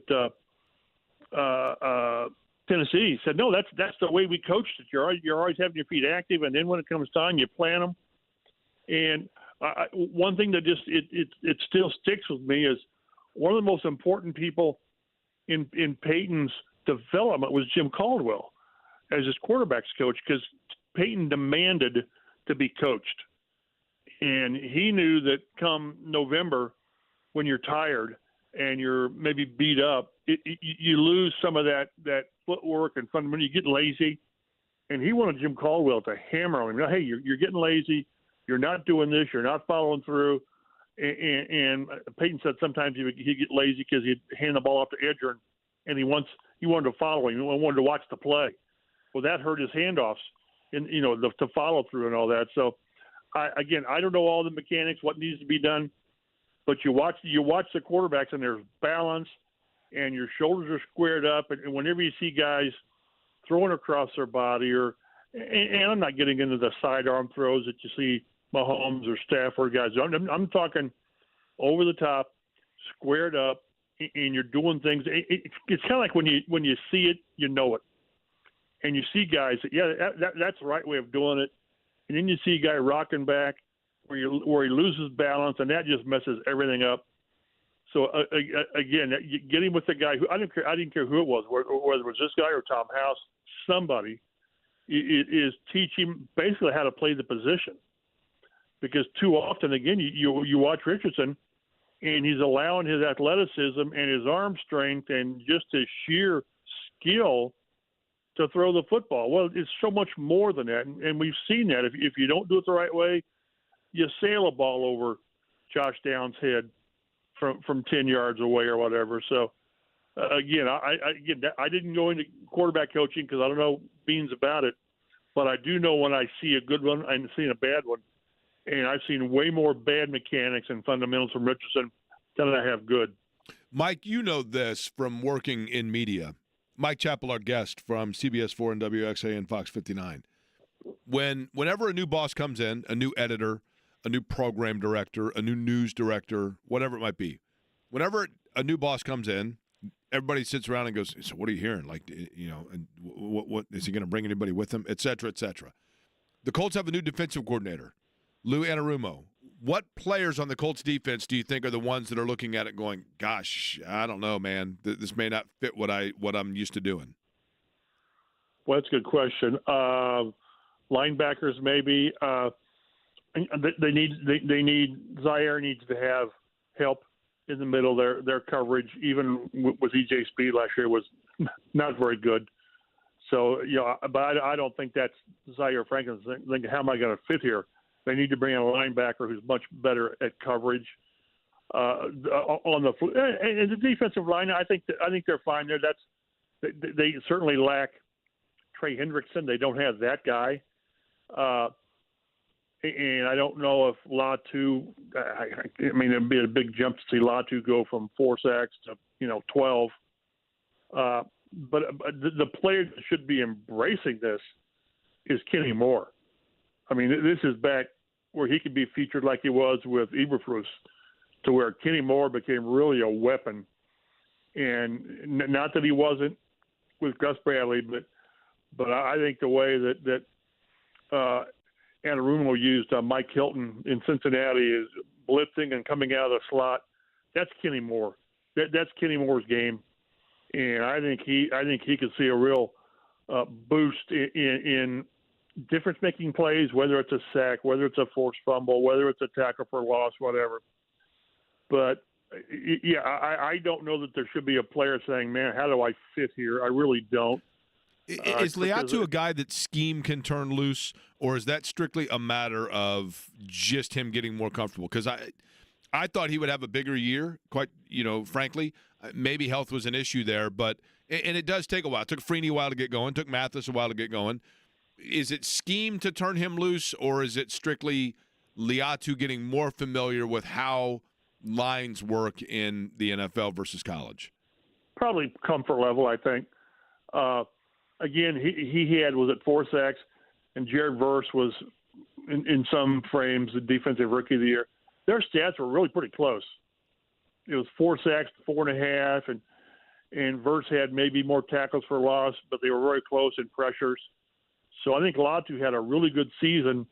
Tennessee, said, "No, that's the way we coached it. You're always having your feet active, and then when it comes time, you plant them." And one thing that just it still sticks with me is one of the most important people in Peyton's development was Jim Caldwell as his quarterbacks coach, because Peyton demanded to be coached, and he knew that come November, when you're tired and you're maybe beat up, you lose some of that footwork and fun when you get lazy. And he wanted Jim Caldwell to hammer on him. Hey, you're getting lazy. You're not doing this. You're not following through. And Peyton said sometimes he'd get lazy because he'd hand the ball off to Edgerrin, and he wanted to follow him. He wanted to watch the play. Well, that hurt his handoffs and to follow through and all that. So, I don't know all the mechanics, what needs to be done. But you watch the quarterbacks, and there's balance, and your shoulders are squared up. And whenever you see guys throwing across their body, and I'm not getting into the sidearm throws that you see Mahomes or Stafford guys. I'm talking over the top, squared up, and you're doing things. It's kind of like when you see it, you know it, and you see guys that's the right way of doing it, and then you see a guy rocking back where he loses balance, and that just messes everything up. So again, getting with the guy who I didn't care who it was, whether it was this guy or Tom House, somebody is teaching basically how to play the position. Because too often, again, you watch Richardson, and he's allowing his athleticism and his arm strength and just his sheer skill to throw the football. Well, it's so much more than that, and we've seen that. If you don't do it the right way, you sail a ball over Josh Downs' head from 10 yards away or whatever. So again, I didn't go into quarterback coaching because I don't know beans about it, but I do know when I see a good one, I'm seeing a bad one, and I've seen way more bad mechanics and fundamentals from Richardson than I have good. Mike, you know this from working in media. Mike Chappell, our guest from CBS4 and WXA and Fox 59. Whenever a new boss comes in, a new editor, a new program director, a new news director, whatever it might be, whenever a new boss comes in, everybody sits around and goes, so what are you hearing? Like, and what is he going to bring anybody with him, et cetera, et cetera. The Colts have a new defensive coordinator, Lou Anarumo. What players on the Colts defense do you think are the ones that are looking at it going, gosh, I don't know, man, this may not fit what I'm used to doing? Well, that's a good question. Linebackers, maybe. They need Zaire needs to have help in the middle. Their coverage, even with EJ Speed last year, was not very good. So, but I don't think that's Zaire Franklin thinking, how am I going to fit here? They need to bring in a linebacker who's much better at coverage. On the defensive line, I think they're fine there. They certainly lack Trey Hendrickson. They don't have that guy. And I don't know if Latu. I mean, it'd be a big jump to see Latu go from 4 sacks to 12. But the player that should be embracing this is Kenny Moore. I mean, this is back where he could be featured like he was with Eberflus, to where Kenny Moore became really a weapon. And not that he wasn't with Gus Bradley, but I think the way that Anarumo used Mike Hilton in Cincinnati is blitzing and coming out of the slot. That's Kenny Moore. That's Kenny Moore's game, and I think he could see a real boost in difference-making plays, whether it's a sack, whether it's a forced fumble, whether it's a tackle for loss, whatever. But yeah, I don't know that there should be a player saying, "Man, how do I fit here?" I really don't. Is Liatu a guy that scheme can turn loose, or is that strictly a matter of just him getting more comfortable? Because I thought he would have a bigger year, quite, frankly. Maybe health was an issue there, and it does take a while. It took Freeney a while to get going. It took Mathis a while to get going. Is it scheme to turn him loose, or is it strictly Liatu getting more familiar with how lines work in the NFL versus college? Probably comfort level, I think. Again, he had, was it 4 sacks, and Jared Verse was, in some frames, the defensive rookie of the year. Their stats were really pretty close. It was 4 sacks, 4.5, and Verse had maybe more tackles for loss, but they were very close in pressures. So I think Latu had a really good season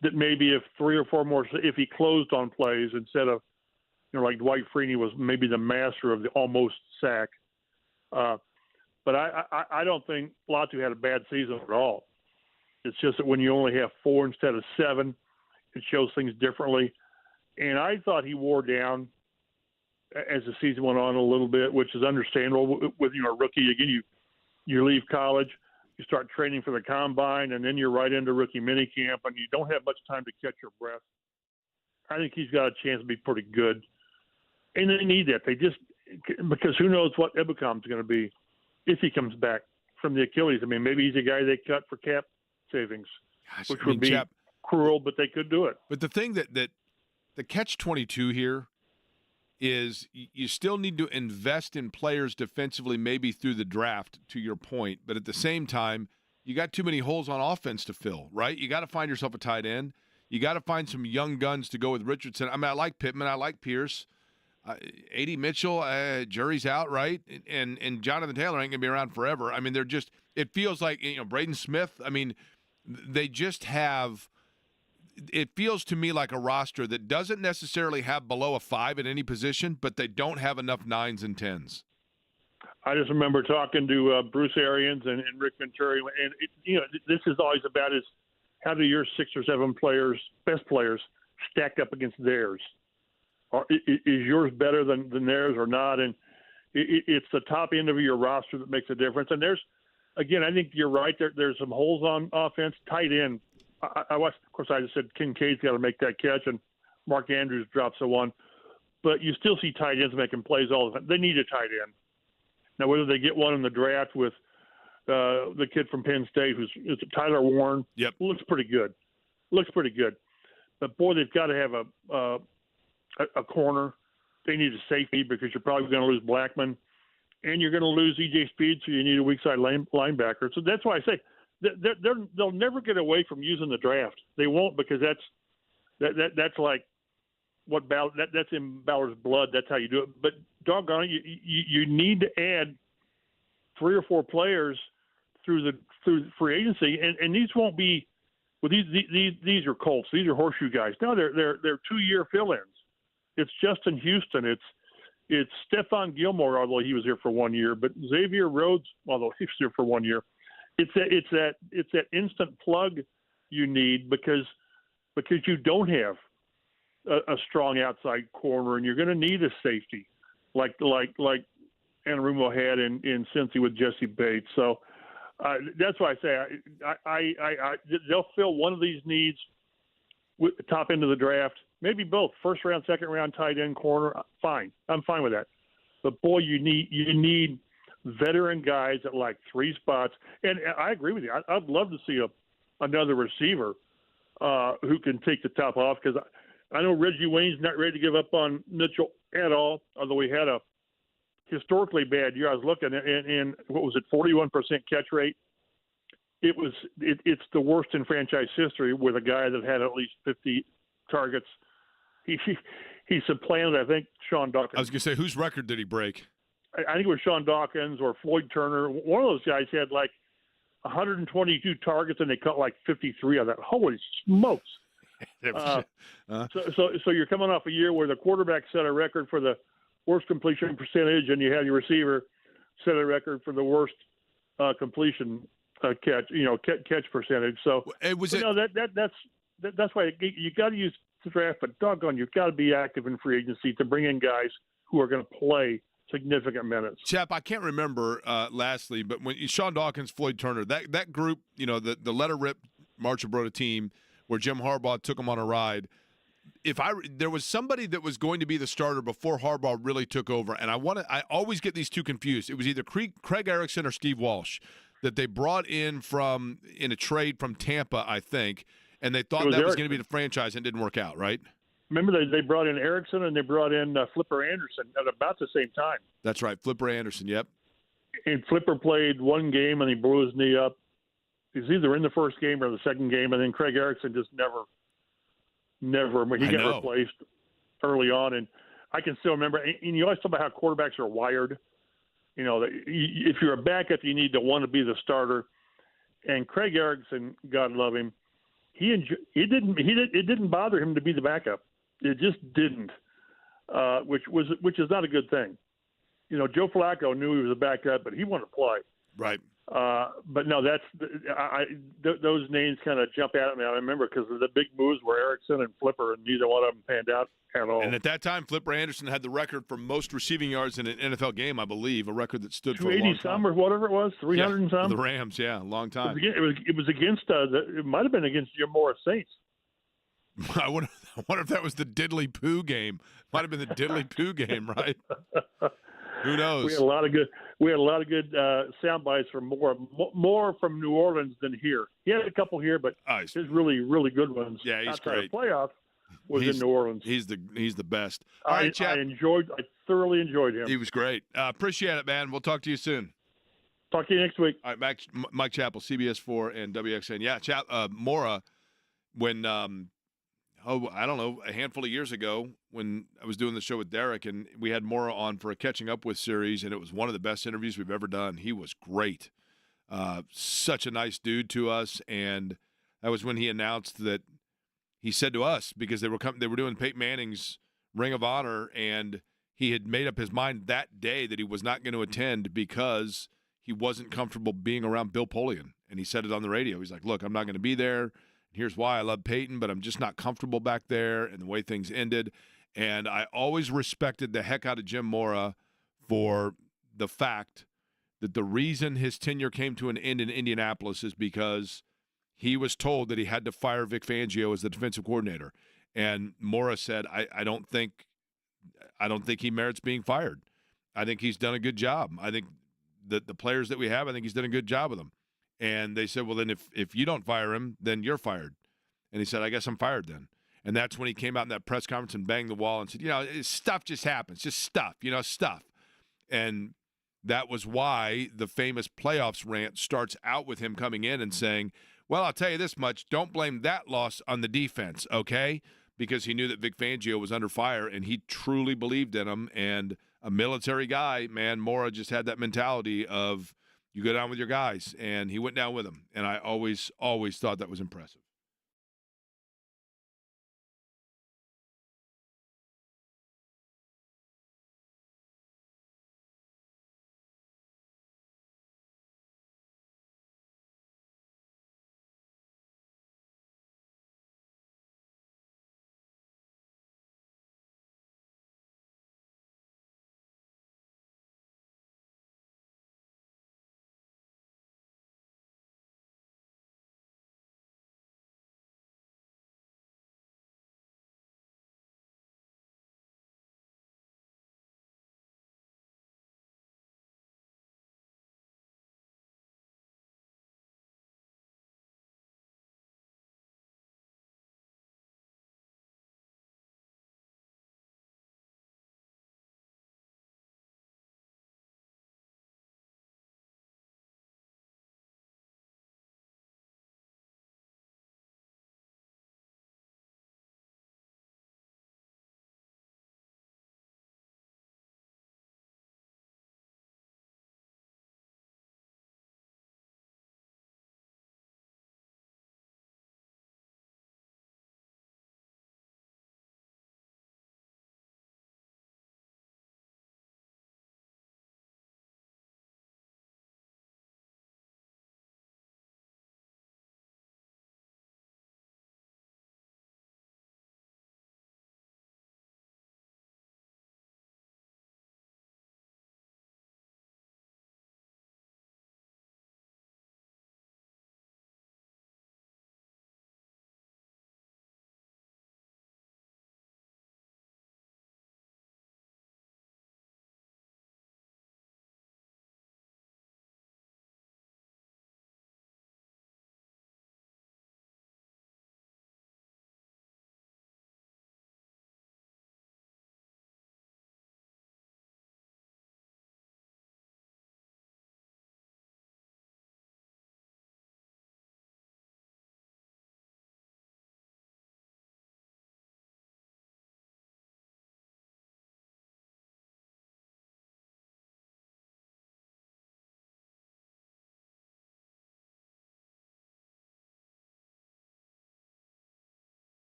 that maybe if 3 or 4 more, if he closed on plays instead of, like Dwight Freeney was maybe the master of the almost sack. But I don't think Latu had a bad season at all. It's just that when you only have 4 instead of 7, it shows things differently. And I thought he wore down as the season went on a little bit, which is understandable with a rookie. Again, you leave college, you start training for the combine, and then you're right into rookie minicamp, and you don't have much time to catch your breath. I think he's got a chance to be pretty good. And they need that. Because who knows what Ebukam is going to be if he comes back from the Achilles. I mean, maybe he's a guy they cut for cap savings, which would be cruel, but they could do it. But the thing that the catch-22 here is you still need to invest in players defensively, maybe through the draft, to your point. But at the same time, you got too many holes on offense to fill, right? You got to find yourself a tight end. You got to find some young guns to go with Richardson. I mean, I like Pittman. I like Pierce. A.D. Mitchell, jury's out, right? And Jonathan Taylor ain't going to be around forever. I mean, they're just – it feels like, Braden Smith, I mean, they just have – it feels to me like a roster that doesn't necessarily have below a 5 at any position, but they don't have enough 9s and 10s. I just remember talking to Bruce Arians and Rick Venturi, and this is always about is how do your 6 or 7 players, best players, stack up against theirs? Or is yours better than theirs or not? And it's the top end of your roster that makes a difference. And again, I think you're right. There's some holes on offense. Tight end. I watched, of course, I just said Kincaid's got to make that catch, and Mark Andrews drops the one. But you still see tight ends making plays all the time. They need a tight end. Now, whether they get one in the draft with the kid from Penn State, who's Tyler Warren, looks pretty good. But boy, they've got to have a corner. They need a safety because you're probably going to lose Blackman, and you're going to lose E.J. Speed, so you need a weak side linebacker. So that's why I say they'll never get away from using the draft. They won't, because that's like what that's in Ballard's blood. That's how you do it. But doggone it, you need to add 3 or 4 players through free agency, and these won't be. Well, these are Colts. These are horseshoe guys. No, they're 2-year fill-ins. It's Justin Houston. It's Stephon Gilmore, although he was here for 1 year. But Xavier Rhodes, although he was here for 1 year. It's that instant plug you need because you don't have a strong outside corner, and you're going to need a safety like Anarumo had in Cincy with Jesse Bates. So. That's why I say they'll fill one of these needs with the top end of the draft, maybe both, first round, second round, tight end, corner. Fine, I'm fine with that. But boy, you need veteran guys at like 3 spots, and I agree with you. I'd love to see another receiver who can take the top off, because I know Reggie Wayne's not ready to give up on Mitchell at all, although he had a historically bad year. I was looking in what was it, 41% catch rate. It's the worst in franchise history with a guy that had at least 50 targets. He supplanted, I think, Sean Dawkins. I was going to say, whose record did he break? I think it was Sean Dawkins or Floyd Turner. One of those guys had like 122 targets, and they caught like 53 of that. Holy smokes! So you're coming off a year where the quarterback set a record for the worst completion percentage, and you have your receiver set a record for the worst completion catch percentage. So that's why you got to use the draft, but doggone, you've got to be active in free agency to bring in guys who are going to play significant minutes. Chap, I can't remember lastly, but when Sean Dawkins, Floyd Turner, that group, the letter rip Marchibroda team where Jim Harbaugh took them on a ride. There was somebody that was going to be the starter before Harbaugh really took over, and I always get these two confused. It was either Craig Erickson or Steve Walsh that they brought in a trade from Tampa, I think, and they thought that was going to be the franchise, and it didn't work out, right? Remember, they brought in Erickson and they brought in Flipper Anderson at about the same time. That's right, Flipper Anderson, yep. And Flipper played one game and he blew his knee up. He was either in the first game or the second game, and then Craig Erickson just never. He got replaced early on, and I can still remember. And you always talk about how quarterbacks are wired. If you're a backup, you need to want to be the starter. And Craig Erickson, God love him, it didn't bother him to be the backup. It just didn't, which is not a good thing. Joe Flacco knew he was a backup, but he wanted to play. Right. But no, those names kind of jump out at me. I remember because the big moves were Erickson and Flipper, and neither one of them panned out at all. And at that time, Flipper Anderson had the record for most receiving yards in an NFL game, I believe, a record that stood for a long time. 280 some or whatever it was, 300 and some. The Rams, a long time. It was against it might have been against Jim Morris Saints. I wonder if that was the Diddley Poo game. Might have been the Diddley Poo game, right? Who knows? We had a lot of good sound bites from more from New Orleans than here. He had a couple here, but his really, really good ones. Yeah, he's outside great. Of playoff was in New Orleans. He's the best. All right, chap. I thoroughly enjoyed him. He was great. Appreciate it, man. We'll talk to you soon. Talk to you next week. All right, Mike Chappell, CBS 4 and WXN. Yeah, Mora, when I don't know, a handful of years ago when I was doing the show with Derek, and we had Mora on for a Catching Up With series, and it was one of the best interviews we've ever done. He was great. Such a nice dude to us, and that was when he announced that he said to us, because they were doing Peyton Manning's Ring of Honor, and he had made up his mind that day that he was not going to attend because he wasn't comfortable being around Bill Polian. And he said it on the radio. He's like, look, I'm not going to be there. Here's why. I love Peyton, but I'm just not comfortable back there, and the way things ended. And I always respected the heck out of Jim Mora for the fact that the reason his tenure came to an end in Indianapolis is because he was told that he had to fire Vic Fangio as the defensive coordinator. And Mora said, I don't think he merits being fired. I think he's done a good job. I think the players that we have, I think he's done a good job with them. And they said, well, then if you don't fire him, then you're fired. And he said, I guess I'm fired then. And that's when he came out in that press conference and banged the wall and said, stuff just happens, just stuff, stuff. And that was why the famous playoffs rant starts out with him coming in and saying, well, I'll tell you this much, don't blame that loss on the defense, okay? Because he knew that Vic Fangio was under fire, and he truly believed in him. And a military guy, man, Mora just had that mentality of you go down with your guys, and he went down with them. And I always thought that was impressive.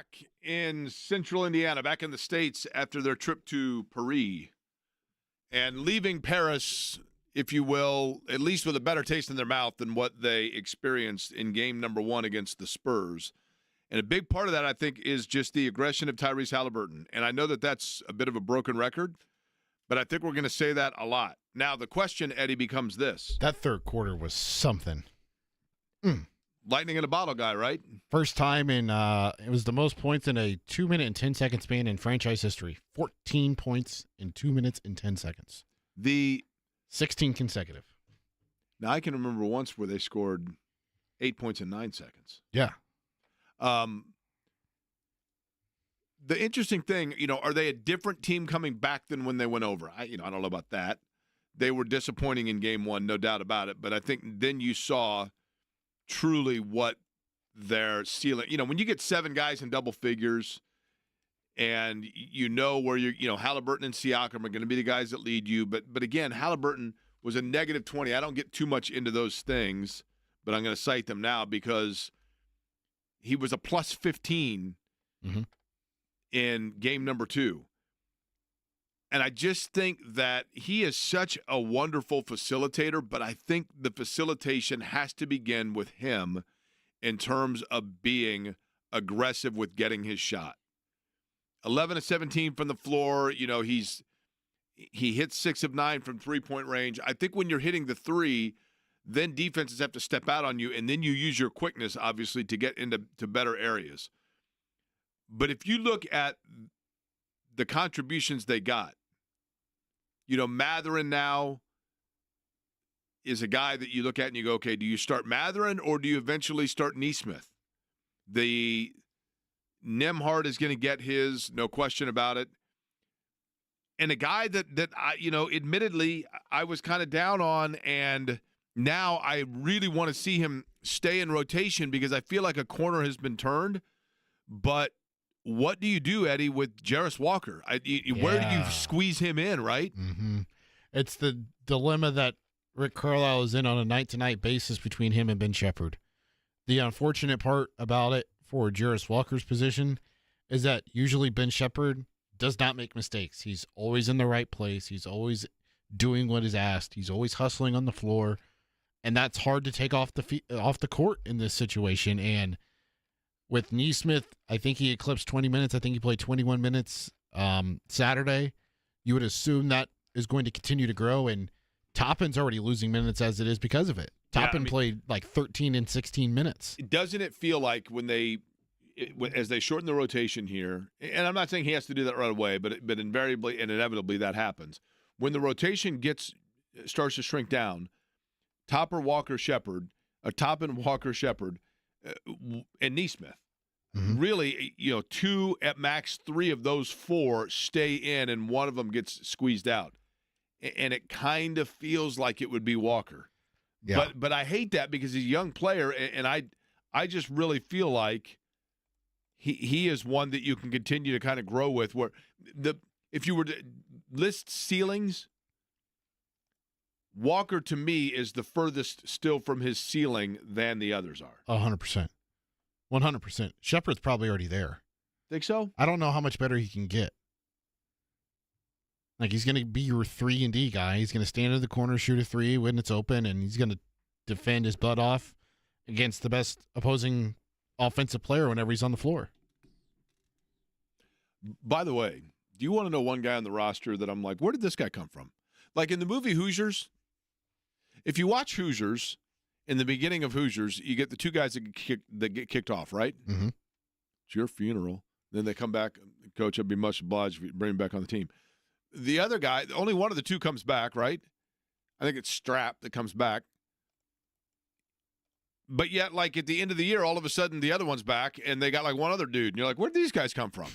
back in central Indiana, back in the States after their trip to Paris. And leaving Paris, if you will, at least with a better taste in their mouth than what they experienced in game number 1 against the Spurs. And a big part of that, I think, is just the aggression of Tyrese Halliburton. And I know that that's a bit of a broken record, but I think we're going to say that a lot. Now, the question, Eddie, becomes this. That third quarter was something. Lightning in a bottle guy, right? First time in it was the most points in a 2-minute and 10-second span in franchise history. 14 points in 2 minutes and 10 seconds. The 16 consecutive. Now, I can remember once where they scored 8 points in 9 seconds. Yeah. The interesting thing, are they a different team coming back than when they went over? I don't know about that. They were disappointing in game 1, no doubt about it. But I think then you saw truly what their ceiling. When you get 7 guys in double figures, and where Halliburton and Siakam are going to be the guys that lead you. But again, Halliburton was a negative 20. I don't get too much into those things, but I'm going to cite them now because he was a plus 15 in game number 2. And I just think that he is such a wonderful facilitator, but I think the facilitation has to begin with him in terms of being aggressive with getting his shot. 11 of 17 from the floor. He hits 6 of 9 from three-point range. I think when you're hitting the 3, then defenses have to step out on you, and then you use your quickness, obviously, to get into better areas. But if you look at the contributions they got, Mathurin now is a guy that you look at and you go, okay, do you start Mathurin or do you eventually start Nesmith? The Nembhard is going to get his, no question about it. And a guy that I, admittedly, I was kind of down on, and now I really want to see him stay in rotation because I feel like a corner has been turned. But what do you do, Eddie, with Jarris Walker? Where do you squeeze him in, right? Mm-hmm. It's the dilemma that Rick Carlisle is in on a night-to-night basis between him and Ben Shepherd. The unfortunate part about it for Jarris Walker's position is that usually Ben Shepherd does not make mistakes. He's always in the right place. He's always doing what is asked. He's always hustling on the floor, and that's hard to take off the court in this situation. And with Nesmith, I think he eclipsed 20 minutes. I think he played 21 minutes Saturday. You would assume that is going to continue to grow, and Toppin's already losing minutes as it is because of it. Toppin played like 13 and 16 minutes. Doesn't it feel like as they shorten the rotation here, and I'm not saying he has to do that right away, but invariably and inevitably that happens. When the rotation starts to shrink down, Toppin, Walker, Shepherd, and Nesmith. Mm-hmm. Really, 2 at max 3 of those 4 stay in, and one of them gets squeezed out. And it kind of feels like it would be Walker. Yeah. But I hate that because he's a young player, and I just really feel like he is one that you can continue to kind of grow with. Where if you were to list ceilings, Walker, to me, is the furthest still from his ceiling than the others are. 100%. 100%. Shepherd's probably already there. Think so? I don't know how much better he can get. Like, he's going to be your 3-and-D guy. He's going to stand in the corner, shoot a 3 when it's open, and he's going to defend his butt off against the best opposing offensive player whenever he's on the floor. By the way, do you want to know one guy on the roster that I'm like, where did this guy come from? Like in the movie Hoosiers, if you watch Hoosiers, in the beginning of Hoosiers, you get the 2 guys that get kicked off, right? Mm-hmm. It's your funeral. Then they come back. Coach, I'd be much obliged if you bring him back on the team. The other guy, only one of the 2 comes back, right? I think it's Strap that comes back. But yet, like at the end of the year, all of a sudden the other one's back, and they got like one other dude. And you're like, where did these guys come from?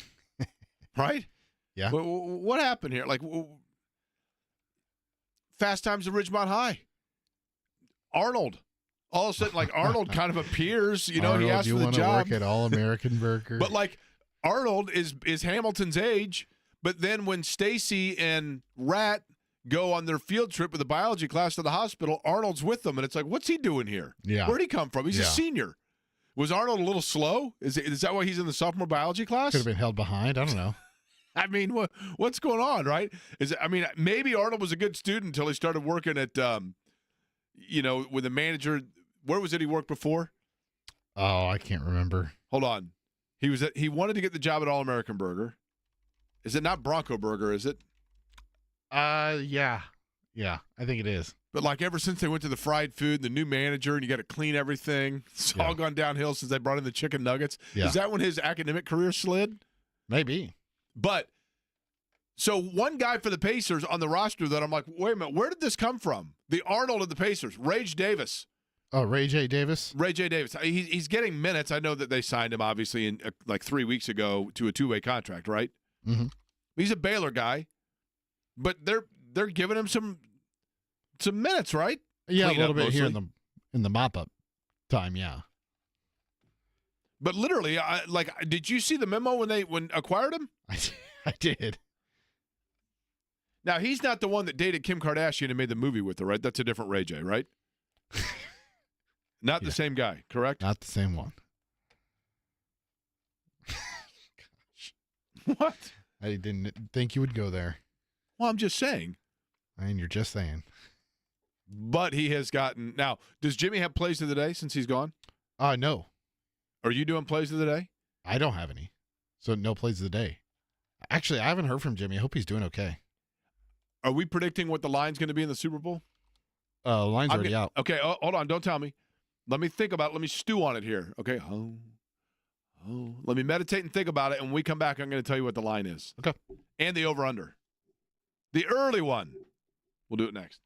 Right? Yeah. What happened here? Like, Fast Times at Ridgemont High. Arnold. All of a sudden, like, Arnold kind of appears. Arnold, he asked for the job. you want to work at All-American Burger. But, like, Arnold is Hamilton's age. But then when Stacy and Rat go on their field trip with the biology class to the hospital, Arnold's with them. And it's like, what's he doing here? Yeah. Where'd he come from? He's a senior. Was Arnold a little slow? Is that why he's in the sophomore biology class? Could have been held behind. I don't know. I mean, what's going on, right? Maybe Arnold was a good student until he started working at, with a manager. Where was it he worked before? Oh, I can't remember. Hold on. He wanted to get the job at All American Burger. Is it not Bronco Burger, is it? Yeah. Yeah, I think it is. But like ever since they went to the fried food, the new manager, and you got to clean everything, it's all gone downhill since they brought in the chicken nuggets. Yeah. Is that when his academic career slid? Maybe. But so one guy for the Pacers on the roster that I'm like, wait a minute, where did this come from? The Arnold of the Pacers, Rage Davis. Oh, Ray J. Davis? Ray J. Davis. He's getting minutes. I know that they signed him, obviously, in like 3 weeks ago to a two-way contract, right? Mm-hmm. He's a Baylor guy, but they're giving him some minutes, right? Yeah, Clean a little up bit mostly. here in the mop-up time, yeah. But literally, did you see the memo when acquired him? I did. Now, he's not the one that dated Kim Kardashian and made the movie with her, right? That's a different Ray J, right? Not the same guy, correct? Not the same one. What? I didn't think you would go there. Well, I'm just saying. And you're just saying. But he has gotten – now, does Jimmy have plays of the day since he's gone? No. Are you doing plays of the day? I don't have any. So no plays of the day. Actually, I haven't heard from Jimmy. I hope he's doing okay. Are we predicting what the line's going to be in the Super Bowl? Line's already out. Okay, hold on. Don't tell me. Let me think about it. Let me stew on it here. Okay. Let me meditate and think about it. And when we come back, I'm going to tell you what the line is. Okay. And the over-under. The early one. We'll do it next.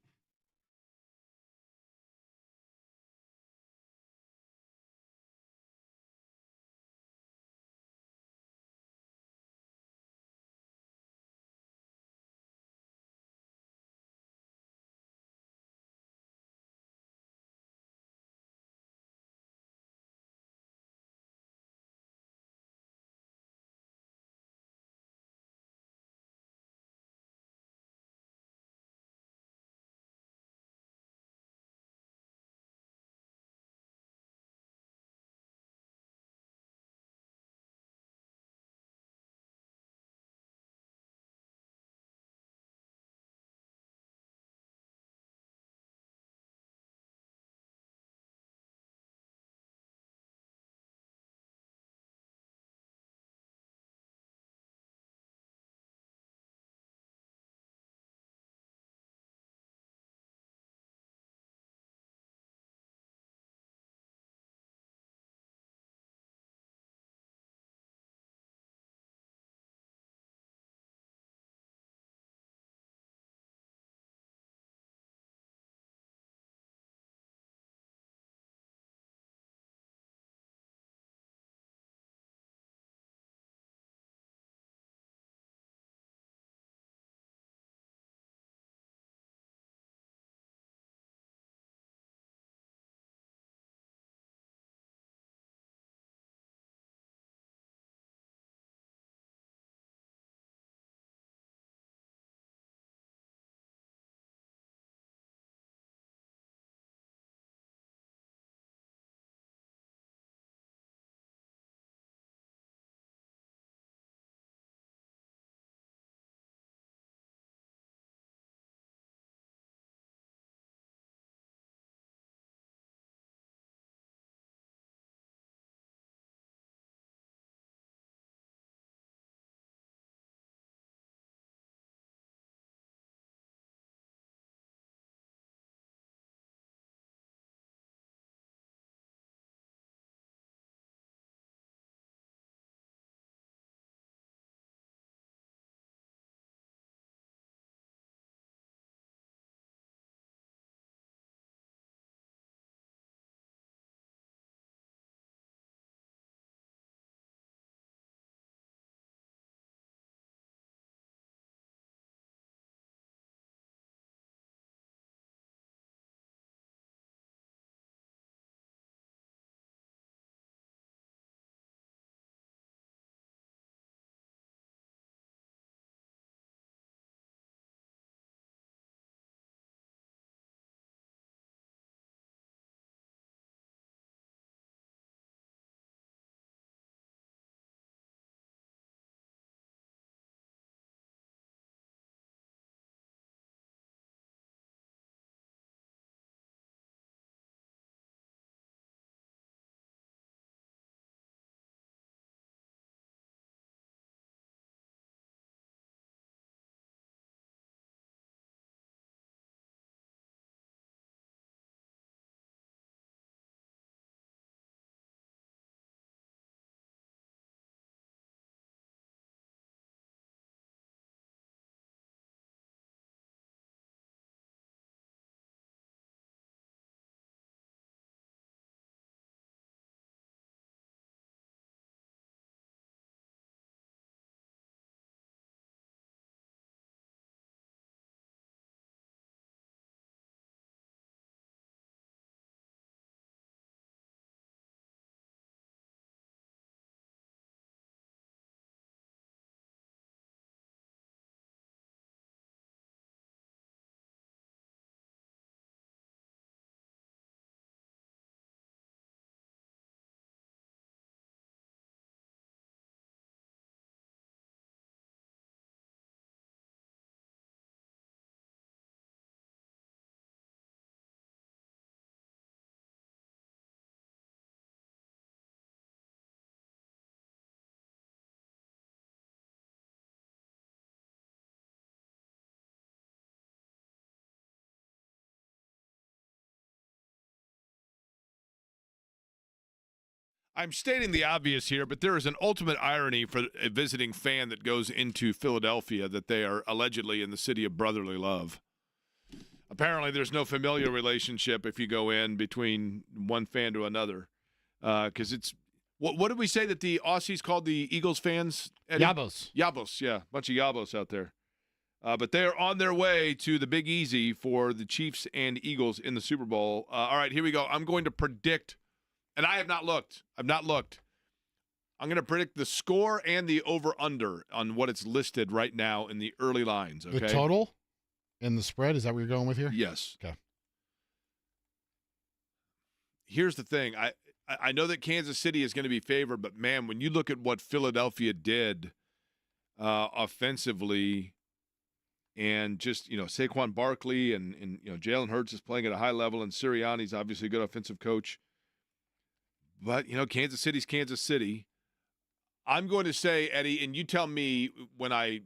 I'm stating the obvious here, but there is an ultimate irony for a visiting fan that goes into Philadelphia that they are allegedly in the city of brotherly love. Apparently, there's no familial relationship if you go in between one fan to another, because it's what did we say that the Aussies called the Eagles fans? Eddie? Yabos. Yabos, yeah, bunch of Yabos out there. But they are on their way to the Big Easy for the Chiefs and Eagles in the Super Bowl. All right, here we go. I'm going to predict. And I have not looked. I'm going to predict the score and the over-under on what it's listed right now in the early lines. Okay? The total and the spread, is that what you're going with here? Yes. Okay. Here's the thing. I know that Kansas City is going to be favored, but, man, when you look at what Philadelphia did offensively and just, Saquon Barkley and Jalen Hurts is playing at a high level and Sirianni's obviously a good offensive coach. But, Kansas City's Kansas City. I'm going to say, Eddie, and you tell me what are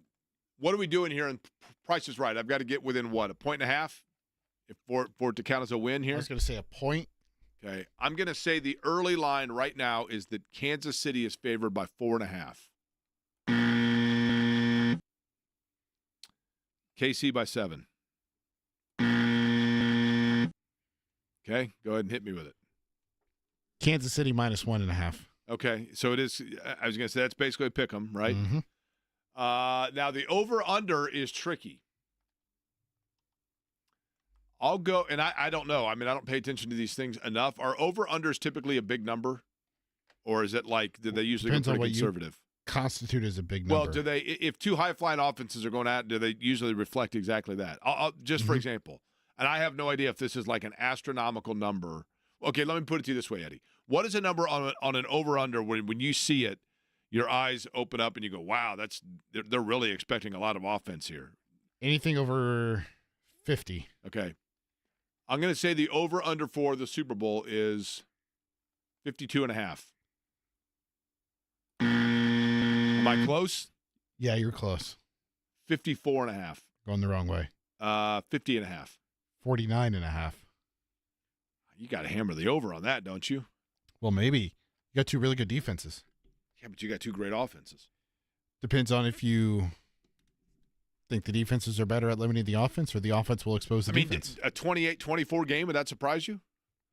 we doing here? And Price is Right. I've got to get within what, a point and a half for it to count as a win here? I was going to say a point. Okay. I'm going to say the early line right now is that Kansas City is favored by 4.5. KC by 7. Okay. Go ahead and hit me with it. Kansas City minus 1.5. Okay, so it is. I was going to say that's basically a pick 'em, right? Mm-hmm. Now the over/under is tricky. I'll go, and I don't know. I mean, I don't pay attention to these things enough. Are over/unders typically a big number, or is it like do they usually Depends go on pretty what conservative? Constitute as a big number. Well, do they? If two high-flying offenses are going at, do they usually reflect exactly that? I'll just for example, and I have no idea if this is like an astronomical number. Okay, let me put it to you this way, Eddie. What is a number on an over/under when you see it, your eyes open up and you go, "Wow, they're really expecting a lot of offense here." Anything over 50. Okay, I'm going to say the over/under for the Super Bowl is 52.5. Am I close? Yeah, you're close. 54.5. Going the wrong way. 50.5. 49.5. You got to hammer the over on that, don't you? Well, maybe. You got two really good defenses. Yeah, but you got two great offenses. Depends on if you think the defenses are better at limiting the offense or the offense will expose the defense. A 28-24 game, would that surprise you?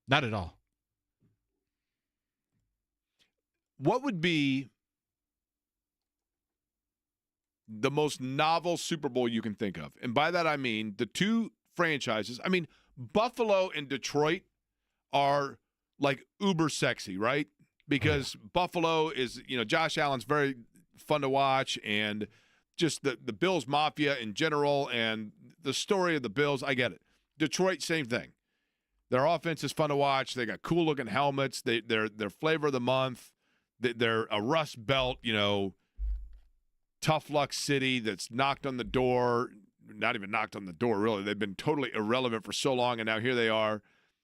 Not at all. What would be the most novel Super Bowl you can think of? And by that I mean the two franchises. I mean, Buffalo and Detroit are like uber sexy, right? Because Buffalo is, Josh Allen's very fun to watch, and just the Bills Mafia in general and the story of the Bills, I get it. Detroit, same thing. Their offense is fun to watch. They got cool-looking helmets. They're flavor of the month. They're a Rust Belt, tough luck city that's knocked on the door. Not even knocked on the door, really. They've been totally irrelevant for so long, and now here they are.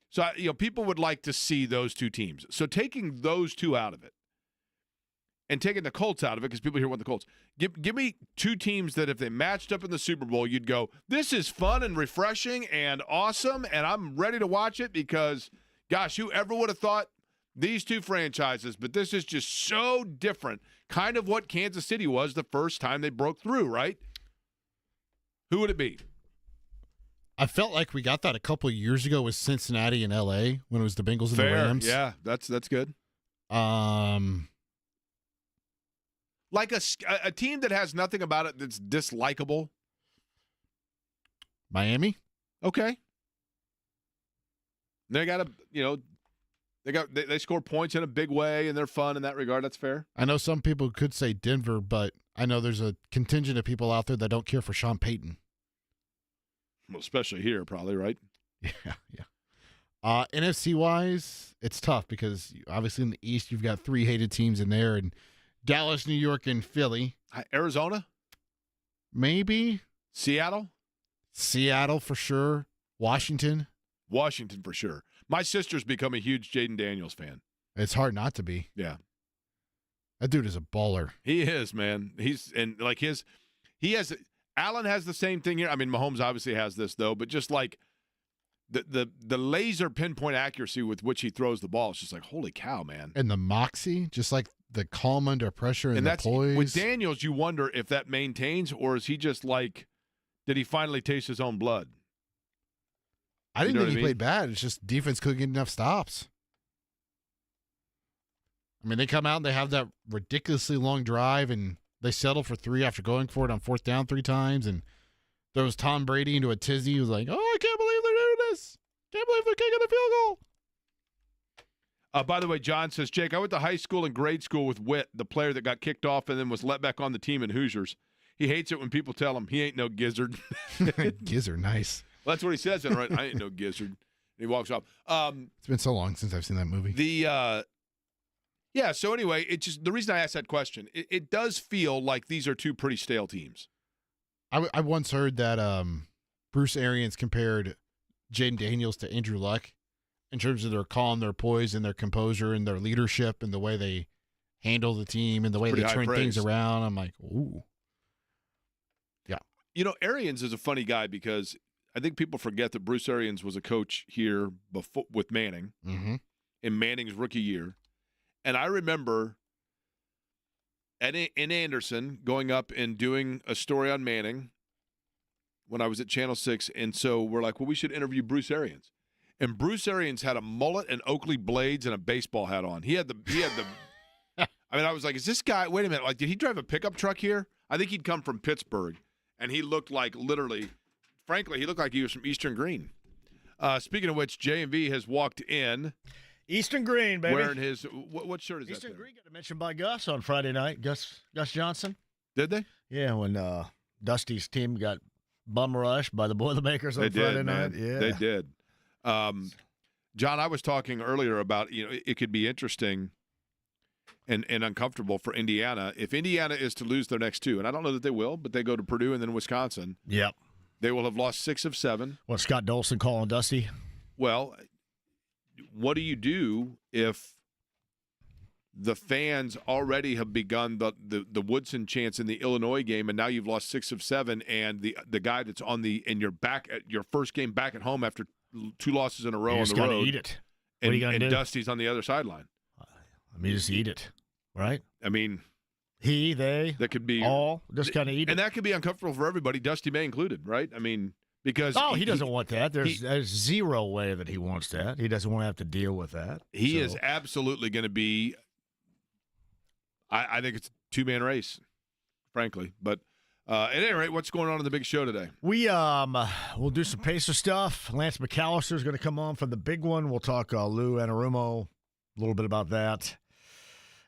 So, people would like to see those two teams. So taking those two out of it and taking the Colts out of it, because people here want the Colts, give me two teams that if they matched up in the Super Bowl, you'd go, this is fun and refreshing and awesome, and I'm ready to watch it because, gosh, whoever would have thought these two franchises, but this is just so different, kind of what Kansas City was the first time they broke through, right? Who would it be? I felt like we got that a couple of years ago with Cincinnati and L.A. when it was the Bengals and the Rams. Yeah, that's good. Like a team that has nothing about it that's dislikable. Miami. Okay. They got they score points in a big way and they're fun in that regard. That's fair. I know some people could say Denver, but I know there's a contingent of people out there that don't care for Sean Payton. Well, especially here, probably, right? Yeah. NFC-wise, it's tough because obviously in the East you've got three hated teams in there, and Dallas, New York, and Philly. Arizona? Maybe. Seattle? Seattle for sure. Washington for sure. My sister's become a huge Jaden Daniels fan. It's hard not to be. Yeah. That dude is a baller. He is, man. Allen has the same thing here. I mean, Mahomes obviously has this, though, but just like the laser pinpoint accuracy with which he throws the ball is just like, holy cow, man. And the moxie, just like the calm under pressure and the that's poise. with Daniels, you wonder if that maintains, or is he just like, did he finally taste his own blood? I didn't think he mean? played bad. It's just defense couldn't get enough stops. I mean, they come out and they have that ridiculously long drive, and they settle for 3 after going for it on 4th down 3 times, and throws Tom Brady into a tizzy. He was like, oh, I can't believe they're doing this. Can't believe they're kicking the field goal. By the way, John says, Jake, I went to high school and grade school with Witt, the player that got kicked off and then was let back on the team in Hoosiers. He hates it when people tell him he ain't no gizzard. Gizzard, nice. Well, that's what he says, right? I ain't no gizzard. And he walks off. It's been so long since I've seen that movie. Yeah, so anyway, it just the reason I asked that question, it does feel like these are two pretty stale teams. I once heard that Bruce Arians compared Jaden Daniels to Andrew Luck in terms of their calm, their poise, and their composure, and their leadership, and the way they handle the team, and the way they turn things around. I'm like, ooh. Yeah. You know, Arians is a funny guy because I think people forget that Bruce Arians was a coach here before with Manning in Manning's rookie year. And I remember in Anderson going up and doing a story on Manning when I was at Channel 6. And so we're like, well, we should interview Bruce Arians. And Bruce Arians had a mullet and Oakley blades and a baseball hat on. He had the I mean, I was like, is this guy, wait a minute, like, did he drive a pickup truck here? I think he'd come from Pittsburgh. And he looked like literally, frankly, he looked like he was from Eastern Green. Speaking of which, JMV has walked in. Eastern Green, baby. Wearing his what shirt is Eastern that? Green got mentioned by Gus on Friday night. Gus Johnson. Did they? Yeah, when Dusty's team got bum rushed by the Boilermakers on Friday night. Yeah, they did. John, I was talking earlier about it could be interesting and uncomfortable for Indiana if Indiana is to lose their next 2, and I don't know that they will, but they go to Purdue and then Wisconsin. Yep. They will have lost 6 of 7. What, Scott Dolson calling Dusty? Well, what do you do if the fans already have begun the Woodson chants in the Illinois game, and now you've lost 6 of 7, and the guy that's and you're back at your first game back at home after 2 losses in a row on the road. Eat it. What are you gonna do? Dusty's on the other sideline. I mean, just eat it, right? I mean, that could be all just kind of eat it, and that could be uncomfortable for everybody, Dusty May included, right? I mean. Because he doesn't want that. There's zero way that he wants that. He doesn't want to have to deal with that. He is absolutely going to be I think it's a 2-man race, frankly. But at any rate, what's going on in the big show today? We'll do some Pacer stuff. Lance McAllister is going to come on for the big one. We'll talk Lou Anarumo, a little bit about that.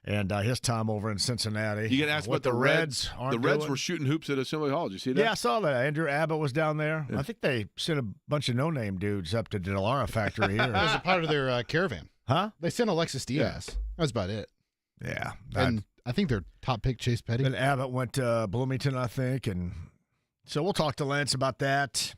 And his time over in Cincinnati. You can ask about the Reds. The Reds were shooting hoops at Assembly Hall. Did you see that? Yeah, I saw that. Andrew Abbott was down there. Yeah. I think they sent a bunch of no-name dudes up to Delara Factory here. That was a part of their caravan. Huh? They sent Alexis Diaz. Yeah. That was about it. Yeah. And I think their top pick, Chase Petty. Then Abbott went to Bloomington, I think. And so we'll talk to Lance about that.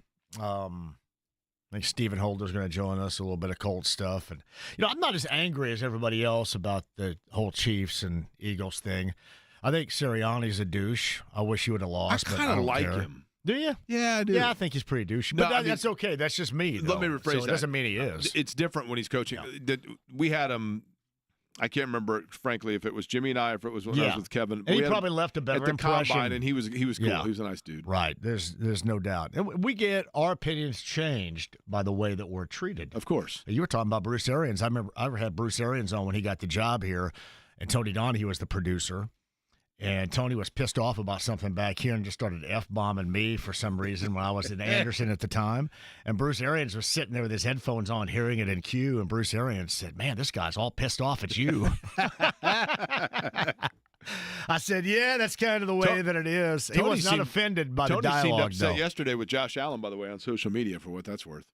I think Stephen Holder's going to join us, a little bit of Colts stuff. And, I'm not as angry as everybody else about the whole Chiefs and Eagles thing. I think Sirianni's a douche. I wish he would have lost. I kind of like him. Do you? Yeah, I do. Yeah, I think he's pretty douchey. But that's okay. That's just me, though. Let me rephrase that. It doesn't mean he is. It's different when he's coaching. Yeah. We had him. I can't remember, frankly, if it was Jimmy and I or if it was when I was with Kevin. And he probably left a better impression. At the combine, and he was cool. Yeah. He was a nice dude. Right. There's no doubt. And we get our opinions changed by the way that we're treated. Of course. You were talking about Bruce Arians. I remember I had Bruce Arians on when he got the job here, and Tony Donahue was the producer. And Tony was pissed off about something back here and just started F-bombing me for some reason when I was in Anderson at the time. And Bruce Arians was sitting there with his headphones on, hearing it in Q. And Bruce Arians said, "Man, this guy's all pissed off at you." I said, "Yeah, that's kind of the way that it is." He was not offended by the dialogue, Tony seemed upset though. yesterday with Josh Allen, by the way, on social media, for what that's worth.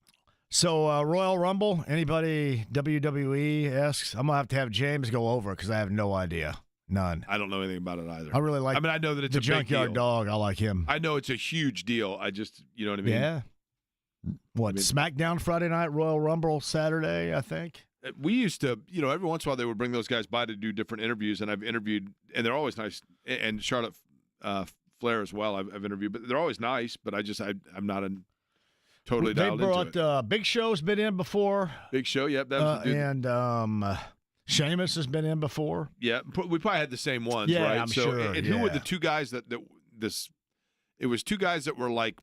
So, Royal Rumble, anybody WWE asks, I'm going to have James go over because I have no idea. None. I don't know anything about it either. I really like. I mean, I know that it's the a big Junkyard deal. Dog. I like him. I know it's a huge deal. I just, you know what I mean? Yeah. What, SmackDown Friday night, Royal Rumble Saturday, I think? We used to, every once in a while they would bring those guys by to do different interviews, and I've interviewed, and they're always nice. And Charlotte Flair as well, I've interviewed, but they're always nice. But I'm not an. totally They dialed into it. brought Big Show's been in before. Big Show, yep. That was the dude. And Sheamus has been in before. Yeah, we probably had the same ones, Yeah, right? I'm so, sure, And who were yeah. the two guys that this? It was two guys that were like,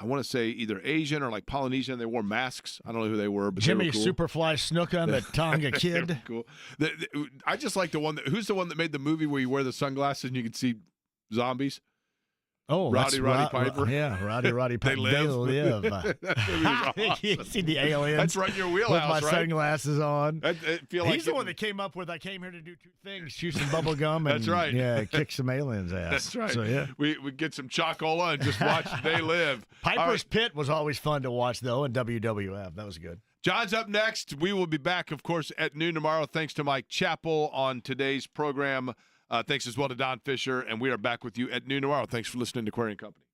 I want to say either Asian or like Polynesian. They wore masks. I don't know who they were, but Jimmy they were cool. Superfly Snuka and the Tonga They Kid. were cool. I just like the one that. Who's the one that made the movie where you wear the sunglasses and you can see zombies? Oh, Roddy that's Piper. Yeah, Roddy Piper. They live. That movie was awesome. You see the aliens. That's right in your wheelhouse, with my right? sunglasses on. I feel like He's the one that came up with, I came here to do two things, chew some bubble gum and That's right. yeah, kick some aliens' ass. That's right. So, yeah. We get some chocola and just watch They Live. All Piper's right. Pit was always fun to watch, though, in WWF. That was good. John's up next. We will be back, of course, at noon tomorrow. Thanks to Mike Chappell on today's program. Thanks as well to Don Fisher. And we are back with you at noon tomorrow. Thanks for listening to Query & Company.